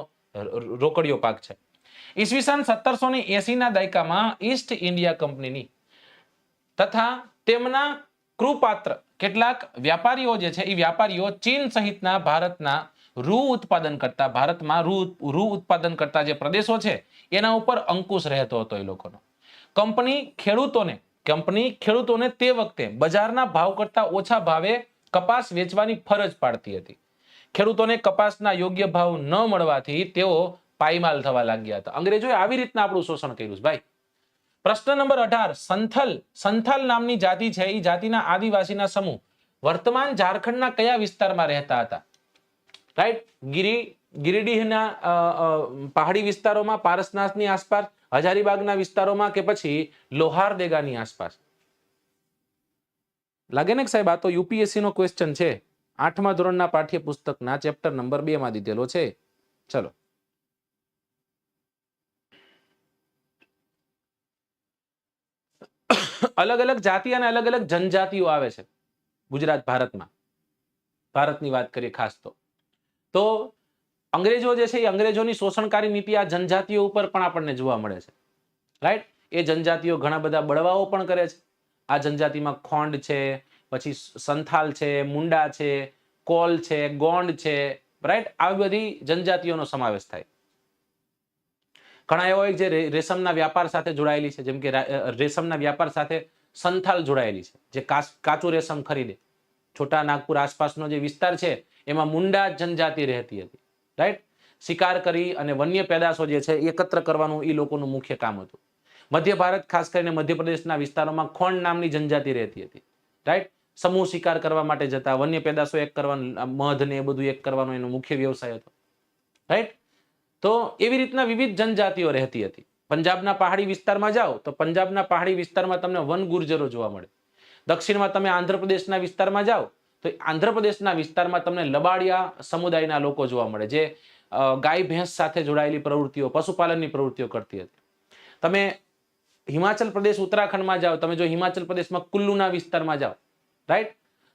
રોકડિયો પાક છે. ઈસવીસન 1780 ના દાયકામાં ઈસ્ટ ઇન્ડિયા કંપનીની તથા તેમના કૃપાત્ર કેટલાક વ્યાપારીઓ જે છે, એ વ્યાપારીઓ ચીન સહિતના ભારતના ભારતમાં રૂ ઉત્પાદન કરતા જે પ્રદેશો છે એના ઉપર અંકુશ રહેતો હતો એ લોકોનો. કંપની ખેડૂતોને તે વખતે બજારના ભાવ કરતા ઓછા ભાવે કપાસ વેચવાની ફરજ પાડતી હતી. ખેડૂતોને કપાસના યોગ્ય ભાવ ન મળવાથી તેઓ પાયમાલ થવા લાગ્યા હતા. અંગ્રેજોએ આવી રીતના આપણું શોષણ કર્યું છે ભાઈ. પ્રશ્ન નંબર 18, સંથાલ નામની જાતિ છે, એ જાતિના આદિવાસીના સમૂહ વર્તમાન ઝારખંડના કયા વિસ્તારમાં રહેતા હતા? રાઈટ, ગિરિડીહના પહાડી વિસ્તારોમાં, પારસનાથની આસપાસ, હજારીબાગના વિસ્તારોમાં, કે પછી લોહારદેગાની આસપાસ? લાગે ને સાહેબ, આ તો યુપીએસસી નો ક્વેશ્ચન છે, 8મા ધોરણના પાઠ્યપુસ્તકના ચેપ્ટર નંબર 2 માં દીધેલો છે. ચલો અલગ અલગ જાતિ અને અલગ અલગ જનજાતિઓ આવે છે ગુજરાત ભારતની વાત કરીએ ખાસ તો અંગ્રેજો જે છે એ અંગ્રેજોની શોષણકારી નીતિ આ જનજાતિઓ ઉપર પણ આપણને જોવા મળે છે. રાઈટ, એ જનજાતિઓ ઘણા બધા બળવાઓ પણ કરે છે. આ જનજાતિમાં ખોંડ છે, પછી સંથાલ છે, મુંડા છે, કોલ છે, ગોંડ છે. રાઈટ, આવી બધી જનજાતિઓનો સમાવેશ થાય. ઘણા એવા હોય જે રેશમના વ્યાપાર સાથે જોડાયેલી છે, જેમ કે રેશમના વ્યાપાર સાથે સંથાલ જોડાયેલી છે, જે કાચું રેશમ ખરીદે. છોટા નાગપુર આસપાસનો જે વિસ્તાર છે એમાં મુંડા જનજાતિ રહેતી હતી. રાઈટ, શિકાર કરી અને વન્ય પેદાશો જે છે એકત્ર કરવાનું એ લોકોનું મુખ્ય કામ હતું. મધ્ય ભારત, ખાસ કરીને મધ્યપ્રદેશના વિસ્તારોમાં ખોંડ નામની જનજાતિ રહેતી હતી. રાઈટ, સમૂહ શિકાર કરવા માટે જતા, વન્ય પેદાશો એક કરવાનું, મધ ને એ બધું એક કરવાનો એનો મુખ્ય વ્યવસાય હતો. રાઈટ, તો એવી રીતના વિવિધ જનજાતિઓ રહેતી હતી. પંજાબના પહાડી વિસ્તારમાં જાઓ તો પંજાબના પહાડી વિસ્તારમાં તમને વન ગુર્જરો જોવા મળે. દક્ષિણમાં તમે આંધ્રપ્રદેશના વિસ્તારમાં જાઓ તો આંધ્રપ્રદેશના વિસ્તારમાં તમને લબાડિયા સમુદાયના લોકો જોવા મળે, જે ગાય ભેંસ સાથે જોડાયેલી પ્રવૃત્તિઓ, પશુપાલનની પ્રવૃત્તિઓ કરતી હતી. તમે હિમાચલ પ્રદેશ, ઉત્તરાખંડમાં જાઓ, તમે જો હિમાચલ પ્રદેશમાં કુલ્લુના વિસ્તારમાં જાઓ, રાઈટ,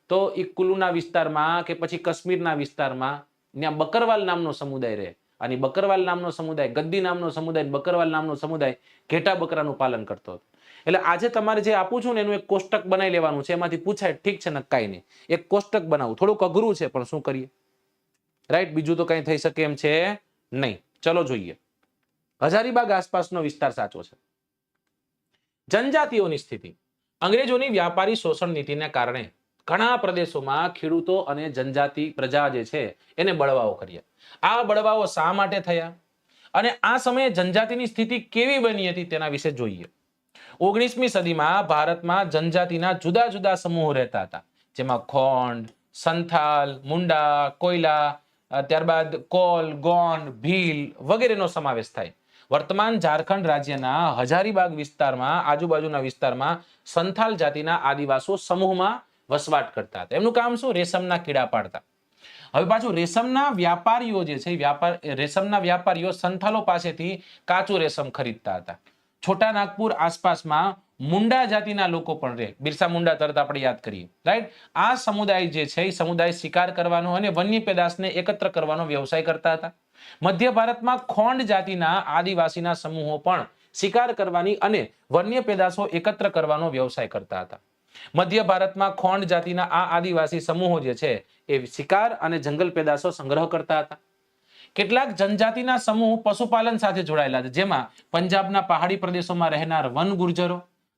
તો એ કુલ્લુના વિસ્તારમાં કે પછી કાશ્મીરના વિસ્તારમાં ત્યાં બકરવાલ નામનો સમુદાય રહે. અને બકરવાલ નામનો સમુદાય, ગદ્દી નામનો સમુદાય, બકરવાલ નામનો સમુદાય ઘેટા બકરાનું પાલન કરતો હતો. એટલે આજે તમારે જે આપું છું ને એનું એક કોષ્ટક બનાવી લેવાનું છે, એમાંથી પૂછાય ઠીક છે ને કાંઈ નહીં, એક કોષ્ટક બનાવું. થોડુંક અઘરું છે પણ શું કરીએ, રાઈટ, બીજું તો કઈ થઈ શકે એમ છે નહીં. ચલો જોઈએ, હજારીબાગ આસપાસનો વિસ્તાર સાચો છે. જનજાતિઓની સ્થિતિ. અંગ્રેજોની વ્યાપારી શોષણ નીતિને કારણે ઘણા પ્રદેશોમાં ખેડૂતો અને જનજાતિ પ્રજા જે છે એને બળવાઓ કર્યા. આ બળવાઓ શા માટે થયા અને આ સમયે જનજાતિની સ્થિતિ કેવી બની હતી તેના વિશે જોઈએ. 19મી સદીમાં ભારતમાં જનજાતિના જુદા જુદા સમૂહો રહેતા હતા, જેમાં ખોંડ, સંથાલ, મુંડા, કોયલા, ત્યારબાદ કોલ, ગોંડ, ભીલ વગેરેનો સમાવેશ થાય. વર્તમાન ઝારખંડ રાજ્યના હજારીબાગ વિસ્તારમાં, આજુબાજુના વિસ્તારમાં સંથાલ જાતિના આદિવાસીઓ સમૂહમાં વસવાટ કરતા હતા. એમનું કામ શું? રેશમના કીડા પાડતા. હવે પાછું રેશમના વ્યાપારીઓ જે છે, રેશમના વ્યાપારીઓ સંથાલો પાસેથી કાચું રેશમ ખરીદતા હતા. છોટા નાગપુર આસપાસમાં મુંડા જાતિના લોકો પણ રહે. બિરસા મુંડા તરત આપણે યાદ કરીએ, રાઈટ. આ સમુદાય જે છે એ સમુદાય શિકાર કરવાનો અને વન્ય પેદાશને એકત્ર કરવાનો વ્યવસાય કરતા હતા. મધ્ય ભારતમાં ખોંડ જાતિના આદિવાસીના સમૂહો પણ શિકાર કરવાની અને વન્ય પેદાશો એકત્ર કરવાનો વ્યવસાય કરતા હતા. મધ્ય ભારતમાં ખોંડ જાતિના આ આદિવાસી સમૂહો જે છે એ શિકાર અને જંગલ પેદાશો સંગ્રહ કરતા હતા. કેટલાક જનજાતિના સમૂહ પશુપાલન સાથે જોડાયેલા છે, જેમાં પંજાબના પહાડી પ્રદેશોમાં રહેનાર વન ગુર્જરો,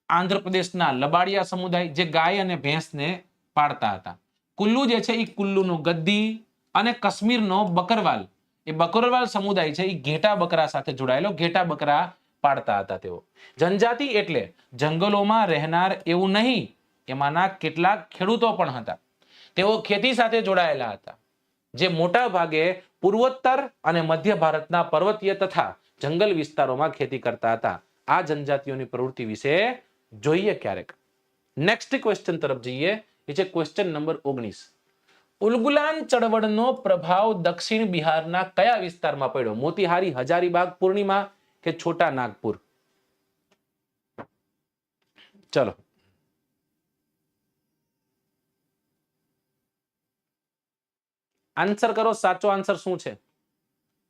આંધ્રપ્રદેશના લબાડિયા સમુદાય જે ગાય અને ભેંસને પાળતા હતા, કુલ્લુ જે છે એ કુલ્લુનો ગદ્દી, અને કાશ્મીરનો બકરવાલ, એ બકરવાલ સમુદાય છે એ ઘેટા બકરા સાથે જોડાયેલો, ઘેટા બકરા પાળતા હતા તેઓ. જનજાતિ એટલે જંગલોમાં રહેનાર એવું નહીં, એમાંના કેટલાક ખેડૂતો પણ હતા, તેઓ ખેતી સાથે જોડાયેલા હતા, જે મોટા ભાગે પૂર્વોત્તર અને મધ્ય ભારતના પર્વતીય તથા જંગલ વિસ્તારોમાં ખેતી કરતા હતા. આ જનજાતિઓની પ્રવૃત્તિ વિશે જોઈએ ક્યારેક. નેક્સ્ટ ક્વેશ્ચન તરફ જઈએ, એ છે ક્વેશ્ચન નંબર 19. ઉલગુલાન ચળવળનો પ્રભાવ દક્ષિણ બિહારના કયા વિસ્તારમાં પડ્યો? મોતીહારી, હજારીબાગ, પૂર્ણિમા કે છોટા નાગપુર? ચલો, આન્સર કરો. સાચો આન્સર શું છે?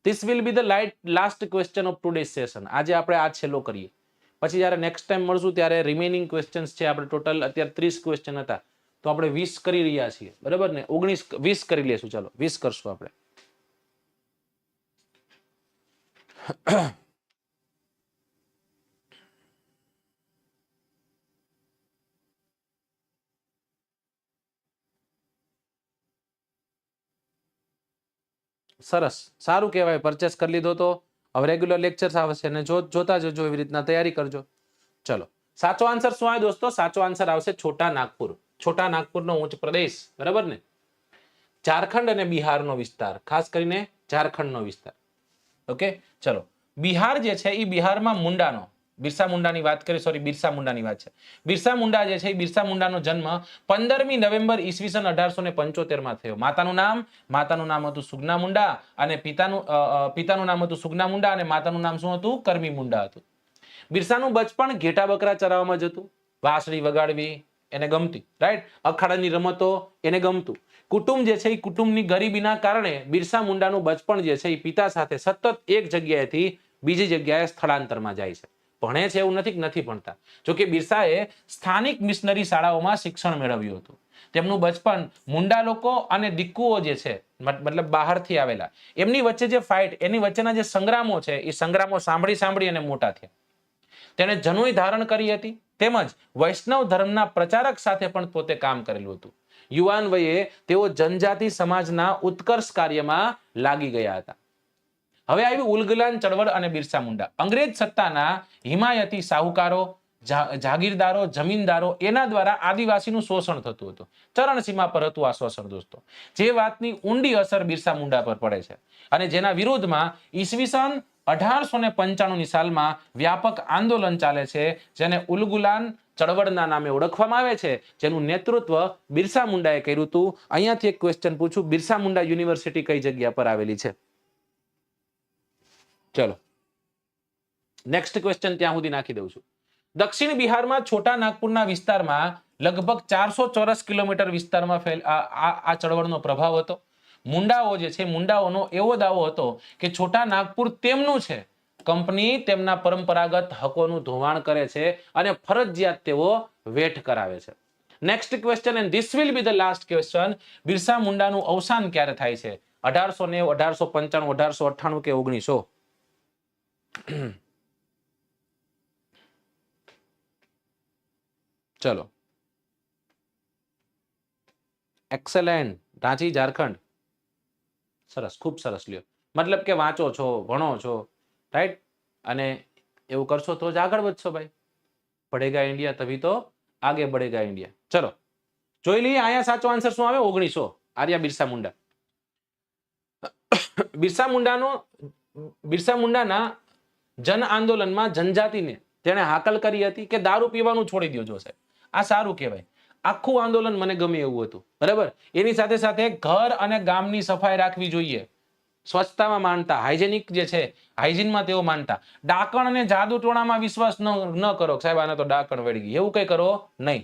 This will be the last question of today session. આજે આપણે આ છેલ્લો કરીએ, પછી જ્યારે નેક્સ્ટ ટાઈમ મળશું ત્યારે રિમેનિંગ ક્વેશ્ચન્સ છે. આપણે ટોટલ અત્યારે 30 ક્વેશ્ચન હતા, તો આપણે 20 કરી રહ્યા છીએ, બરાબર ને? 20 કરી લેશું. ચલો 20 કરશું આપણે. સરસ, સારું કહેવાય. પરચેસ કરી લીધો તો હવે રેગ્યુલર લેક્ચર્સ આવશે અને જોતા જજો, એવી રીતના તૈયારી કરજો. ચલો, સાચો આન્સર શું આવે દોસ્તો? સાચો આન્સર આવશે છોટા નાગપુર. છોટા નાગપુરનો ઉચ્ચ પ્રદેશ, બરાબર ને? ઝારખંડ અને બિહારનો વિસ્તાર, ખાસ કરીને ઝારખંડનો વિસ્તાર. ઓકે, ચલો. બિહાર જે છે એ બિહારમાં મુંડાનો, બિરસા મુંડાની વાત કરી, સોરી બિરસા મુંડાની વાત છે. બિરસા મુંડા જે છે એ બિરસા મુંડાનો જન્મ 15મી નવેમ્બર ઈસવીસન 1875 થયો. માતાનું નામ હતું સુગના મુંડા, અને પિતાનું નામ હતું સુગના મુંડા, અને માતાનું નામ શું હતું? કરમી મુંડા હતું. બિરસાનું બચપણ ઘેટા બકરા ચરાવવામાં જતું, વાંસળી વગાડવી એને ગમતી, રાઈટ? અખાડાની રમતો એને ગમતું. કુટુંબ જે છે એ કુટુંબની ગરીબીના કારણે બિરસા મુંડાનું બચપણ જે છે એ પિતા સાથે સતત એક જગ્યાએથી બીજી જગ્યાએ સ્થળાંતરમાં જાય છે. ભણે છે એવું નથી ભણતા. જોકે બિરસાએ સ્થાનિક મિશનરી શાળાઓમાં શિક્ષણ મેળવ્યું હતું. તેમનું બચપન મુંડા લોકો અને દિક્કુઓ જે છે, મતલબ બહારથી આવેલા, એમની વચ્ચે જે ફાઇટ, એની વચ્ચેના જે સંગ્રામો છે, એ સંગ્રામો સાંભળી અને મોટા થયા. તેણે જનોઈ ધારણ કરી હતી, તેમજ વૈષ્ણવ ધર્મના પ્રચારક સાથે પણ પોતે કામ કરેલું હતું. યુવાન વયે તેઓ જનજાતિ સમાજના ઉત્કર્ષ કાર્યમાં લાગી ગયા હતા. હવે આવી ઉલગુલાન ચળવળ અને બિરસા મુંડા. અંગ્રેજ સત્તાના હિમાયતી સાહુકારો, જાગીરદારો, જમીનદારો, એના દ્વારા આદિવાસીનું શોષણ થતું હતું. ચરણસીમા પર હતું આ શોષણ દોસ્તો. જે વાતની ઊંડી અસર બિરસા મુંડા પર પડે છે, અને જેના વિરોધમાં ઈસવીસન 1895ની સાલમાં વ્યાપક આંદોલન ચાલે છે, જેને ઉલગુલાન ચળવળના નામે ઓળખવામાં આવે છે, જેનું નેતૃત્વ બિરસા મુંડાએ કર્યું હતું. અહીંયાથી એક ક્વેશ્ચન પૂછું, બિરસા મુંડા યુનિવર્સિટી કઈ જગ્યા પર આવેલી છે? ચલો, નેક્સ્ટ ક્વેશ્ચન ત્યાં સુધી નાખી દઉં છું. દક્ષિણ બિહારમાં છોટા નાગપુરના વિસ્તારમાં લગભગ 400 ચોરસ કિલોમીટર વિસ્તારમાં આ ચળવળનો પ્રભાવ હતો. મુંડાઓ જે છે, મુંડાઓનો એવો દાવો હતો કે છોટા નાગપુર તેમનું છે, કંપની તેમના પરંપરાગત હકોનું ધોવાણ કરે છે અને ફરજિયાત તેઓ વેઠ કરાવે છે. Next question, and this will be the last question. Birsa મુંડાનું અવસાન ક્યારે થાય છે? 1890, 1895, 1898 કે 1900? ચલો, એક્સેલેન્ટ. રાંચી, ઝારખંડ. સરસ, ખૂબ સરસ. લ્યો, મતલબ કે વાંચો છો, ભણો છો, રાઈટ? અને એવું કરશો તો જ આગળ વધશો ભાઈ. बढ़ेगा इंडिया तभी तो आगे बढ़ेगा इंडिया. चलो જોઈ લઈએ અહીંયા સાચો આન્સર શું આવે? 1900. આર્યા બિરસા મુંડા. બિરસા મુંડાના જન આંદોલનમાં જનજાતિને તેણે હાકલ કરી હતી કે દારૂ પીવાનું છોડી દો જો સાહેબ. આ સારું કહેવાય. આખું આંદોલન મને ગમે એવું હતું, બરાબર? એની સાથે સાથે ઘર અને ગામની સફાઈ રાખવી જોઈએ, સ્વચ્છતામાં માનતા, હાઇજેનિક જે છે હાઇજીનમાં તેઓ માનતા. ડાકણ અને જાદુ ટોણામાં વિશ્વાસ ન કરો સાહેબ, આને તો ડાકણ વળી ગઈ, એવું કઈ કરો નહીં.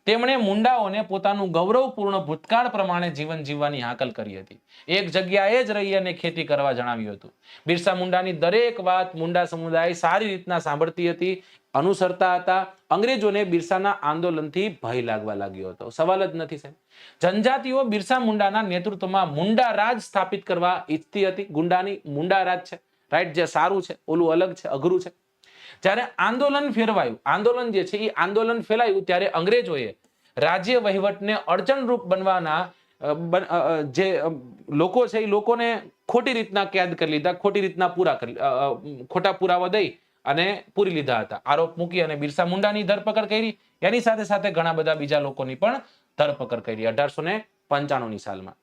તેમણે મુંડાઓને પોતાનું ગૌરવપૂર્ણ ભૂતકાળ પ્રમાણે જીવન જીવવાની હાકલ કરી હતી. એક જગ્યાએ જ રહી અને ખેતી કરવા જણાવ્યું હતું. બિરસા મુંડાની દરેક વાત મુંડા સમુદાય સારી રીતના સાંભળતી હતી, અનુસરતા હતા. અંગ્રેજોને બિરસાના આંદોલનથી ભય લાગવા લાગ્યો હતો. સવાલ જ નથી સાહેબ. જનજાતિઓ બિરસા મુંડાના નેતૃત્વમાં મુંડા રાજ સ્થાપિત કરવા ઈચ્છતી હતી. ગુંડાની મુંડા રાજ છે, રાઈટ, જે સારું છે, ઓલું અલગ છે, અઘરું છે. જ્યારે આંદોલન ફેરવાયું, આંદોલન જે છે એ આંદોલન ફેલાયું, ત્યારે અંગ્રેજોએ રાજ્ય વહીવટને અડચણરૂપ બનવાના જે લોકો છે એ લોકોને ખોટી રીતના કેદ કરી લીધા, ખોટી રીતના ખોટા પુરાવા દઈ અને પૂરી લીધા હતા. આરોપ મૂકી અને બિરસા મુંડાની ધરપકડ કરી. એની સાથે સાથે ઘણા બધા બીજા લોકોની પણ ધરપકડ કરી 1895ની સાલમાં.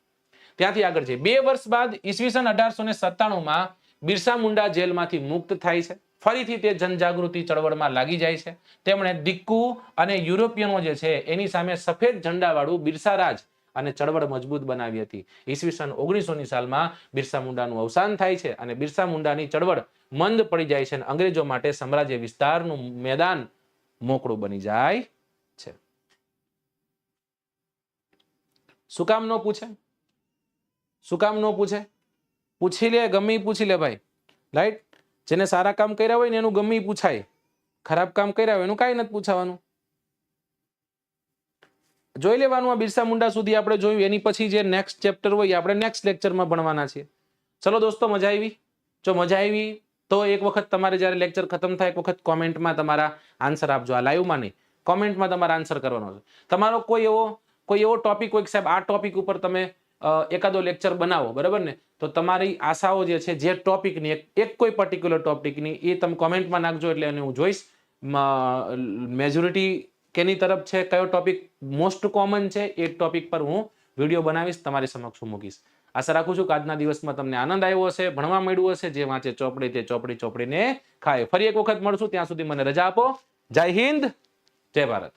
ત્યાંથી આગળ છે 2 વર્ષ બાદ ઈસવીસન 1897માં બિરસા મુંડા જેલમાંથી મુક્ત થાય છે. ફરીથી તે જનજાગૃતિ ચળવળમાં લાગી જાય છે. તેમણે દિક્કુ અને યુરોપિયનો જે છે એની સામે સફેદ ઝંડાવાળું બિરસા રાજ અને ચળવળ મજબૂત બનાવી હતી. ઈસવીસન 1900ની સાલમાં બિરસા મુંડાનું અવસાન થાય છે અને બિરસા મુંડાની ચળવળ મંદ પડી જાય છે અને અંગ્રેજો માટે સામ્રાજ્ય વિસ્તારનું મેદાન મોકળું બની જાય છે. શું કામ નો પૂછે? શું કામ નો પૂછે? પૂછી લે, ગમે પૂછી લે ભાઈ. રાઈટ, જેને સારા કામ કર્યા હોય ને એનું ગમે પૂછાય, ખરાબ કામ કર્યા હોય એનું કાંઈ નથી પૂછવાનું. જોઈ લેવાનું. આ બિરસા મુંડા સુધી આપણે જોયું, એની પછી જે નેક્સ્ટ ચેપ્ટર હોય આપણે નેક્સ્ટ લેક્ચરમાં ભણવાના છીએ. ચલો દોસ્તો, મજા આવી? જો મજા આવી તો એક વખત તમારે જ્યારે લેક્ચર ખતમ થાય એક વખત કોમેન્ટમાં તમારા આન્સર આપજો. આ લાઈવમાં નહીં, કોમેન્ટમાં તમારા આન્સર કરવાનો છે. તમારો કોઈ એવો ટોપિક હોય કે સાહેબ આ ટોપિક ઉપર તમે એકાદો લેક્ચર બનાવો, બરાબર ને, તો તમારી આશાઓ જે છે જે ટોપિકની એક કોઈ પર્ટિક્યુલર ટોપિકની એ તમે કોમેન્ટમાં નાખજો, એટલે એને હું જોઈશ. મેજોરિટી કેની તરફ છે, કયો ટોપિક મોસ્ટ કોમન છે, એ ટોપિક પર હું વિડીયો બનાવીશ, તમારી સમક્ષ મૂકીશ. આશા રાખું છું કે આજના દિવસમાં તમને આનંદ આવ્યો હશે, ભણવા મળ્યું હશે. જે વાંચે ચોપડી તે ચોપડીને ખાય. ફરી એક વખત મળશું, ત્યાં સુધી મને રજા આપો. જય હિન્દ, જય ભારત.